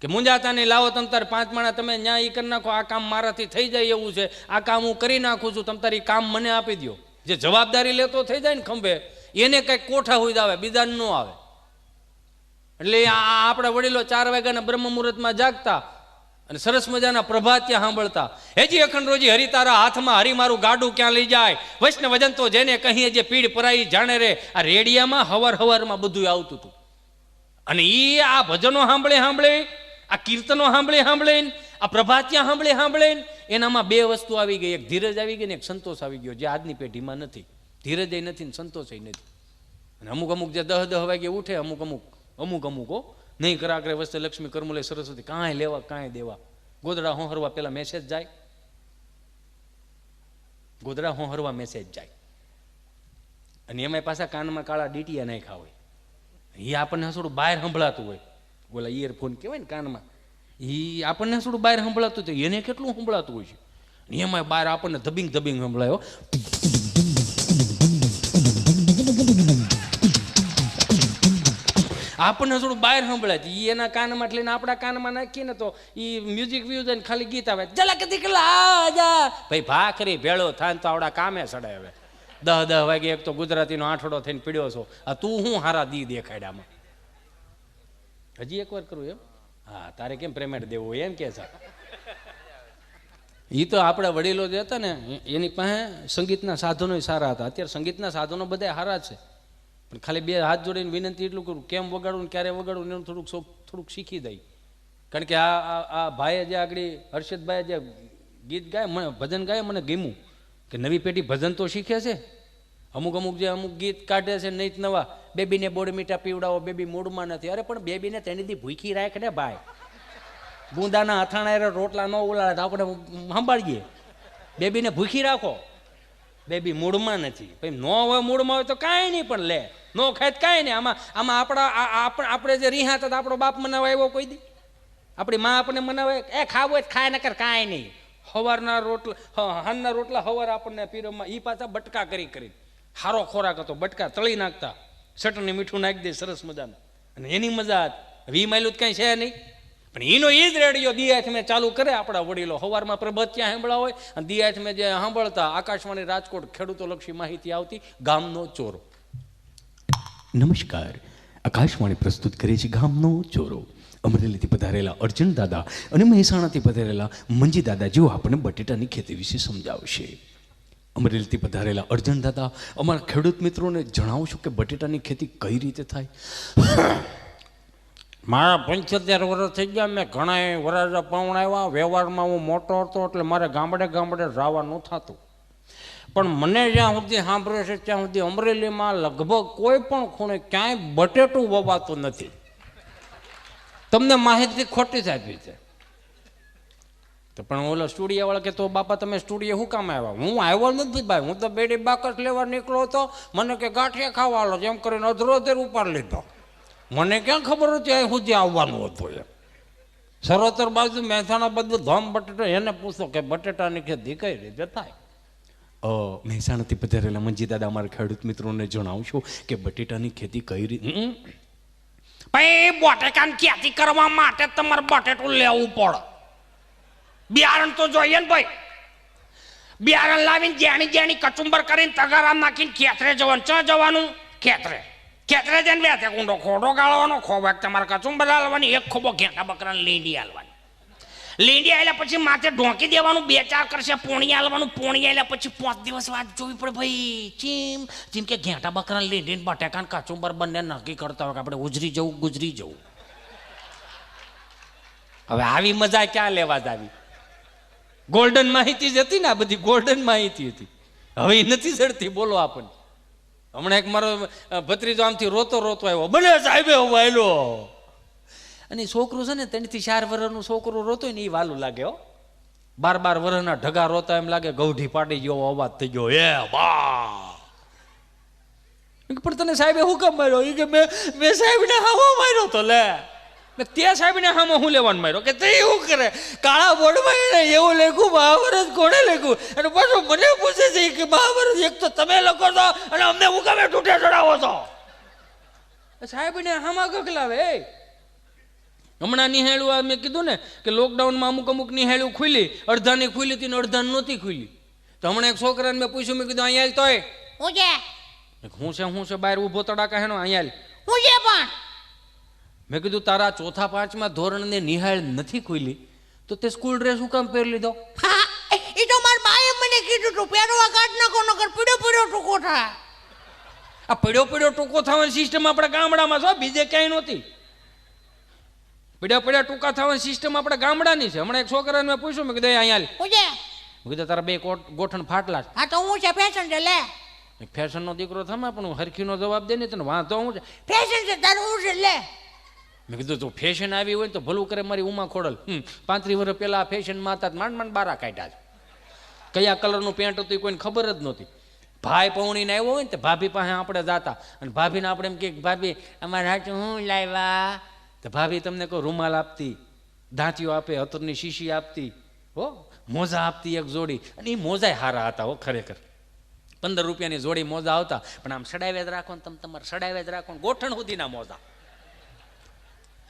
[SPEAKER 2] કે મુંજાતા નહીં, લાવો તમ તારે 5 માણા તમે ન્યાય કરી નાખો, આ કામ મારાથી થઈ જાય એવું છે, આ કામ હું કરી નાખું છું, તમ તારી કામ મને આપી દો. જે જવાબદારી લેતો થઈ જાય ને ખંભે એને કંઈક કોઠા હોય જ આવે, બીજા ન આવે. એટલે આપણા વડીલો 4 વાગ્યાના બ્રહ્મ મુહૂર્તમાં જાગતા અને સરસ મજાના પ્રભાત્યા સાંભળતા. હેજી અખંડ રોજી હરી તારા હાથમાં, હરી મારું ગાડું ક્યાં લઈ જાય, વૈષ્ણવ વજન તો જેને કહીએ જે પીડ પરાઈ જાણે રે. આ રેડિયામાં હવારમાં બધું આવતું હતું. અને એ આ ભજનો સાંભળે, આ કીર્તનો સાંભળે, આ પ્રભાત્યા સાંભળે એનામાં 2 વસ્તુ આવી ગઈ. એક ધીરજ આવી ગઈ ને એક સંતોષ આવી ગયો, જે આજની પેઢીમાં નથી. ધીરજ નથી ને સંતોષ નથી. અને અમુક જે 10 વાગે ઉઠે, અમુક નહીં કરાકરે વસ્તે લક્ષ્મી કરમુલે સરસ્વતી કાંઈ લેવા કાંઈ દેવા. ગોદડા હોહરવા પેલા મેસેજ જાય, ગોદડા હોહરવા મેસેજ જાય. અને એમાં પાછા કાનમાં કાળા ડીટીયા નાખ્યા હોય. એ આપણને થોડું બહાર સંભળાતું હોય, ઓલા ઇયરફોન કહેવાય ને કાનમાં, એ આપણને થોડું બહાર સંભળાતું હોય, એને કેટલું સંભળાતું હોય છે. એમાં બહાર આપણને ધબિંગ સંભળાયો. આપણને થોડું બહાર સંભળાય છે. ઈ એના કાનમાં લઈને આપણા કાનમાં નાખીએ ને તો ઈ મ્યુઝિક વ્યૂઝ અને ખાલી ગીત આવે જલક દીકલા જા ભાઈ ભાખરી ભેળો થાય તો આવડા કામે સડે. હવે 10 વાગે એક તો ગુજરાતીનો આઠડો થઈને પીડ્યો છો. આ તું હું હારા દી દેખાડ્યામાં હજી એક વાર કરું એમ? હા, તારે કેમ પેમેન્ટ દેવું હોય એમ કે છે. એ તો આપણા વડીલો જે હતા ને એની પાસે સંગીતના સાધનો સારા હતા. અત્યારે સંગીતના સાધનો બધા સારા છે, પણ ખાલી 2 હાથ જોડીને વિનંતી એટલું કરું, કેમ વગાડવું ક્યારે વગાડવું એનું થોડુંક શીખી દઈ. કારણ કે આ ભાઈએ જે આગળ હર્ષદભાઈએ જે ગીત ગાય ભજન ગાય મને ગમ્યું કે નવી પેઢી ભજન તો શીખે છે. અમુક ગીત કાઢે છે નહીં નવા, બેબીને બોડ મીઠા પીવડાવો, બેબી મૂડમાં નથી. અરે પણ બેબીને તેની દી ભૂખી રાખ ને ભાઈ, ગુંદાના અથાણા રોટલા ન ઉલાડે તો આપણે સંભાળીએ. બેબીને ભૂખી રાખો, બેબી મૂડમાં નથી. પછી ન હોય મૂડમાં હોય તો કાંઈ નહીં, પણ લે ન ખાય તો કાંઈ નહીં. આમાં આપણે જે રીહા હતા આપણો બાપ મનાવા આવ્યો કોઈ દી? આપણી માં આપણને મનાવે એ ખાવું હોય ખાય ન કર, કાંઈ નહીં. સવારના રોટલા હાનના રોટલા સવાર આપણને પીરમાં એ પાછા બટકા કરી સારો ખોરાક હતો. બટકા તળી નાખતા, ચટણી મીઠું નાખી દે સરસ મજાનું, અને એની મજા. વી માયલું જ કાંઈ છે નહીં, પણ એનો એ જ રેડિયો દિયાથ મેં ચાલુ કરે આપણા વડીલો. સવારમાં પ્રભાત ત્યાં સાંભળા હોય અને દિયાથ મેં જે સાંભળતા આકાશવાણી રાજકોટ ખેડૂતો લક્ષી માહિતી આવતી ગામનો ચોરો. નમસ્કાર, આકાશવાણી પ્રસ્તુત કરે છે ગામનો ચોરો. અમરેલીથી પધારેલા અર્જુન દાદા અને મહેસાણાથી પધારેલા મંજી દાદા જેઓ આપણને બટેટાની ખેતી વિશે સમજાવશે. અમરેલીથી પધારેલા અર્જુન દાદા અમારા ખેડૂત મિત્રોને જણાવશું કે બટેટાની ખેતી કઈ રીતે થાય.
[SPEAKER 1] મારા 75 વર્ષ થઈ ગયા, મેં ઘણા વરાજા પાઉણ આવ્યા. વ્યવહારમાં હું મોટો હતો એટલે મારે ગામડે જવાનું થતું. પણ મને જ્યાં સુધી સાંભળે છે ત્યાં સુધી અમરેલીમાં લગભગ કોઈ પણ ખૂણે ક્યાંય બટેટું વવાતું નથી. તમને માહિતી ખોટી જ આપી છે. તો પણ ઓલો સ્ટુડિયોવાળા કે તો બાપા તમે સ્ટુડિયો શું કામ આવ્યા? હું આવ્યો નથી ભાઈ, હું તો બેડી બાકસ લેવા નીકળ્યો હતો. મને કે ગાંઠિયા ખાવા જેમ કરીને અધરોધેર ઉપાડ લીધો. મને ક્યાં ખબર હતી અહીં સુધી આવવાનું હતું એમ. સરોતર બાજુ મહેસાણા બાજુ ધોમ બટેટા, એને પૂછો કે બટેટાની ખેતી કઈ રીતે થાય.
[SPEAKER 2] મહેસાણાથી પધારેલા મંજી દાદા અમારા ખેડૂત મિત્રોને જણાવશો કે બટેટાની ખેતી કઈ રીતે.
[SPEAKER 1] ભાઈ બટેટાની ખેતી કરવા માટે તમારે બટેટું લેવું પડે. બિયારણ તો જોઈએ ને ભાઈ. બિયારણ લાવીને જેણી કચુંબર કરીને તગારા નાખીને ખેતરે જવાનું. ક્યાં જવાનું? ખેતરે જઈને બે કુંડો ખોડો ગાળવાનો, ખોબાક તમારે કચુંબર હાલવાની, એક ખોબો ઘેટા બકરાને લીંડી હાલવાની. લીંડી આવેલા પછી માથે ઢોંકી દેવાનું, 2-4 કરશે પોણી હાલવાનું. પોણી આવેલા પછી 5 દિવસ વાત જોવી પડે ભાઈ. જેમ કે ઘેટા બકરાને લીંડીને બટેકાને કચુંબર બંને નક્કી કરતા હોય કે આપણે ગુજરી જવું. હવે આવી મજા ક્યાં લેવા જ આવી?
[SPEAKER 2] ગોલ્ડન માહિતી જ હતી ને, આ બધી ગોલ્ડન માહિતી હતી. હવે એ નથી ચડતી બોલો આપણને. હમણાં એક મારો ભત્રીજો આમથી રોતો આવ્યો, ભલે સાહેબે વાયલો. અને છોકરું છે ને 3 થી 4 વર્ષનું છોકરું રોતો ને એ વાલું લાગે. 12 વર્ષના ઢગા રોતા એમ લાગે ગૌઢી પાડી ગયો અવાજ થઈ ગયો. એ બા પણ તને સાહેબે હું કેમ માર્યો? એ કે મેં સાહેબને હામો માર્યો તો. લે તે સાહેબને હામો હું લેવાનું માર્યો કે તે એવું કરે? કાળા બોર્ડમાં એને એવું લખ્યું મહાભારત કોણે લખ્યું? અને પાછું મને પૂછે છે કે મહાભારત એક તો તમે લખો છો અને અમને હું કામે ટૂટે ચડાવો છો? સાહેબને હામા ગગલાવે. હમણાં નિહાળ્યું મેં કીધું ને કે લોકડાઉનમાં અમુક નિહાળ્યું ખુલી, અડધાની ખુલી હતી ને અડધાની નહોતી ખુલી. તો હમણાં એક છોકરાને મેં પૂછ્યું, મેં કીધું અહીંયા તોય હું છે બહાર ઊભો તડાકા હેનો અહીંયા. મેં કીધું તારા 4થા 5મા ધોરણને નિહાળ નથી ખુલી તો તે સ્કૂલ ડ્રેસ શું કામ પહેરી લીધો?
[SPEAKER 3] એ તો મારા બાએ મને કીધું તું પહેરવા કાઢ નાખો નકર પીડો ટૂંકો થાય.
[SPEAKER 2] આ પીડો ટૂંકો થવાની સિસ્ટમ આપણા ગામડામાં છે, બીજે ક્યાંય નહોતી. પીડા ટૂંકા થવાની સિસ્ટમ આપણા ગામડાની છે. હમણાં એક છોકરાને મેં પૂછ્યું, મેં કીધું અહીંયા મેં કીધું તારા 2 ગોઠણ ફાટલા છે.
[SPEAKER 3] હા તો હું છે ફેશન છે લે.
[SPEAKER 2] ફેશનનો દીકરો થમા પણ હું હરખીનો જવાબ દે ને તને વાંધો હું છે?
[SPEAKER 3] ફેશન છે તારું હું છે લે.
[SPEAKER 2] મેં કીધું તું ફેશન આવી હોય ને તો ભલું કરે મારી ઉમા ખોડલ. 35 વર્ષ પહેલા આ ફેશનમાં હતા, માંડ બારા કાઢ્યા છે. કયા કલરનું પેન્ટ હતું એ કોઈને ખબર જ નહોતી. ભાઈ પૌણીને આવ્યો હોય ને તો ભાભી પાસે આપણે જાતા અને ભાભીને આપણે એમ કે ભાભી અમારે હાચું હું લાવ્યા? તો ભાભી તમને કહો રૂમાલ આપતી, દાંતીઓ આપે, અતરની શીશી આપતી, હો મોજા આપતી એક જોડી. અને એ મોજાય હારા હતા હો ખરેખર. 15 રૂપિયાની જોડી મોજા આવતા, પણ આમ સડાવ્યા જ રાખો ને તમે તમારે સડાવ્યા જ રાખો ને ગોઠણ સુધીના મોજા.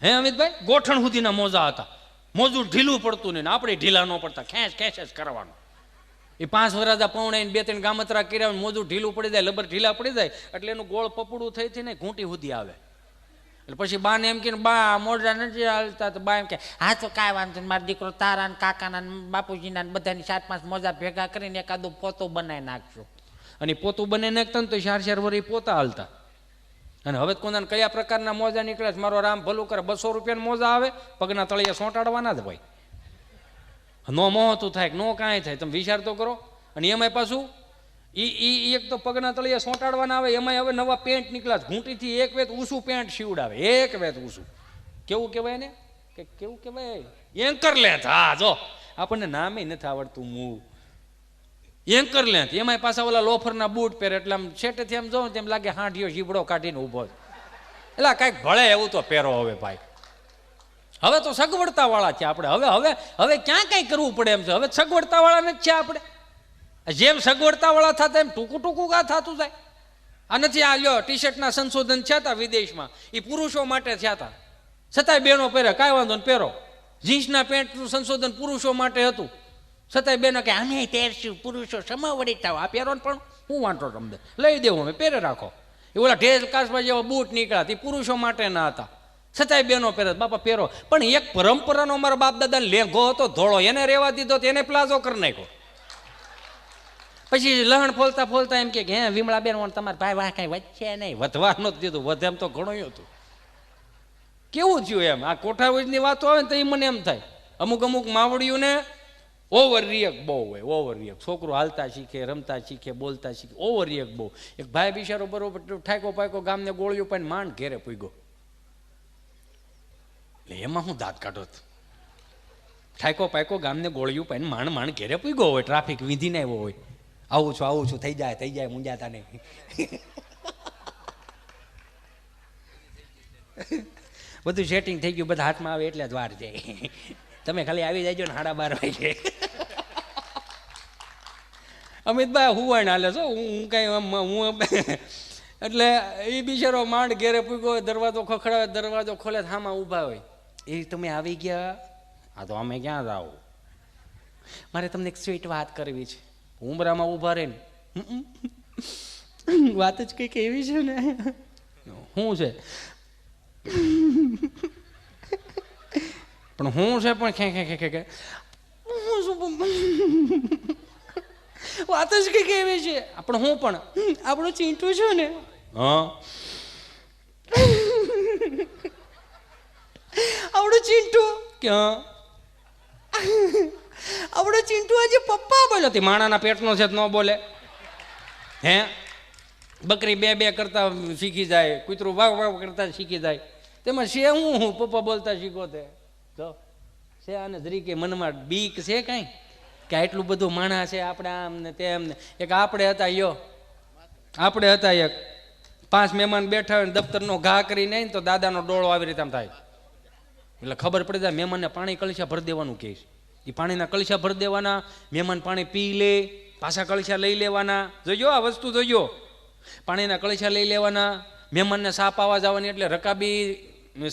[SPEAKER 2] હે અમિતભાઈ, ગોઠણ સુધીના મોજા હતા. મોજું ઢીલું પડતું નહીં ને આપણે ઢીલા ન પડતા, ખેંચ ખેંચ જ કરવાનું. એ 5 વરાજા પૌણે 2-3 ગામતરા કર્યા મોજું ઢીલું પડી જાય, લબર ઢીલા પડી જાય એટલે એનું ગોળ પપડું થઈ થઈને ઘૂંટી સુધી આવે. એટલે પછી બાને એમ કે બા મોજા નથી હાલતા, તો બા એમ કે હા તો કાંઈ વાંધો નહીં, મારો દીકરો તારા ને કાકાના બાપુજીના બધાની 4-5 મોજા ભેગા કરીને એકાદું પોતું બનાવી નાખજો. અને પોતું બનાવી નાખતા ને તો 4-4 વર્ષ પોતા હાલતા. અને હવે કોના કયા પ્રકારના મોજા નીકળે છે, મારો રામ ભલું કરે, 200 રૂપિયાના મોજા આવે, પગના તળિયા સોંટાડવાના જ ભાઈ. નો મોહતું થાય નો કાંઈ થાય, તમે વિચાર તો કરો. અને એમાંય પાછું ઈ એક તો પગના તળિયા સોંટાડવાના આવે, એમાંય હવે નવા પેન્ટ નીકળ્યા, ઘૂંટીથી એક વેત ઊંચું પેન્ટ સીવડાવે, એક વેત ઊંચું. કેવું કહેવાય ને, કે કેવું કહેવાય, એન્કર લેથ. હા જો આપણને નામે નથી આવડતું મૂવ, એન્કર લેથ. એમાંય પાછા ઓલા લોફરના બૂટ પહેરે, એટલે આમ છેટેથી આમ જોઉં તેમ લાગે હાંડિયો જીબડો કાઢીને ઊભો છે. એટલે કાંઈક ભળે એવું તો પહેરો હવે ભાઈ. હવે તો સગવડતા વાળા છે આપણે. હવે ક્યાં કઈ કરવું પડે એમ છે. હવે સગવડતા વાળા નથી છે આપણે. જેમ સગવડતા વાળા થતા એમ ટૂંકું ટૂંકું કા થતું જાય. આ નથી આ લ્યો ટી શર્ટના સંશોધન થયા હતા વિદેશમાં, એ પુરુષો માટે થયા હતા, છતાંય બેનો પહેરે, કાંઈ વાંધો ને પહેરો. જીન્સના પેન્ટનું સંશોધન પુરુષો માટે હતું, છતાંય બેનો કે અમે પહેરશું, પુરુષો સમાવડી થાવ, આ પહેરો પણ હું વાંધો તમને લઈ દેવું, અમે પહેરે રાખો. એ ઓલા ઢેલ કાસમાં જેવા બૂટ નીકળ્યા તે પુરુષો માટે ના હતા, છતાંય બેનો પહેરે. બાપા પહેરો. પણ એક પરંપરાનો અમારા બાપ દાદાને લેંઘો હતો ધોળો, એને રહેવા દીધો તો એને પ્લાઝો કરી નાખ્યો. પછી લહણ ફોલતા ફોલતા એમ કે હે વિમળા બેન તમારા ભાઈ વાહ કાંઈ વચ્ચે નહીં, વધવા નહોતું દીધું, વધે એમ તો ઘણું હતું. કેવું થયું એમ, આ કોઠાવજની વાતો આવે ને તો એ મને એમ થાય અમુક માવડીઓને ઓવર રિએક્ટ બહુ હોય, ઓવર રિએક્ટ. છોકરો હાલતા શીખે, રમતા શીખે, બોલતા શીખે, ઓવર રિએક્ટ બહુ. એક ભાઈ બિચારો બરોબર ઠાકો પાકો ગામને ગોળ્યું પણ માંડ ઘેરે પૂગ્યો. એટલે એમાં હું દાંત કાઢો, ઠાકો પાકો ગામને ગોળ્યું પણ માંડ ઘેરે પૂગ્યો હોય, ટ્રાફિક વિધીને આવ્યો હોય, આવું છું થઈ જાય મુંજાતા નહીં. બધું સેટિંગ થઈ ગયું, બધા હાથમાં આવે એટલે જ વાર જાય. તમે ખાલી આવી જાયજો ને 12:30 વાગે. અમિતભાઈ હુવાણ હાલે છો, હું કઈ હું એટલે એ બિચારો માંડ ઘેરે પૂગ્યો, દરવાજો ખખડાવે, દરવાજો ખોલે, હામાં ઊભા હોય. એ તમે આવી ગયા? હા તો અમે ક્યાં જાવ, મારે તમને એક સ્વીટ વાત કરવી છે. ઉમરામાં ઊભા રહીને વાત જ કંઈક એવી છે ને. શું છે? પણ હું છે પણ ખે વાત જ કંઈક એવી છે. પણ હું પણ આપણું ચીંટું છે ને, હા આપણું ચીંટું ક્યાં? આપણો ચિંટુ આજે પપ્પા બોલ્યો. તે માણાના પેટનો છે ન બોલે. હે બકરી બે કરતા શીખી જાય, કૂતરું વાવ કરતા શીખી જાય, તેમાં છે હું પપ્પા બોલતા શીખો તે તો છે. આને જરીકે મનમાં બીક છે કાંઈ કે આટલું બધું માણા છે આપણે આમ ને તેમ ને. એક આપણે હતા એક 5 મહેમાન બેઠા હોય ને દફતરનો ઘા કરી નહીં તો દાદાનો ડોળો આવી રીતે આમ થાય, એટલે ખબર પડી જાય મહેમાનને પાણી કળશા ભરી દેવાનું કહે છે. એ પાણીના કળશા ભરી દેવાના, મહેમાન પાણી પી લે, પાછા કળશા લઈ લેવાના. જોજો આ વસ્તુ જોજો, પાણીના કળશા લઈ લેવાના, મહેમાનને સા પાવા જવાની એટલે રકાબી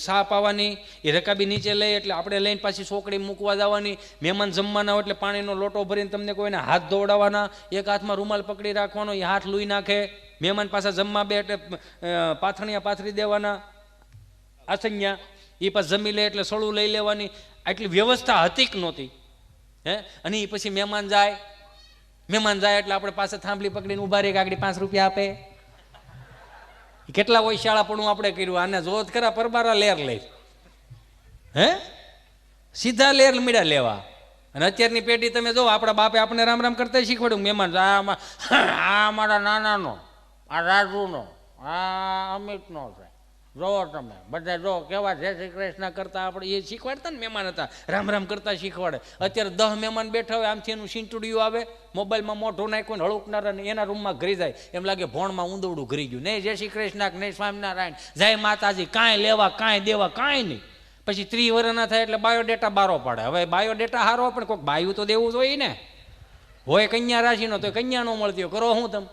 [SPEAKER 2] સા પાવાની, એ રકાબી નીચે લઈ એટલે આપણે લઈને પાછી સોકડી મૂકવા જવાની. મહેમાન જમવાના હોય એટલે પાણીનો લોટો ભરીને તમને કોઈને હાથ ધોવડાવવાના, એક હાથમાં રૂમાલ પકડી રાખવાનો, એ હાથ લૂઈ નાખે. મહેમાન પાછા જમવા બે એટલે પાથણિયા પાથરી દેવાના, આસન્યા, એ પાછું જમી લે એટલે સળું લઈ લેવાની. આટલી વ્યવસ્થા હતી કે નહોતી? હે અને એ પછી મહેમાન જાય એટલે આપણે પાસે થાંભલી પકડીને ઉભા રહી, આગળ 5 રૂપિયા આપે. કેટલા હોય શાળાપણું આપણે કર્યું. આને જોત ખરા પરબારા લેર લઈ, હે સીધા લેર મીડા લેવા. અને અત્યારની પેઢી તમે જો, આપણા બાપે આપણે રામ રામ કરતા શીખવાડ્યું. મહેમાન આ મારા નાનાનો, આ રાજુનો, આ અમિતનો છે, જોવો તમે બધા જો કેવા જય શ્રી કૃષ્ણ કરતા આપણે એ શીખવાડતા ને. મહેમાન હતા રામ રામ કરતા શીખવાડે. અત્યારે 10 મહેમાન બેઠા હોય, આમથી એનું સીંટુડિયું આવે, મોબાઈલમાં મોઢું નાખ્યું ને હળુકનારા ને એના રૂમમાં ઘરી જાય, એમ લાગે ભોણમાં ઊંદવડું ઘરી ગયું. નહીં જય શ્રી કૃષ્ણ, નહીં સ્વામિનારાયણ, જય માતાજી, કાંઈ લેવા કાંઈ દેવા કાંઈ નહીં. પછી 30 વર્ષના થાય એટલે બાયોડેટા બારો પાડે. હવે બાયોડેટા હારો પણ કોઈક બાયું તો દેવું જોઈએ ને. હોય કન્યા રાશિનો તો કન્યા નો મળતી કરો હું તમે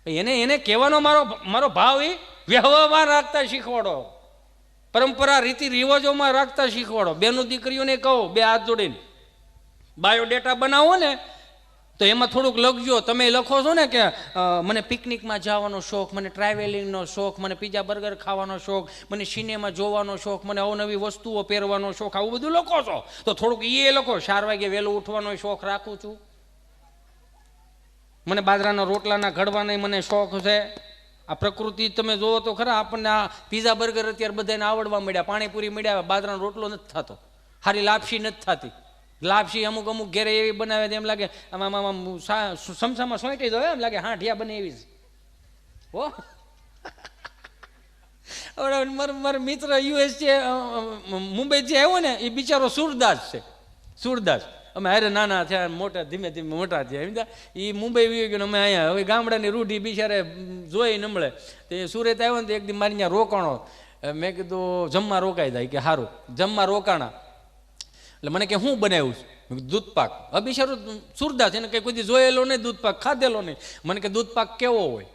[SPEAKER 2] એને કહેવાનો મારો ભાવ એ વ્યવહારમાં રાખતા શીખવાડો, પરંપરા રીતિ રિવાજોમાં રાખતા શીખવાડો. બેનો દીકરીઓને કહો, બે હાથ જોડીને બાયોડેટા બનાવો ને તો એમાં થોડુંક લખજો. તમે લખો છો ને કે મને પિકનિકમાં જવાનો શોખ, મને ટ્રાવેલિંગનો શોખ, મને પીઝા બર્ગર ખાવાનો શોખ, મને સિનેમા જોવાનો શોખ, મને અવનવી વસ્તુઓ પહેરવાનો શોખ, આવું બધું લખો છો તો થોડુંક એ લખો 4 વાગે વહેલું ઉઠવાનો શોખ રાખું છું, મને બાજરાના રોટલાના ઘડવાનો મને શોખ છે. આ પ્રકૃતિ તમે જોવો તો ખરા, આપણને આ પીઝા બર્ગર અત્યારે બધાને આવડવા મળ્યા, પાણીપુરી મળ્યા, બાજરાનો રોટલો નથી થતો, સારી લાપસી નથી થતી. લાપસી અમુક ઘેરે એવી બનાવે એમ લાગે આમાં સમસામાં સોંટી દો, એમ લાગે હાંઠિયા બને એવી હો. મારો મિત્ર યુએસ છે, મુંબઈ જે આવ્યો ને એ બિચારો સુરદાસ છે, સુરદાસ. અમે હારે નાના થયા, મોટા ધીમે ધીમે મોટા થયા. એ મુંબઈ વી ગયો, અમે અહીંયા હવે ગામડાની રૂઢી બિચારે જોઈ નમળે. તો એ સુરત આવ્યો ને તો એક દી મારી ત્યાં રોકાણો. મેં કીધું જમવા રોકાઈ જાય કે સારું. જમવા રોકાણા એટલે મને કે શું બનાવ્યું છે? દૂધ પાક. હવે બિચારું સુરદાસ, એને કંઈ કોઈ જોયેલો નહીં, દૂધ પાક ખાધેલો નહીં. મને કે દૂધ પાક કેવો હોય?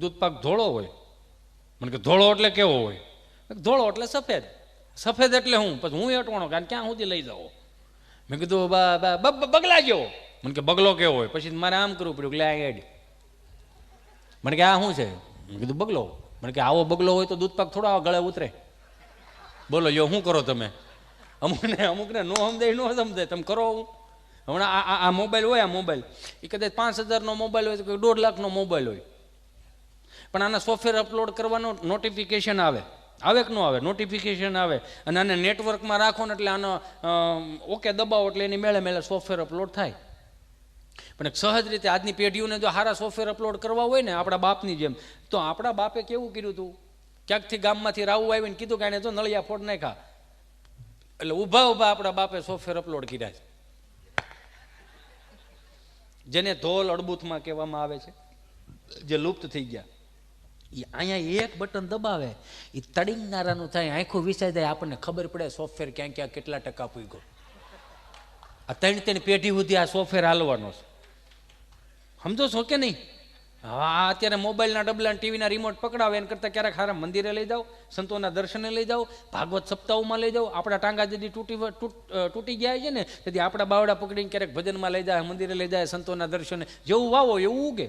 [SPEAKER 2] દૂધ પાક ધોળો હોય. મને કે ધોળો એટલે કેવો હોય? ધોળો એટલે સફેદ. સફેદ એટલે હું? પછી હું અટવાણો કારણ ક્યાં સુધી લઈ જાઓ. મેં કીધું બગલા જેવો. મને કે બગલો કેવો હોય? પછી મારે આમ કરવું પડ્યું કે આ એડ. મને કે આ શું છે? મેં કીધું બગલો. મને કે આવો બગલો હોય તો દૂધ પાક થોડો આવા ગળે ઉતરે? બોલો યો શું કરો તમે? અમુકને નો સમજાય નો સમજાય, તમે કરો. હમણાં આ મોબાઈલ હોય, આ મોબાઈલ એ કદાચ 5,000નો મોબાઈલ હોય તો 1.5 લાખનો મોબાઈલ હોય, પણ આના સોફ્ટવેર અપલોડ કરવાનો નોટિફિકેશન આવે કે ન આવે? નોટિફિકેશન આવે. અને આને નેટવર્કમાં રાખો ને એટલે આનો ઓકે દબાવો એટલે એની મેળે મેળે સોફ્ટવેર અપલોડ થાય. પણ એક સહજ રીતે આજની પેઢીઓને જો સારા સોફ્ટવેર અપલોડ કરવા હોય ને આપણા બાપની જેમ, તો આપણા બાપે કેવું કર્યું હતું? ક્યાંકથી ગામમાંથી રાવું આવીને કીધું કે આને જો નળિયા ફોડ નાખા, એટલે ઊભા આપણા બાપે સોફ્ટવેર અપલોડ કર્યા છે, જેને ધોલ અડબૂથમાં કહેવામાં આવે છે, જે લુપ્ત થઈ ગયા. એ અહીંયા એક બટન દબાવે, એ તડીંગનારાનું થાય, આંખું વિસાઈ જાય, આપણને ખબર પડે સોફ્ટવેર ક્યાં ક્યાં કેટલા ટકા પૂગ્યો. આ 3 પેઢી સુધી આ સોફ્ટવેર હાલવાનો છે, સમજો છો કે નહીં? હા, અત્યારે મોબાઈલના ડબલા ટીવીના રિમોટ પકડાવે એના કરતાં ક્યારેક હારા મંદિરે લઈ જાઓ, સંતોના દર્શને લઈ જાઓ, ભાગવત સપ્તાહમાં લઈ જાઓ. આપણા ટાંગા જેથી તૂટી ગયા છે ને તેથી આપણા બાવડા પકડીને ક્યારેક ભજનમાં લઈ જાય, મંદિરે લઈ જાય, સંતોના દર્શને. જેવું વાવો એવું ઉગે.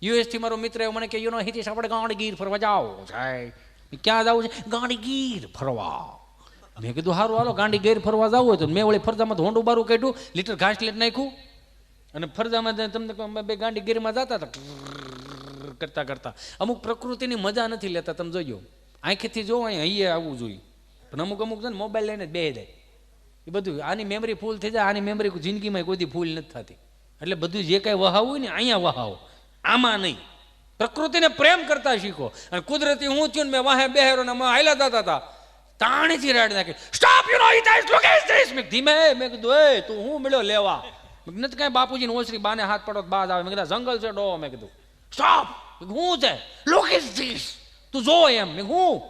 [SPEAKER 2] યુએસથી મારો મિત્ર એવો મને કે યુનો હિતેશ આપણે ગાંડીગીર ફરવા જાઓ સાહેબ. ક્યાં જવું છે? ગાંડીગીર ફરવા. મેં કીધું સારું હાલો ગાંડીગીર ફરવા જવું હોય તો મેં વળી ફરજામાં હોંડું બારું કાઢ્યું, લીટર ઘાસ લેટ નાખ્યું અને ફરજામાં તમને બે ગાંડીગીરમાં જતા હતા કરતા. અમુક પ્રકૃતિની મજા નથી લેતા, તમે જોજો. આંખેથી જોવો અહીંયા આવવું જોઈએ, પણ અમુક છે ને મોબાઈલ લઈને બે જાય. એ બધું આની મેમરી ફૂલ થઈ જાય, આની મેમરી જિંદગીમાં કોઈ ફૂલ નથી થતી. એટલે બધું જે કાંઈ વહાવું હોય ને અહીંયા વહાવો, આમાં નહીં. પ્રકૃતિને પ્રેમ કરતા શીખો. અને કુદરતી હું થયું ને મેં વાહે બેહેરો ને હાયલા જતા હતા, તાણીથી રાડ નાખી stop you know it is look at this. મેં ધીમે મેં કીધું એ તું હું મળ્યો લેવા? નથી કાંઈ બાપુજીને ઓસરી બાને હાથ પડો બાદ આવે. મેં કીધું જંગલ છે ડો. મેં કીધું સ્ટોપ, શું છે? લુક એટ ધીસ, તું જો એમ. મેં હું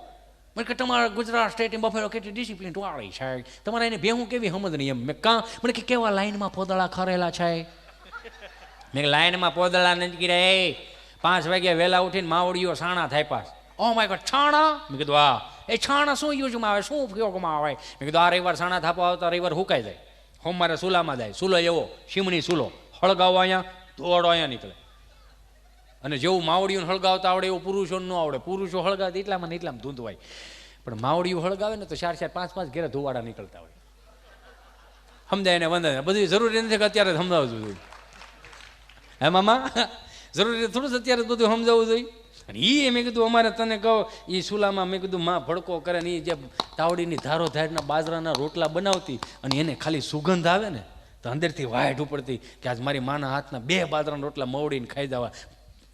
[SPEAKER 2] મને કે તમારા ગુજરાત સ્ટેટની બફેલો કેટલી ડિસિપ્લિન વાળી છે, તમારે એને ભેહું કેવી સમજ નહીં એમ. મેં કાં મને કે કેવા લાઈનમાં પોદળા ખરેલા છે. મેં લાઈનમાં પોદળા નથી કર્યા. 5 વાગ્યા વહેલા ઉઠીને માવડીઓ છાણા થાય પાસ. ઓ માય ગોડ, છાણા? મેં કીધું હા. એ છાણા શું યુઝમાં આવે, શું ઉપયોગમાં આવે? મેં કીધું આ રવિવાર છાણા થાપવા આવતા રવિવાર હુકાઈ જાય, સોમવારે સુલામાં જાય. સુલો એવો શીમણી સુલો, હળગાવો અહીંયા, ધોવાડો અહીંયા નીકળે. અને જેવું માવડીઓને હળગાવતા આવડે એવું પુરુષોને ન આવડે. પુરુષો હળગાવતા એટલામાં ને એટલામાં ધૂંધવાય, પણ માવડીઓ હળગાવે ને તો 4-4, 5-5 ઘેરે ધોવાડા નીકળતા હોય. સમજાય ને વંદાય. બધી જરૂરી નથી કે અત્યારે સમજાવવું જોઈએ. હે મામા, જરૂરી થોડું અત્યારે બધું સમજાવવું જોઈએ. અને એ મેં કીધું અમારે તને કહો એ સુલામાં મેં કીધું માં ભડકો કરે ને એ જે તાવડીની ધારો ધારના બાજરાના રોટલા બનાવતી અને એને ખાલી સુગંધ આવે ને તો અંદરથી વાઈટ ઉપડતી કે આજ મારી માના હાથના 2 બાજરાના રોટલા મવડીને ખાઈ જવા.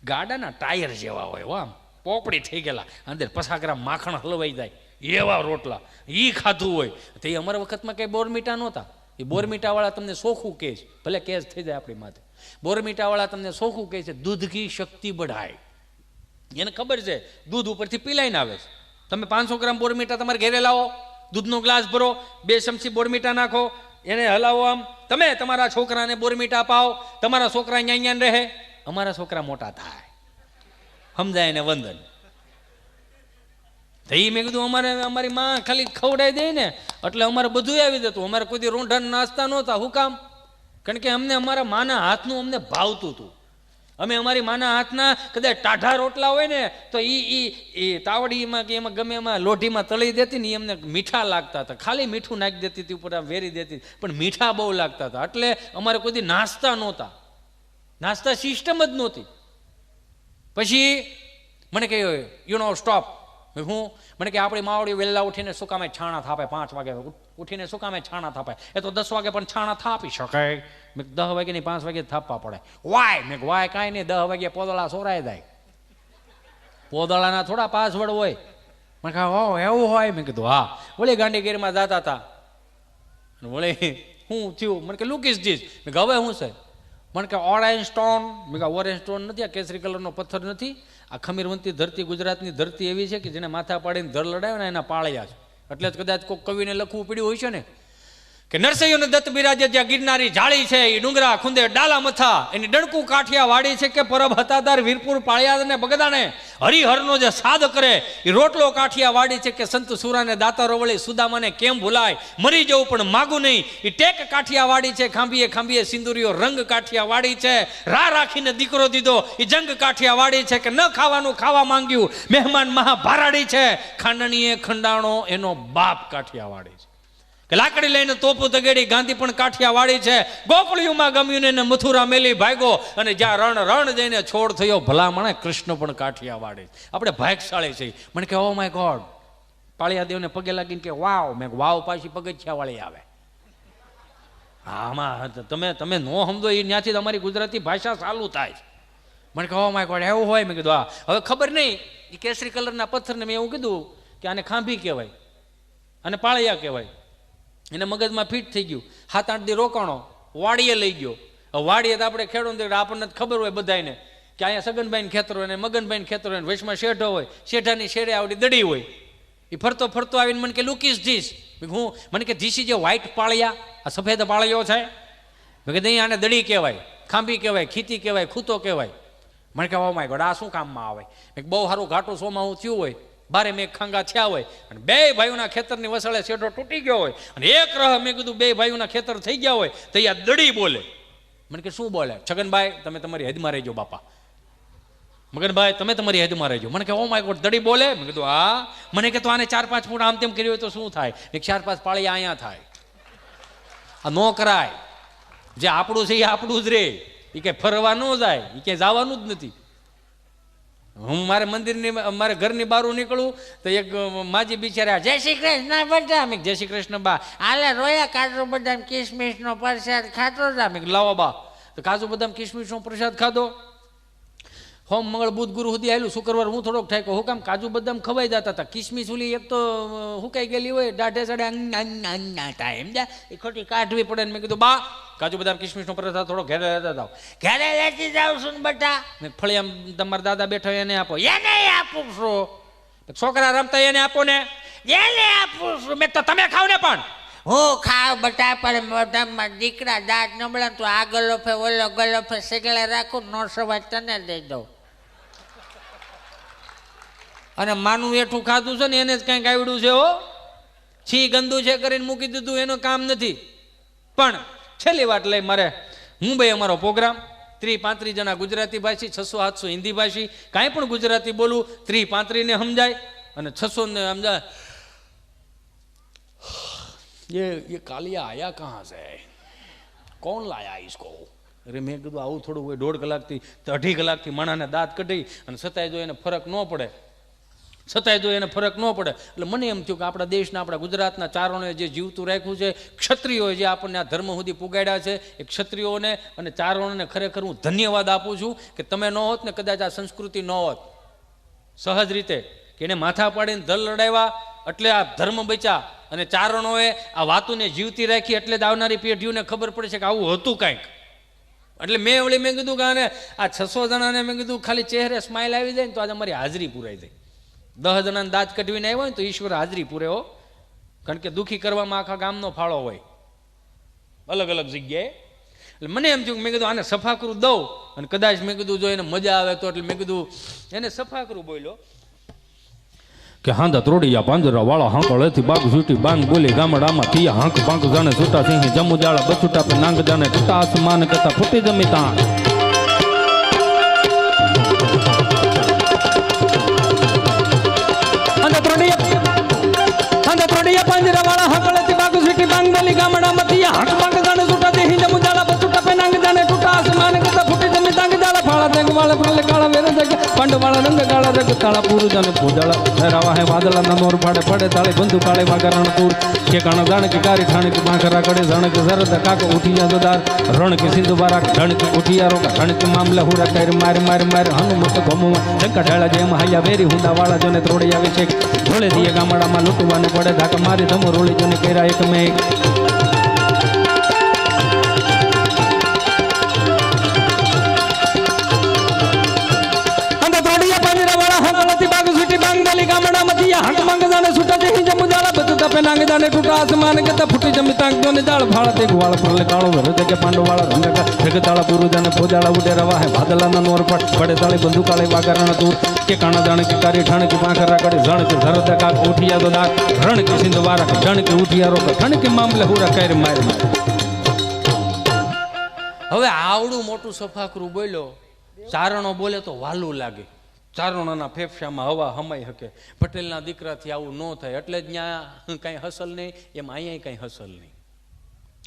[SPEAKER 2] ગાડાના ટાયર જેવા હોય, આમ પોપડી થઈ ગયેલા, અંદર 50 ગ્રામ માખણ હલવાઈ જાય એવા રોટલા એ ખાધું હોય. તો એ અમારા વખતમાં કંઈ બોરમીટા નહોતા. એ બોરમીટાવાળા તમને સોખું કહે છે, ભલે કેસ થઈ જાય આપણી માથે. બોરમીટાવાળા તમને સોખું કહે છે દૂધ કી શક્તિ બઢાય. એને ખબર છે દૂધ ઉપરથી પીલાઈને આવે છે. તમે 500 ગ્રામ બોરમીટા તમારે ઘેરે લાવો, દૂધનો ગ્લાસ ભરો, 2 ચમચી બોરમીટા નાખો, એને હલાવો. આમ તમે તમારા છોકરાને બોરમીટા અપાવો, તમારા છોકરા અહીંયા રહે, અમારા છોકરા મોટા થાય. સમજાય ને વંદન. તો એ મેં કીધું અમારી માં ખાલી ખવડાવી દે ને એટલે અમારે બધું આવી જતું. અમારે કોઈ દી રોંઢા નાસ્તા નહોતા. શું કામ? કારણ કે અમને અમારા માના હાથનું અમને ભાવતું હતું. અમે અમારી માના હાથના કદાચ ટાઢા રોટલા હોય ને તો એ તાવડીમાં કે એમાં ગમે એમાં લોઢીમાં તળી દેતી ને એ અમને મીઠા લાગતા હતા. ખાલી મીઠું નાખી દેતી હતી ઉપર, વેરી દેતી, પણ મીઠા બહુ લાગતા હતા. એટલે અમારે કોઈ દી નાસ્તા નહોતા, નાસ્તા સિસ્ટમ જ નહોતી. પછી મને કહે યુ નો સ્ટોપ. હું મને કે આપણી માવડી વહેલા ઉઠીને શું કામે છાણા થાપે, 5 વાગે ઉઠીને શું કામે છાણા થાપે? એ તો 10 વાગે પણ છાણા થાપી શકાય. મેં 10 વાગે નહીં 5 વાગે થાપવા પડે. વાય? મેં વાય કાંઈ નહીં, 10 વાગે પોદળા સોરાઈ જાય. પોદળાના થોડા પાસવર્ડ હોય. મને કહે હો એવું હોય? મેં કીધું હા. વળી ગાંધીગીરીમાં જતા હતા, વળી શું થયું? મને કે લુક ઇઝ ધીસ. મેં કહે હવે શું છે? મને કે ઓરેન્જ સ્ટોન. મેં કહે ઓરેન્જ સ્ટોન નથી, આ કેસરી કલરનો પથ્થર નથી. આ ખમીરવંતી ધરતી, ગુજરાતની ધરતી એવી છે કે જેને માથા પાડીને ધર લડાવે ને એના પાળ્યા છે. એટલે જ કદાચ કોઈ કવિને લખવું પડ્યું હોય છે ને કે નરસૈયોને દત્ત બિરાજે જ્યાં ગિરનારી જાળી છે, એ ડુંગરા ખુંદે ડાલા મથા, એની ડણકું કાઠિયા વાડી છે કે પરબ હતાદાર વીરપુર પાળિયાદ ને બગદાને હરિહરનો જે સાદ કરે એ રોટલો કાઠિયા વાડી છે કે સંત સુરાને દાતારો વળી સુદામાને કેમ ભૂલાય, મરી જવું પણ માગું નહીં એ ટેક કાઠિયા વાડી છે, ખાંભીએ ખાંભીએ સિંદુરીઓ રંગ કાઠિયા વાડી છે, રા રાખીને દીકરો દીધો એ જંગ કાઠિયા વાડી છે કે ન ખાવાનું ખાવા માંગ્યું મહેમાન મહાભારાડી છે, ખાંડણીએ ખંડાણો એનો બાપ કાઠિયા વાડી છે કે લાકડી લઈને તોપું તગેડી ગાંધી પણ કાઠિયા વાળી છે, ગોકળિયુંમાં ગમ્યું ને મથુરા મેલી ભાગ્યો અને જ્યાં રણ જઈને છોડ થયો ભલામણે કૃષ્ણ પણ કાઠિયા વાળી. આપણે ભાગશાળી છે. મને કે ઓ માય ગોડ, પાળિયા દેવને પગે લાગીને કે વાવ. મેં વાવ પાછી પગથિયા વાળી આવે. આમાં તમે નો સમજો એ ત્યાંથી તમારી ગુજરાતી ભાષા ચાલુ થાય. મને કે ઓ માય ગોડ એવું હોય? મેં કીધું હા. હવે ખબર નહીં એ કેસરી કલરના પથ્થરને મેં એવું કીધું કે આને ખાંભી કહેવાય અને પાળિયા કહેવાય. એને મગજમાં ફિટ થઈ ગયું. 7-8 દી રોકાણો, વાડીએ લઈ ગયો. વાડીએ તો આપણે ખેડૂત આપણને ખબર હોય બધાને કે અહીંયા સગનભાઈને ખેતર હોય ને મગનભાઈને ખેતર હોય, વચમાં શેઠો હોય, શેઠાની શેરે આવડી દડી હોય. એ ફરતો ફરતો આવીને મને કે લુક ઇઝ ધીસ. હું મને કે ધીસ જે વ્હાઈટ પાળિયા, આ સફેદ પાળિયો છે. મેં કીધું અહીં આને દડી કહેવાય, ખાંભી કહેવાય, ખીતી કહેવાય, ખૂતો કહેવાય. મને કે ઓ માય ગોડ આ શું કામમાં આવે? બહુ સારું ઘાટું સોમાં થયું હોય, બારે મેં ખાંગા થયા હોય અને બે ભાઈઓના ખેતરની વસાળે શેઢો તૂટી ગયો હોય અને એક રહ મેં કીધું બે ભાઈઓના ખેતર થઈ ગયા હોય તો આ દડી બોલે. મને કે શું બોલે? છગનભાઈ તમે તમારી હદમાં રહેજો બાપા, મગનભાઈ તમે તમારી હદમાં રહેજો. મને કે ઓ માય ગોડ દડી બોલે? મેં કીધું હા. મને કે તો આને 4-5 ફૂટ આમ તેમ કર્યું હોય તો શું થાય? 4-5 પાળિયા અહીંયા થાય. આ નો કરાય. જે આપણું છે એ આપણું જ રહે, એ કંઈ ફરવા ન જાય, એ ક્યાંય જવાનું જ નથી. હું મારે મંદિરની મારે ઘરની બહાર નીકળું તો એક માજી બિચારા જય શ્રી કૃષ્ણ બધા. મેં જય શ્રી કૃષ્ણ બા, આલે રોયા કાજુ બદામ કિસમિસનો પ્રસાદ ખાતો જા. મેં લાવો બા. તો કાજુ બદામ કિસમિસનો પ્રસાદ ખાધો. હોમ મંગળ બુધ ગુરુ સુધી આવેલું. શુક્રવાર હું થોડોક ઠાક્યો. હું કામ? કાજુ બદામ ખવાઈ જતા હતા. કિસમિસ ઓલી એક તો હુકાઈ ગયેલી હોય, દાઢે ચડે થાય એમ જા, એ ખોટી કાઢવી પડે. મેં કીધું બા કાજુ બદામ કિસમિસનો પ્રસાદ થોડો ઘરે લેતા જાઓ. ઘરે લેતી જાઉં છું બટા. મેં ફળિયામ તમારા દાદા બેઠો એને આપો. એને આપું છું. છોકરા રમતા એને આપો ને. એને આપું છું. મેં તો તમે ખાવ ને. પણ
[SPEAKER 3] હું ખાવ બટા, પણ મોઢામાં દીકરા દાંત નબળા તો આ ગલોફે ઓલો ગલોફે સેગલે રાખું, નો સવાજ તને દઈ દઉં.
[SPEAKER 2] અને માનું એઠું ખાધું છે ને એને જ કંઈક આવડ્યું છે. હો છી ગંદુ છે કરીને મૂકી દીધું, એનું કામ નથી. પણ છેલ્લી વાત લઈ મારે મુંબઈ અમારો પ્રોગ્રામ. 30-35 જણા ગુજરાતી ભાષી, 600-700 હિન્દી ભાષી. કાંઈ પણ ગુજરાતી બોલું 30-35 ને સમજાય અને 600 ને સમજાય. ये कालिया आया कहाँ से, कौन लाया इसको? અરે મેં કીધું આવું થોડું હોય. 1.5 કલાકથી 2.5 કલાકથી માણાને દાંત કઢી અને છતાંય જો એને ફરક ન પડે, એટલે મને એમ થયું કે આપણા દેશના, આપણા ગુજરાતના ચારણોએ જે જીવતું રાખ્યું છે, ક્ષત્રિયોએ જે આપણને આ ધર્મ સુધી પુગાડ્યા છે, એ ક્ષત્રિયોને અને ચારણોને ખરેખર હું ધન્યવાદ આપું છું કે તમે ન હોત ને કદાચ આ સંસ્કૃતિ ન હોત. સહજ રીતે કે એને માથા પાડીને ધર લડાવ્યા એટલે આ ધર્મ બચ્યા અને ચારણોએ આ વાતોને જીવતી રાખી એટલે જ આવનારી પેઢીઓને ખબર પડે છે કે આવું હતું કાંઈક. એટલે મેં કીધું કે આને આ 600 જણાને મેં કીધું ખાલી ચહેરે સ્માઇલ આવી જાય ને તો આજે અમારી હાજરી પૂરાઈ જાય. 10 જણાને દાંત કઢવીને આવ્યો ને તો ઈશ્વર હાજરી પૂરે. હો કારણ કે દુઃખી કરવામાં આખા ગામનો ફાળો હોય અલગ અલગ જગ્યાએ. એટલે મને એમ થયું કે મેં કીધું આને સફાકરું દઉં અને કદાચ મેં કીધું જો એને મજા આવે તો, એટલે મેં કીધું એને સફાકરું બોલ્યો કે હાંધા ત્રોડિયા પાંજરા વાળા હાંકળેથી બાગ છૂટી બાંગ બોલી ગામડામાં થયા હાંક પાંક જાણે છૂટા સિંહ જમુ જાળા બછૂટા પે નાંગ જાણે ટૂટા આસમાન કરતા ફૂટી જમી તાં હાંધા ત્રોડિયા પાંજરા વાળા હાંકળેથી બાગ છૂટી બાંગ બોલી ગામડામાં થયા હાંક પાંક જાણે છૂટા સિંહ જમુ જાળા બછૂટા પે નાંગ જાણે ટૂટા આસમાન કરતા ફૂટી જમી તાંગ જાળા ફાળા દેગ વાળા ફાળે કાળા વેર જગ પાંડ વાળા રંગ કાળા રગ તાળા પૂરું જાને પૂજાળા રાવા હે વાદળા ના નોર પાડે પડે તાળે બંધુ કાળે વાગરણ તૂર કે કાણા જાણ કે કારી ઠાણ કે બાંખરા કડે જાણ કે સરદ કાકો ઉઠિયા જોદાર રણ કે સિંધુ બારા ઢણ કે ઉઠિયા રોકા ઢણ કે મામલા હુરા કર માર માર માર હનુમત ગમો જંકા ઢાળા જેમ હૈયા વેરી હુંદા વાળા જોને ત્રોડી આવે છે ઢોળે દીએ ગામડામાં લૂંટવાને પડે ધાકા મારી ધમો રોળી જોને કેરા એક મે ગામડા મતિયા હંક મંગ જાને સુટા જેહી જમુ જાળા બચતા પે નાંગ જાને ટૂટા આસમાન કે ફૂટી જમી તાંગ જોને જાળ ફાળા તે ગવાળ ફરલે કાળો વેર કે પાંડો વાળા રંગ કા જગ તાળા પૂરું જાને ફોજાળા ઉડે રવા હે વાદળા ના નોર પટ પડે તાળે બંધુ કાળે વાગરણ તું કે કાણા જાણે કે કારી ઠાણ કે પાંખરા કડે જણ કે ધરત કાક ઉઠિયા તો દાગ રણ કે સિંધ વારા જણ કે ઉઠિયા રોક ઠણ કે મામલે હુરા કર માર હવે આવડું મોટું સફાકરું બોલ્યો ચારણો બોલે તો વાલું લાગે ચારણોના ફેફસામાં હવા હમાઈ શકે પટેલના દીકરાથી આવું ન થાય એટલે જ ત્યાં કાંઈ હસલ નહીં એમ અહીંયા કાંઈ હસલ નહીં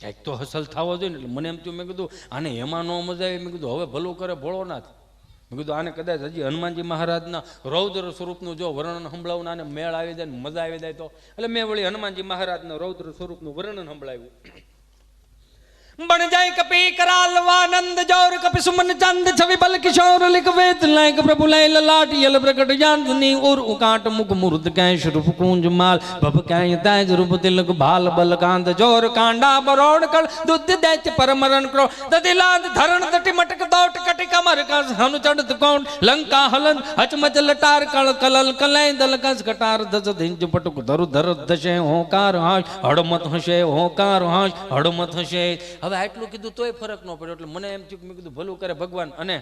[SPEAKER 2] કાંઈક તો હસલ થવો જોઈએ ને એટલે મને એમ થયું મેં કીધું આને એમાં ન મજા આવી મેં કીધું હવે ભલું કરે ભોળોનાથ મેં કીધું આને કદાચ હજી હનુમાનજી મહારાજના રૌદ્ર સ્વરૂપનું જો વર્ણન સંભળાવું આને મેળ આવી જાય ને મજા આવી જાય તો એટલે મેં વળી હનુમાનજી મહારાજના રૌદ્ર સ્વરૂપનું વર્ણન સંભળાવ્યું बन जाए कपी करालवानंद जोर कपि सुमन चंद छवि बल किशोर लिख वेद लायक प्रभु लय ललाट यल प्रकट जाननी और उकाट मुख मूर्त कैश रूप कुंज माल भव कै तेज रूप तिलक भाल बल कांत जोर कांडा बरोड़ कल दुध दैत्य परमरण क्रो ददिलाद धरण दटि मटक दौट कटि कमर कस हनु चढ़त कौन लंका हलन हचमच लटार कल कलल कलय दल कस कटार दस धिंज पटुक धरु धर दशे होकार हाश हड़मत हशे होकार हाश हड़मत हशे હવે આટલું કીધું તોય ફરક ન પડ્યો એટલે મને એમ થયું કે મેં કીધું ભલું કરે ભગવાન અને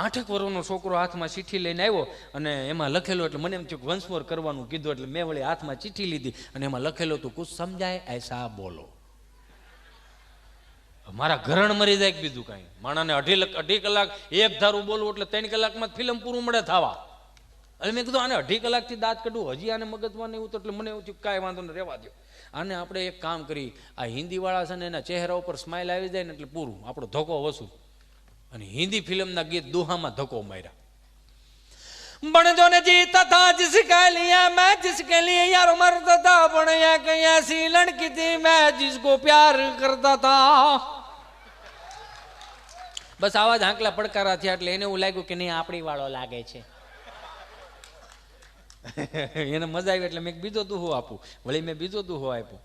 [SPEAKER 2] 8 વર્ષનો છોકરો હાથમાં ચિઠ્ઠી લઈને આવ્યો અને એમાં લખેલું એટલે મને એમ થયું કે વંશ મોર કરવાનું કીધું એટલે મેં વળી હાથમાં ચિઠ્ઠી લીધી અને એમાં લખેલું હતું કુછ સમજાય એસા બોલો મારા ઘરણ મરી જાય બીજું કાંઈ માણાને અઢી કલાક એક ધારું બોલવું એટલે 3 કલાકમાં ફિલ્મ પૂરું મળે થવા એટલે મેં કીધું આને 2.5 કલાકથી દાંત કાઢવું હજી આને મગજમાં નહીં ઉતર એટલે મને એવું થયું કાંઈ વાંધો ને રહેવા દો આને આપણે એક કામ કરી આ હિન્દીવાળા છે ને એના ચહેરા ઉપર સ્માઇલ આવી જાય ને એટલે પૂરું આપણો ધક્કો વસૂલ અને હિન્દી ફિલ્મના ગીત દુહામાં ધક્કો માર્યા बन जो ने जीता था जिसके लिए मैं जिसके लिए यार मरता था बन या कहीं ऐसी लड़की थी मैं जिसको प्यार करता था बस आवाज हांकला પડકારા થયા એટલે એને એવું લાગ્યું કે નહીં આપણી વાળો લાગે છે એને મજા આવી એટલે મેં બીજો દુહો આપું વળી મેં બીજો દુહો આપ્યો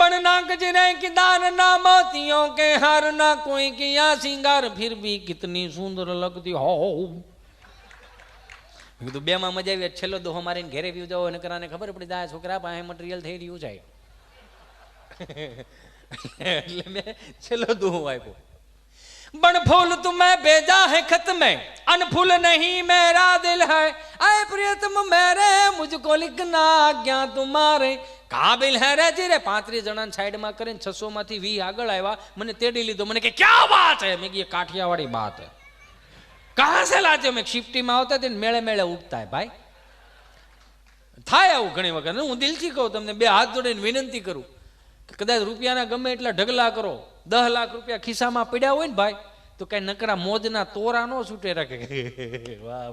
[SPEAKER 2] बनना गजरे की दार ना मोतियों के हार ना कोई किया सिंगार फिर भी कितनी सुंदर लगती हो કીધું બે માં મજા આવી છેલ્લો દોહો મારીને ઘેરે વ્યુ જાવ અને કરાને ખબર પડી જાય છોકરા પાસે મટીરિયલ થઈ રહ્યું જાય એટલે મેં છેલ્લો દોહો આપ્યો बन फूल तुम्हें भेजा है खत में अनफूल नहीं मेरा दिल है आए प्रियतम मेरे मुझको लिखना आज्ञा तुम्हारे काबिल है रे जी रे 35 जणा साइड में કરીને 600 માંથી 20 આગળ આવ્યા મને તેડી લીધો મને કે क्या बात है मैं ये काठियावाड़ी बात है कहां से लाते मैं शिफ्टी में આવતા તે મેળે મેળે ઉગતા है भाई થાય આવું ઘણી વખત હું દિલથી કહું તમને બે હાથ જોડીને વિનંતી કરું કે કદાચ રૂપિયાના ગમે એટલા ઢગલા કરો 10 લાખ રૂપિયા ખિસ્સામાં પડ્યા હોય ને ભાઈ તો કઈ નકરા મોજના તોરા નો છૂટે રાખે વાહ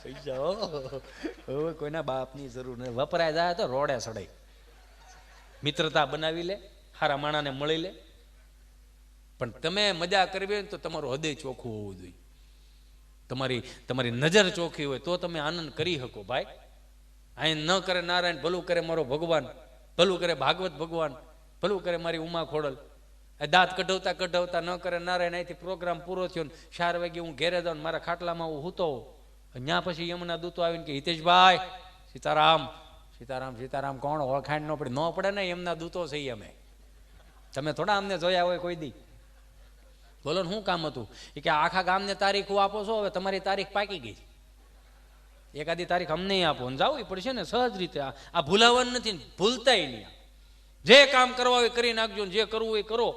[SPEAKER 2] પૈસા હવે કોઈના બાપની જરૂર નથી વપરાય જાય તો રોડે સડાય મિત્રતા બનાવી લે હારા માણાને મળી લે પણ તમે મજા કરવી હોય તો તમારું હૃદય ચોખ્ખું હોવું જોઈએ તમારી નજર ચોખ્ખી હોય તો તમે આનંદ કરી શકો ભાઈ અહીં ન કરે નારાયણ ભલું કરે મારો ભગવાન ભલું કરે ભાગવત ભગવાન ભલું કરે મારી ઉમા ખોડલ દાંત કઢવતા કઢવતા ન કરે નારાયણ અહીંથી પ્રોગ્રામ પૂરો થયો 4 વાગે હું ઘેરે જાઉં મારા ખાટલામાં હું હૂતો ત્યાં પછી યમુના દૂતો આવીને કે હિતેશભાઈ સીતારામ સીતારામ સીતારામ કોણ ઓળખાણ ન પડે ન પડે ને એમના દૂતો છીએ અમે તમે થોડા અમને જોયા હોય કોઈ દી
[SPEAKER 1] બોલો ને શું કામ હતું? એ કે આખા ગામને તારીખો આપો છો, હવે તમારી તારીખ પાકી ગઈ, એકાદી તારીખ અમને આપો ને જાવું પડશે ને સહજ રીતે. આ ભૂલાવાનું નથી, ભૂલતાય નહીં. જે કામ કરવા હોય કરી નાખજો, જે કરવું હોય કરો,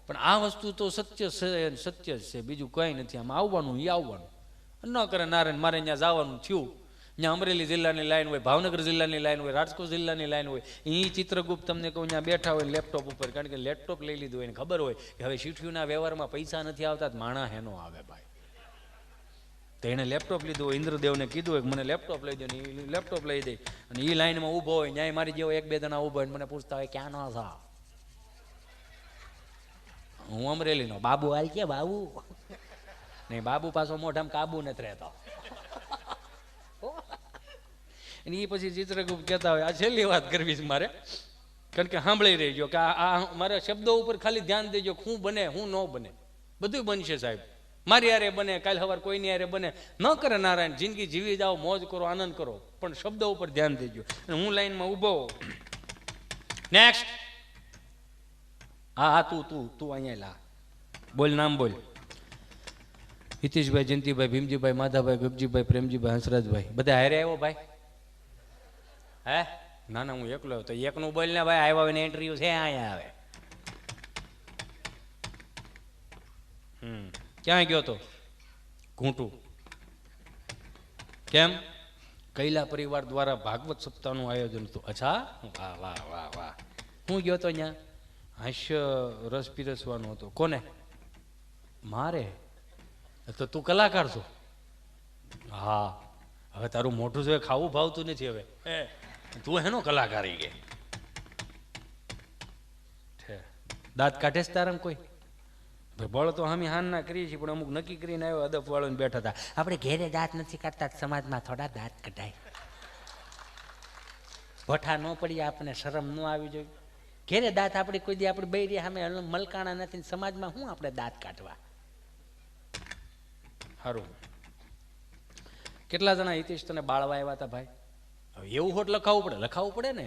[SPEAKER 1] પણ આ વસ્તુ તો સત્ય છે, સત્ય જ છે, બીજું કંઈ નથી. આમાં આવવાનું એ આવવાનું, ન કરે નારાયણ મારે ત્યાં જવાનું થયું, ત્યાં અમરેલી જિલ્લાની લાઈન હોય, ભાવનગર જિલ્લાની લાઈન હોય, રાજકોટ જિલ્લાની લાઈન હોય, એ ચિત્રગુપ્ત તમને કહું ત્યાં બેઠા હોય લેપટોપ ઉપર, કારણ કે લેપટોપ લઈ લીધું હોય ને ખબર હોય કે હવે શીઠીઓના વ્યવહારમાં પૈસા નથી આવતા, માણા હેનો આવે ભાઈ. તો એને લેપટોપ લીધું હોય, ઇન્દ્રદેવને કીધું હોય કે મને લેપટોપ લઈ દો ને એ લેપટોપ લઈ દે, અને એ લાઈનમાં ઊભો હોય, ન્યાય મારી જેવો એક બે જણા ઊભો હોય મને પૂછતા હોય ક્યાં નો છો? હું અમરેલીનો. બાબુ હાલ કે બાબુ નહીં, બાબુ પાછો મોઢામાં કાબુ નથી રહેતો. અને એ પછી ચિત્રગુપ્ત કહેતા હોય આ છેલ્લી વાત કરવી છે મારે, કારણ કે સાંભળી રહેજો કે આ મારા શબ્દો ઉપર ખાલી ધ્યાન દેજો, શું બને શું ન બને, બધું બનશે સાહેબ. મારી હારે બને, કાલ સવાર કોઈની હારે બને, ન કરે નારાયણ, જિંદગી જીવી જાઓ, મોજ કરો, આનંદ કરો, પણ શબ્દો ઉપર ધ્યાન દેજો. અને હું લાઈનમાં ઊભો, નેક્સ્ટ, હા તું તું તું અહીંયા લા, બોલ, નામ બોલ. હિતેશભાઈ, જયંતિભાઈ, ભીમજીભાઈ, માધાભાઈ, ગગજીભાઈ, પ્રેમજીભાઈ, હંસરાજભાઈ, બધા હારે આવ્યો ભાઈ? હે ના ના, હું એકલો તો એકનું બોલ ને ભાઈ, આવ્યા હોય ને ઇન્ટરવ્યુ છે અહીંયા આવે. ક્યાં ગયો તો? ઘૂંટું. કેમ? કૈલા પરિવાર દ્વારા ભાગવત સપ્તાહનું આયોજન હતું. અચ્છા, વાહ વાહ વાહ વાહ. હું ગયો તો ત્યાં હાસ્ય રસ પીરસવાનો હતો. કોને? મારે. તો તું કલાકાર છો? હા. હવે તારું મોઢું જોઈએ, ખાવું ભાવતું નથી હવે, તું હેનો કલાકારી કે દાંત કાઢે છે તારામ કોઈ? બળ તો અમે હાન ના કરીએ છીએ, પણ અમુક નક્કી કરીને આવ્યો અદપ વાળો બેઠા હતા. આપણે ઘેરે દાંત નથી કાઢતા, સમાજમાં થોડા દાંત કઢાય, ભઠ્ઠા ન પડી, આપણને શરમ ન આવી જોઈએ. ઘેરે દાંત આપણે કોઈ દી આપણે બૈરી સામે મલકાણા નથી, સમાજમાં શું આપણે દાંત કાઢવા? સારું. કેટલા જણા હિતેશ તને બાળવા આવ્યા હતા ભાઈ? એવું હોટ લખાવવું પડે ને.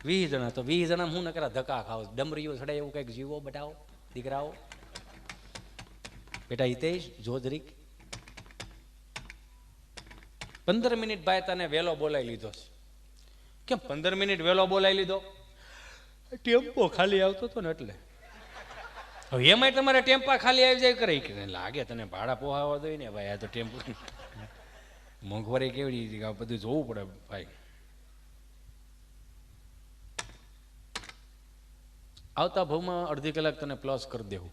[SPEAKER 1] 20 જણા, તો 20 જણા હું નકરા ધક્કા ખાવ, ડમરીઓ સડે એવું કંઈક જીવો બટાવો દીકરાઓ. બેટા હિતેશ જોજરીક 15 મિનિટ ભાઈ તને વેલો બોલાવી લીધો છે. કેમ 15 મિનિટ વેલો બોલાવી લીધો? ટેમ્પો ખાલી આવતો હતો ને એટલે. હવે એમાંય તમારે ટેમ્પા ખાલી આવી જાય કરે કે લાગે તને ભાડા પોહાવા દો ને ભાઈ, આ તો ટેમ્પો મોંઘવારી કેવડી બધું જોવું પડે ભાઈ. આવતા ભાવમાં અડધી કલાક તને પ્લસ કરી દેવું,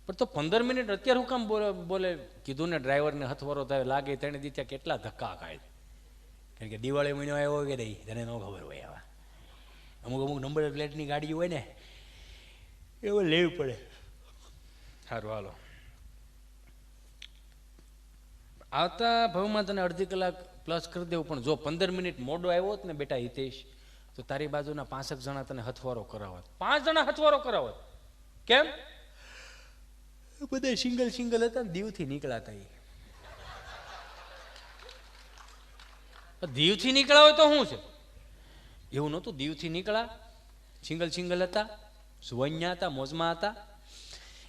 [SPEAKER 1] પણ તો 15 મિનિટ અત્યારે હું કામ બોલે? કીધું ને ડ્રાઈવરને હથવારો થાય લાગે તેને દીધા કેટલા ધક્કા ખાય, કારણ કે દિવાળી મહિનો આવ્યો કે નહીં તને ન ખબર હોય. આવા અમુક નંબર પ્લેટની ગાડી હોય ને એવું લેવી પડે. સારું હાલો, આવતા ભાવમાં તને અડધી કલાક પ્લસ કરી દેવું, પણ જો 15 મિનિટ મોડો આવ્યો હોત ને બેટા હિતેશ, તો તારી બાજુના 5 જણા તને હથવારો કરાવત. 5 જણા હથવારો કરાવત. કેમ? બધા સિંગલ હતા ને દીવથી નીકળાતા. દીવથી નીકળ્યા હોય તો શું છે? એવું નહોતું. દીવથી નીકળ્યા, સિંગલ હતા, સુવન્યા હતા, મોજમાં હતા.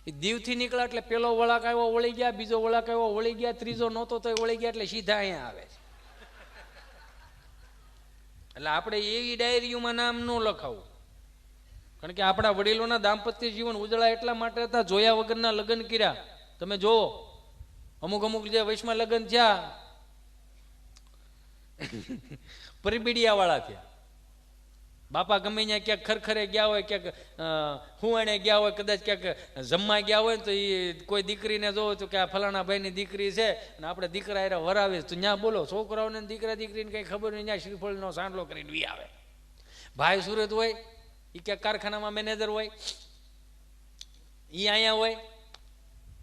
[SPEAKER 1] એ દીવથી નીકળ્યા એટલે પેલો વળાક આવ્યો વળી ગયા, બીજો વળાક આવ્યો વળી ગયા, ત્રીજો નહોતો તો વળી ગયા, એટલે સીધા અહીંયા આવે છે. એટલે આપણે એવી ડાયરીઓમાં નામ ન લખાવું, કારણ કે આપણા વડીલોના દાંપત્ય જીવન ઉજળા એટલા માટે હતા, જોયા વગરના લગ્ન કર્યા. તમે જોવો અમુક જે વયસમાં લગ્ન થયા પરબીડિયા વાળા થયા. બાપા ગમે ત્યાં ક્યાંક ખરખરે ગયા હોય, ક્યાંક હુવાણે ગયા હોય, કદાચ ક્યાંક જમવા ગયા હોય તો એ કોઈ દીકરીને જોવો તો કે આ ફલાણા ભાઈની દીકરી છે અને આપણે દીકરા એરા વરાવે તો ત્યાં બોલો છોકરાઓને દીકરીને કંઈ ખબર નહીં, ત્યાં શ્રીફળનો સાંડલો કરીને વી આવે. ભાઈ સુરત હોય, એ ક્યાંક કારખાનામાં મેનેજર હોય, એ અહીંયા હોય,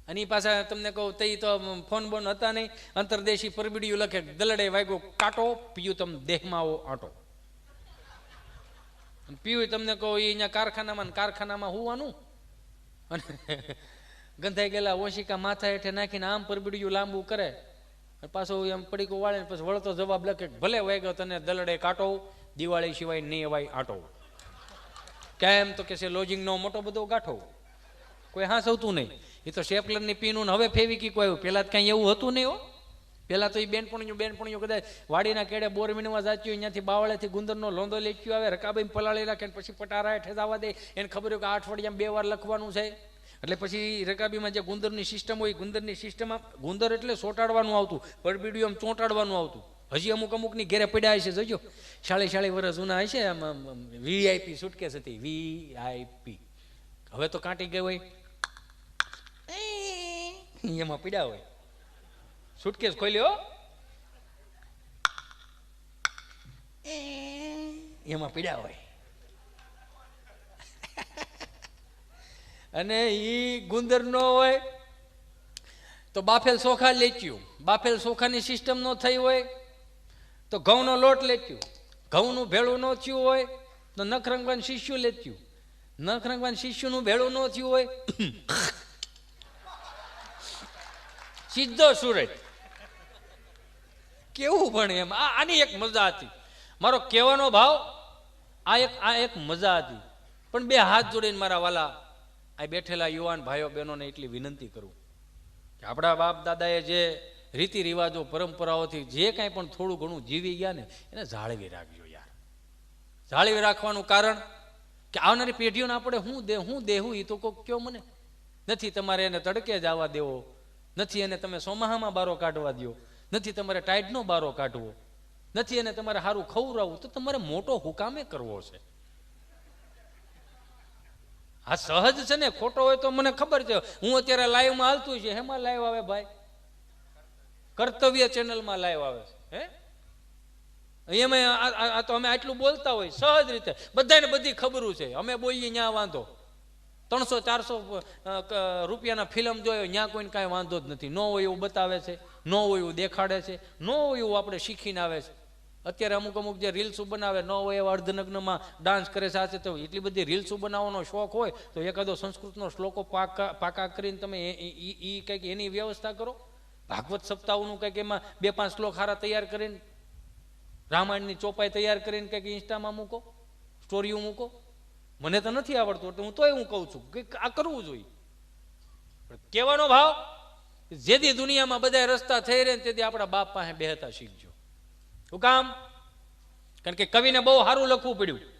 [SPEAKER 1] અને એ પાછા તમને કહું તઈ તો ફોન બોન હતા નહીં, અંતરદેશી પરબીડિયું લખે, દલડે વાગ્યો કાંટો, પીયું તમે દેહમાં આવો આંટો. પીવું તમને કહો એ અહીંયા કારખાનામાં હોવાનું, અને ગંધાઈ ગયેલા ઓશિકા માથા હેઠે નાખીને આમ પરબીડિયું લાંબુ કરે, પાછું એમ પડીકો વાળે પછી વળતો જવાબ લખે ભલે વાગ્યો તને દલડે કાંટો, દિવાળી સિવાય નહીં અવાય આંટો. કેમ તો કે છે લોજિંગનો મોટો બધો ગાંઠો. કોઈ હાંસવતું નહીં. એ તો શેપલરની પીનું હવે ફેવિકિક આવ્યું, પહેલાં કાંઈ એવું હતું નહીં હો. પહેલાં તો એ બેનપણીઓ કદાચ વાડીના કેડે બોરમીનમાં જાતી હોય, ત્યાંથી બાવળેથી ગુંદરનો લોંદો લેખ્યો આવે, રકાબાઈ પલાળી રાખે, પછી પટારા હેઠે જવા દે. એને ખબર હોય કે આ અઠવાડિયામાં 2 વાર લખવાનું છે. એટલે પછી રકાબીમાં જે ગુંદરની સિસ્ટમ હોય, ગુંદરની સિસ્ટમમાં ગુંદર એટલે ચોંટાડવાનું આવતું, પરબીડિયું આમ ચોંટાડવાનું આવતું. હજી અમુકની ઘેરે પડ્યા હશે, જોજો 40 વર્ષ જૂના હશે. આમ વીઆઈપી સુટકેસ હતી, વીઆઈપી. હવે તો કાંટી ગઈ હોય, એમાં પડ્યા હોય. સુટકેસ ખોલ્યો, એમાં પડ્યા હોય. અને ઈ ગુંદર નો હોય તો બાફેલ ચોખા લેચ્યું. બાફેલ ચોખાની સિસ્ટમ નો થઈ હોય તો ઘઉંનો લોટ લેચ્યું. ઘઉંનું ભેળું ન થયું હોય તો નખરંગવાન શિષ્યું લેચ્યું. નખરંગવાન શિષ્યુનું ભેળું ન થયું હોય સીધો સુરત. કેવું ભણે એમ. આની એક મજા હતી. મારો કહેવાનો ભાવ આ એક મજા હતી. પણ 2 હાથ જોડીને મારા વાલા આ બેઠેલા યુવાન ભાઈઓ બહેનોને એટલી વિનંતી કરું કે આપણા બાપ દાદાએ જે રીતિ રિવાજો પરંપરાઓથી જે કાંઈ પણ થોડું ઘણું જીવી ગયા ને એને જાળવી રાખજો યાર. જાળવી રાખવાનું કારણ કે આવનારી પેઢીઓને આપણે હું દેવું એ તો કોક કયો મને. નથી તમારે એને તડકે જવા દેવો, નથી એને તમે સોમાહામાં બારો કાઢવા દો, નથી તમારે ટાઈડનો બારો કાઢવો, નથી એને તમારે સારું ખવડાવવું, તો તમારે મોટો હુકામે કરવો છે. આ સહજ છે ને. ખોટો હોય તો મને ખબર છે. હું અત્યારે લાઈવમાં હાલતું છે. હેમાં લાઈવ આવે ભાઈ? કર્તવ્ય ચેનલમાં લાઈવ આવે છે. એમાં તો અમે આટલું બોલતા હોય સહજ રીતે, બધાને બધી ખબરું છે. અમે બોલીએ ત્યાં વાંધો. 300-400 રૂપિયાના ફિલ્મ જોયો, ત્યાં કોઈને કાંઈ વાંધો જ નથી. ન હોય એવું બતાવે છે, ન હોય એવું દેખાડે છે, ન હોય એવું આપણે શીખીને આવે છે. અત્યારે અમુક જે રીલ્સો બનાવે, ન હોય એવા અર્ધનગ્નમાં ડાન્સ કરે છે. તો એટલી બધી રીલ્સો બનાવવાનો શોખ હોય તો એકાદો સંસ્કૃતનો શ્લોકો પાકા કરીને તમે કંઈક એની વ્યવસ્થા કરો. ભાગવત સપ્તાહનું કંઈક એમાં 2-5 શ્લોક હારા તૈયાર કરીને, રામાયણની ચોપાઈ તૈયાર કરીને કંઈક ઇન્સ્ટામાં મૂકો, સ્ટોરીઓ મૂકો. મને તો નથી આવડતું એટલે હું તોય કહું છું કે આ કરવું જોઈએ. કહેવાનો ભાવ, જેથી દુનિયામાં બધા રસ્તા થઈ રહે ને તેથી આપણા બાપ પાસે બેહતા શીખજો. શું કામ? કારણ કે કવિને બહુ સારું લખવું પડ્યું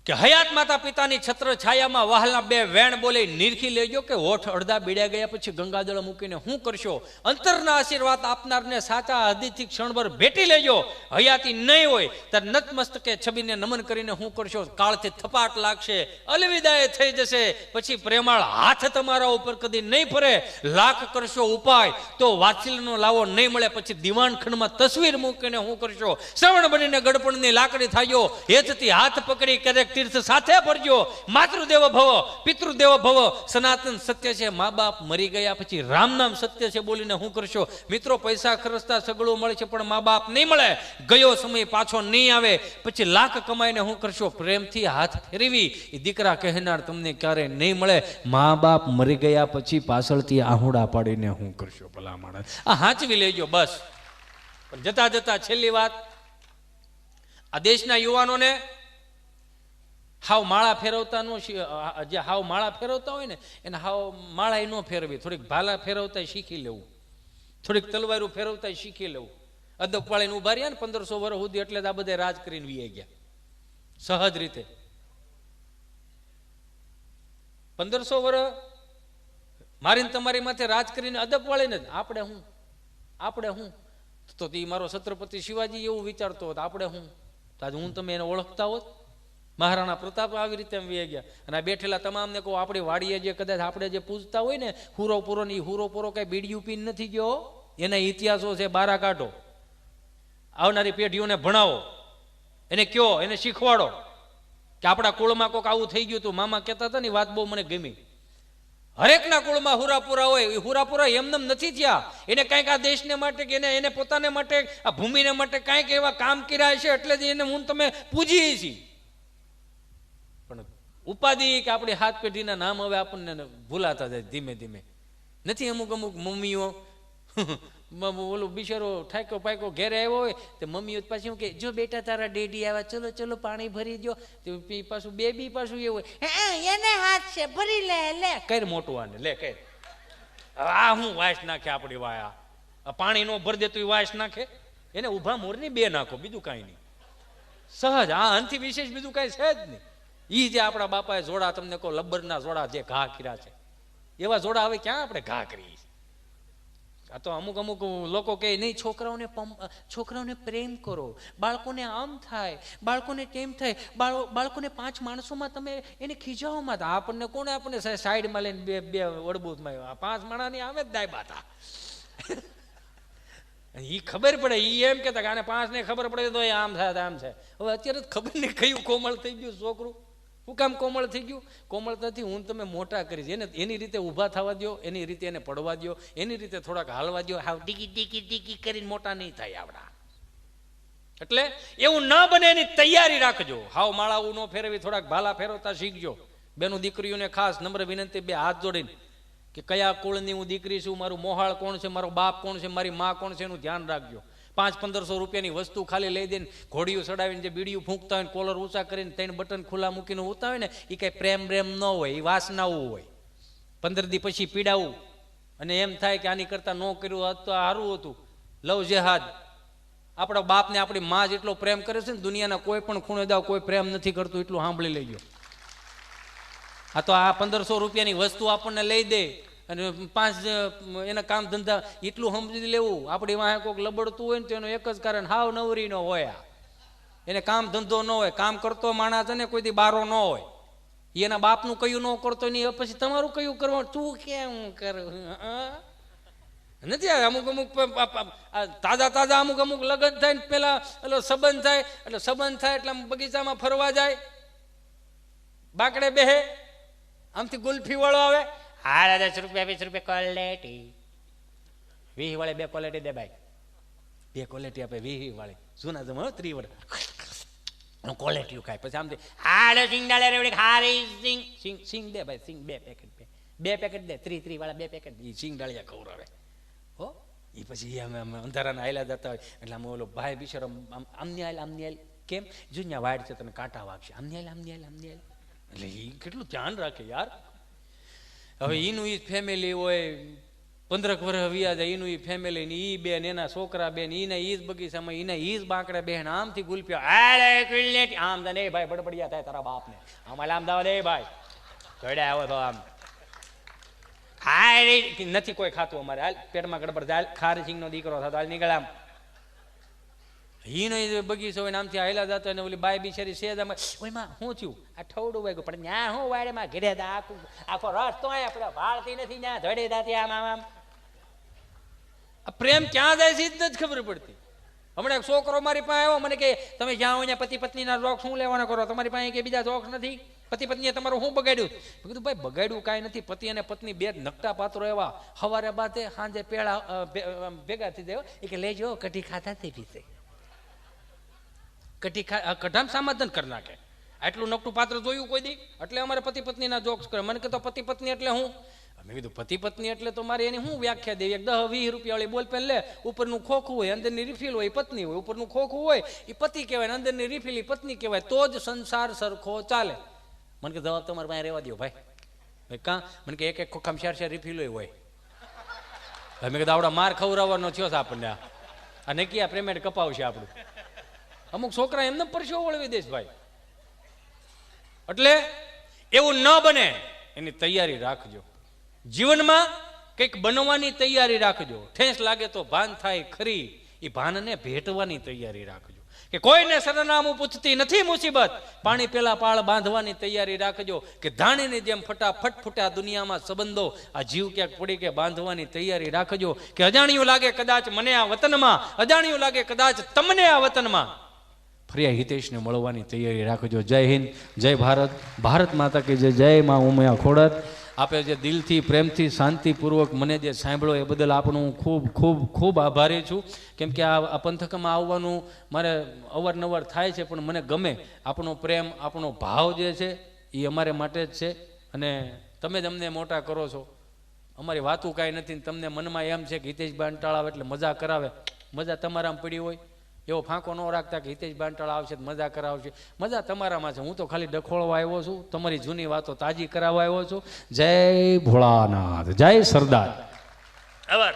[SPEAKER 1] કે હયાત માતા પિતાની છત્ર છાયામાં વહાલના 2 વેણ બોલી નિરખી લેજો કે હોઠ અડધા બીડ્યા ગયા પછી ગંગાજળ મૂકીને શું કરશો. અંતરના આશીર્વાદ આપનારને સાચા હૃદયથી ક્ષણભર ભેટી લેજો. હયાતી નહીં હોય ત્યારે નતમસ્તકે છબીને નમન કરીને શું કરશો. કાળથી થપાટ લાગશે, અલવિદાય થઈ જશે, પછી પ્રેમાળ હાથ તમારા ઉપર કદી નહીં ફરે. લાખ કરશો ઉપાય તો વાત્સલ્યનો લાવો નહીં મળે. પછી દિવાનખંડમાં તસવીર મૂકીને શું કરશો. શ્રવણ બનીને ગડપણની લાકડી થાયો, હેતથી હાથ પકડી ક્યારેક તીર્થ સાથે ભરજો. માતૃદેવ ભવ પિતૃદેવ ભવ સનાતન સત્ય છે. મા બાપ મરી ગયા પછી રામ નામ સત્ય છે બોલીને શું કરશો. મિત્રો પૈસા ખર્ચતા સગળું મળે છે પણ મા બાપ નહીં મળે. ગયો સમય પાછો નહીં આવે. પછી લાખ કમાઈને શું કરશો. પ્રેમથી હાથ ફેરવી એ દીકરા કહેનાર તમને ક્યારે નહીં મળે. મા બાપ મરી ગયા પછી પાછળથી આહુડા પાડીને શું કરશો. ભલા માણસ આ હાંચવી લેજો બસ. પણ જતા જતા છેલ્લી વાત, આ દેશના યુવાનોને હાવ માળા ફેરવતાનું, જે હાવ માળા ફેરવતા હોય ને એને હાવ માળા ન ફેરવી, થોડીક ભાલા ફેરવતા શીખી લેવું, થોડીક તલવારું ફેરવતા શીખી લેવું. અદબ પાળીને ઉભા રહ્યા ને 1500 વર્ષ સુધી એટલે જ આ બધા રાજ કરીને વી ગયા સહજ રીતે. 1500 વર્ષ મારીને તમારી માથે રાજ કરીને અદબ વાળીને જ આપણે હું તો તે મારો છત્રપતિ શિવાજી એવું વિચારતો હતો. આપણે હું તો આજે હું તમે એને ઓળખતા હોત. મહારાણા પ્રતાપ આવી રીતે એમ વી ગયા. અને આ બેઠેલા તમામને કહું, આપણી વાડીએ જે કદાચ આપણે જે પૂજતા હોય ને હુરો પૂરો ની, હુરો પૂરો કઈ બીડીયું પીન નથી ગયો. એના ઇતિહાસો છે, બારા કાઢો, આવનારી પેઢીઓને ભણાવો, એને કયો, એને શીખવાડો કે આપણા કુળમાં કોઈક આવું થઈ ગયું હતું. મામા કહેતા હતા ને વાત બહુ મને ગમી. હરેકના કુળમાં હુરાપુરા હોય. એ હુરાપુરા એમને નથી થયા. એને કાંઈક આ દેશને માટે કે એને પોતાને માટે, આ ભૂમિને માટે કાંઈક એવા કામ કર્યા છે એટલે જ એને હું તમે પૂજીએ છીએ. પણ ઉપાધિ કે આપણી હાથ પેઢીના નામ હવે આપણને ભૂલાતા જાય ધીમે ધીમે. નથી અમુક મમ્મીઓ ઓલું બિચારો ઠાક્યો પાક્યો ઘેરે આવ્યો હોય તો મમ્મીઓ પાછી શું કે જો બેટા તારા ડેડી આવ્યા ચલો ચલો પાણી ભરી દો તો પાછું બેબી પાછું એવું હોય એને હાથ છે ભરી લે લે કર મોટું આને લે કર આ હું વાસ નાખે આપણી વાયા પાણી નો ભરી દે તો વાસ નાખે એને ઊભા મોરની બે નાખો બીજું કાંઈ નહીં સહજ આ આનથી વિશેષ બીજું કાંઈ છે જ નહીં ઈ જે આપણા બાપાએ જોડા તમને કહો લબ્બરના જોડા જે ઘા કર્યા છે એવા જોડા હવે ક્યાં આપણે ઘા કરીએ આ તો અમુક અમુક લોકો કહે નહીં છોકરાઓને પ્રેમ કરો બાળકોને આમ થાય બાળકોને તેમ થાય બાળકોને 5 માણસોમાં તમે એને ખીજાવોમાં આપણને કોને આપણને સાઈડમાં લઈને બે વડબૂતમાં 5 માણાની આવે જ દાયબા હતા એ ખબર પડે એ એમ કેતા કે આને 5 ને ખબર પડે તો આમ થાય આમ છે હવે અત્યારે ખબર નહીં કયું કોમળ થઈ ગયું છોકરું શું કામ કોમળ થઈ ગયું કોમળતાથી હું તમે મોટા કરીશ એને એની રીતે ઊભા થવા દો એની રીતે એને પડવા દો એની રીતે થોડાક હાલવા દો હાવ ટીકી ટીકી ટીકી કરીને મોટા નહીં થાય આવડા એટલે એવું ન બને એની તૈયારી રાખજો હાવ માળાવું ન ફેરવી થોડાક ભાલા ફેરવતા શીખજો બેનું દીકરીઓને ખાસ નમ્ર વિનંતી 2 હાથ જોડીને કે કયા કુળની હું દીકરી છું મારું મોહાળ કોણ છે મારો બાપ કોણ છે મારી મા કોણ છે એનું ધ્યાન રાખજો 500-1500 રૂપિયાની વસ્તુ ખાલી લઈ દઈને ઘોડીઓ ચડાવીને જે બીડીયું ફૂંકતા હોય કોલર ઊંચા કરીને 3 બટન ખુલ્લા મૂકીને ઉતા હોય ને એ કઈ પ્રેમ ન હોય એ વાસનાઓ હોય 15 દી પછી પીડાવું અને એમ થાય કે આની કરતા ન કર્યું હોત તો સારું હતું લવ જેહાદ આપણા બાપને આપણી માં જેટલો પ્રેમ કરે છે ને દુનિયાના કોઈ પણ ખૂણે દાવ કોઈ પ્રેમ નથી કરતું એટલું સાંભળી લેજો આ તો આ 1500 રૂપિયાની વસ્તુ આપણને લઈ દે અને 5 એના કામ ધંધા એટલું સમજી લેવું આપણી વાંહે કોઈક લબડતું હોય ને તો એનું એક જ કારણ હાવ નવરી ન હોય એને કામ ધંધો ન હોય કામ કરતો માણસ છે ને કોઈ દી બારો ન હોય એના બાપનું કયું ન કરતો નહીં પછી તમારું કયું કરવાનું તું કેમ કરું નથી આવે અમુક તાજા અમુક લગ્ન થાય ને પેલા એટલે સંબંધ થાય એટલે બગીચામાં ફરવા જાય બાકડે બેહે આમથી ગુલ્ફી વાળો આવે 10 રૂપિયા 20 રૂપિયા ક્વોલિટી 20 વાળે 2 ક્વોલિટી દે ભાઈ 2 ક્વોલિટી આપે 20 વાળે જૂના જમાનો 3 વાળે ક્વોલિટી ખાય પછી આમથી હાલો સિંગડાલે રેવડી ખારી સિંગ દે ભાઈ સિંગ 2 પેકેટ દે 3 વાળા 2 પેકેટ ઈ સિંગડાળિયા ખવરાવે હો એ પછી અમે અંધારાના આયલા જતા હોય એટલે અમે ઓલો ભાઈ બિચારો આમની આયલ કેમ જુનિયા વાડ છે તમે કાંટા વાગશે આમની આયલ એટલે એ કેટલું ધ્યાન રાખે યાર હવે એનું ઈ ફેમિલી હોય 15 વર્ષ વ્યા જાય એનું ઈ ફેમિલી ને ઈ બેન એના છોકરા બેન એને ઈ જ બગીચામાં એને ઈ જ બાંકડે બેન આમથી ગુલપ્યો આમ દે ભાઈ બડબડિયા થાય તારા બાપને આમાં આમ દાવા દે ભાઈ ઘડ્યા આવો તો આમ નથી કોઈ ખાતું અમારે હાલ પેટમાં ગડબડ જાય ખારી સિંગ નો દીકરો થતો હાલ નીકળે આમ હીનો બગીચો હોય આમથી આયલા જતો અને ઓલી બાય બિચારી સેજામાં ઓયમાં શું થયું આ ઠવડું વાગ્યું પણ ન્યા હું વાડેમાં ઘેરે આખો રસ તો આપણે ભાળતી નથી ન્યા ધડે દાતી આમ આમ આ પ્રેમ ક્યાં જાય છે જ નથી ખબર પડતી હમણાં એક છોકરો મારી પાસે આવ્યો મને કે તમે જ્યાં હોય પતિ પત્નીના જોક શું લેવાના કરો તમારી પાસે કે બીજા જોક નથી પતિ પત્નીએ તમારું શું બગાડ્યું મેં કીધું ભાઈ બગાડ્યું કાંઈ નથી પતિ અને પત્ની 2 નકટા પાત્રો એવા સવારે બાતે સાંજે પેળા ભેગા થઈ જાય એ કે લેજો કઢી ખાતા થઈ પીશે કઢામ સમાધાન કરી નાખે આટલું નકટું પાત્ર જોયું કોઈ દી એટલે અમારે પતિ પત્નીના જોક્સ કરે મને કહેતો પતિ પત્ની એટલે હું મેં કીધું પતિ પત્ની એટલે તો મારે એની હું વ્યાખ્યા દેવી 10-20 રૂપિયા વાળી બોલપેન લે ઉપરનું ખોખું હોય અંદરની રિફિલ હોય પત્ની હોય ઉપરનું ખોખું હોય એ પતિ કહેવાય અંદરની રિફિલ એ પત્ની કહેવાય તો જ સંસાર સરખો ચાલે મને કે જવાબ તમારે પાસે રહેવા દો ભાઈ કાં મને કે એક ખોખામાં 4 રિફિલ હોય મેં કીધું આવડા માર ખવડાવવાનો થયો છે આપણને આ નક્કી આ પેમેન્ટ કપાવશે આપણું અમુક છોકરા એમને પરસેવો વળવી દેશ ભાઈ એટલે એવું ન બને એની તૈયારી રાખજો જીવનમાં કંઈક બનવાની તૈયારી રાખજો ઠેસ લાગે તો ભાન થાય ખરી એ ભાનને ભેટવાની તૈયારી રાખજો કે કોઈને સરનામું પૂછતી નથી મુસીબત પાણી પેલા પાળ બાંધવાની તૈયારી રાખજો કે ધાણીની જેમ ફટાફટ ફૂટ્યા દુનિયામાં સંબંધો આ જીવ ક્યાંક પડી કે બાંધવાની તૈયારી રાખજો કે અજાણ્યું લાગે કદાચ મને આ વતનમાં અજાણ્યું લાગે કદાચ તમને આ વતનમાં ફરિયા હિતેશને મળવાની તૈયારી રાખજો જય હિન્દ જય ભારત ભારત માતા કે જય માં ઉમયા ખોડત આપે જે દિલથી પ્રેમથી શાંતિપૂર્વક મને જે સાંભળ્યો એ બદલ આપણું ખૂબ ખૂબ ખૂબ આભારી છું કેમ કે આ પંથકમાં આવવાનું મારે અવારનવાર થાય છે પણ મને ગમે આપણો પ્રેમ આપણો ભાવ જે છે એ અમારે માટે જ છે અને તમે જ અમને મોટા કરો છો અમારી વાતું કાંઈ નથી ને તમને મનમાં એમ છે કે હિતેશભાઈ અંટાળા એટલે મજા કરાવે. મજા તમારામાં પડી હોય એવો ફાંકો ન રાખતા કે હિતેશભાઈ અંટાળા આવશે મજા કરાવશે. મજા તમારામાં છે. હું તો ખાલી ડખોળવા આવ્યો છું, તમારી જૂની વાતો તાજી કરાવવા આવ્યો છું. જય ભોળાનાથ, જય સરદાર. આભાર.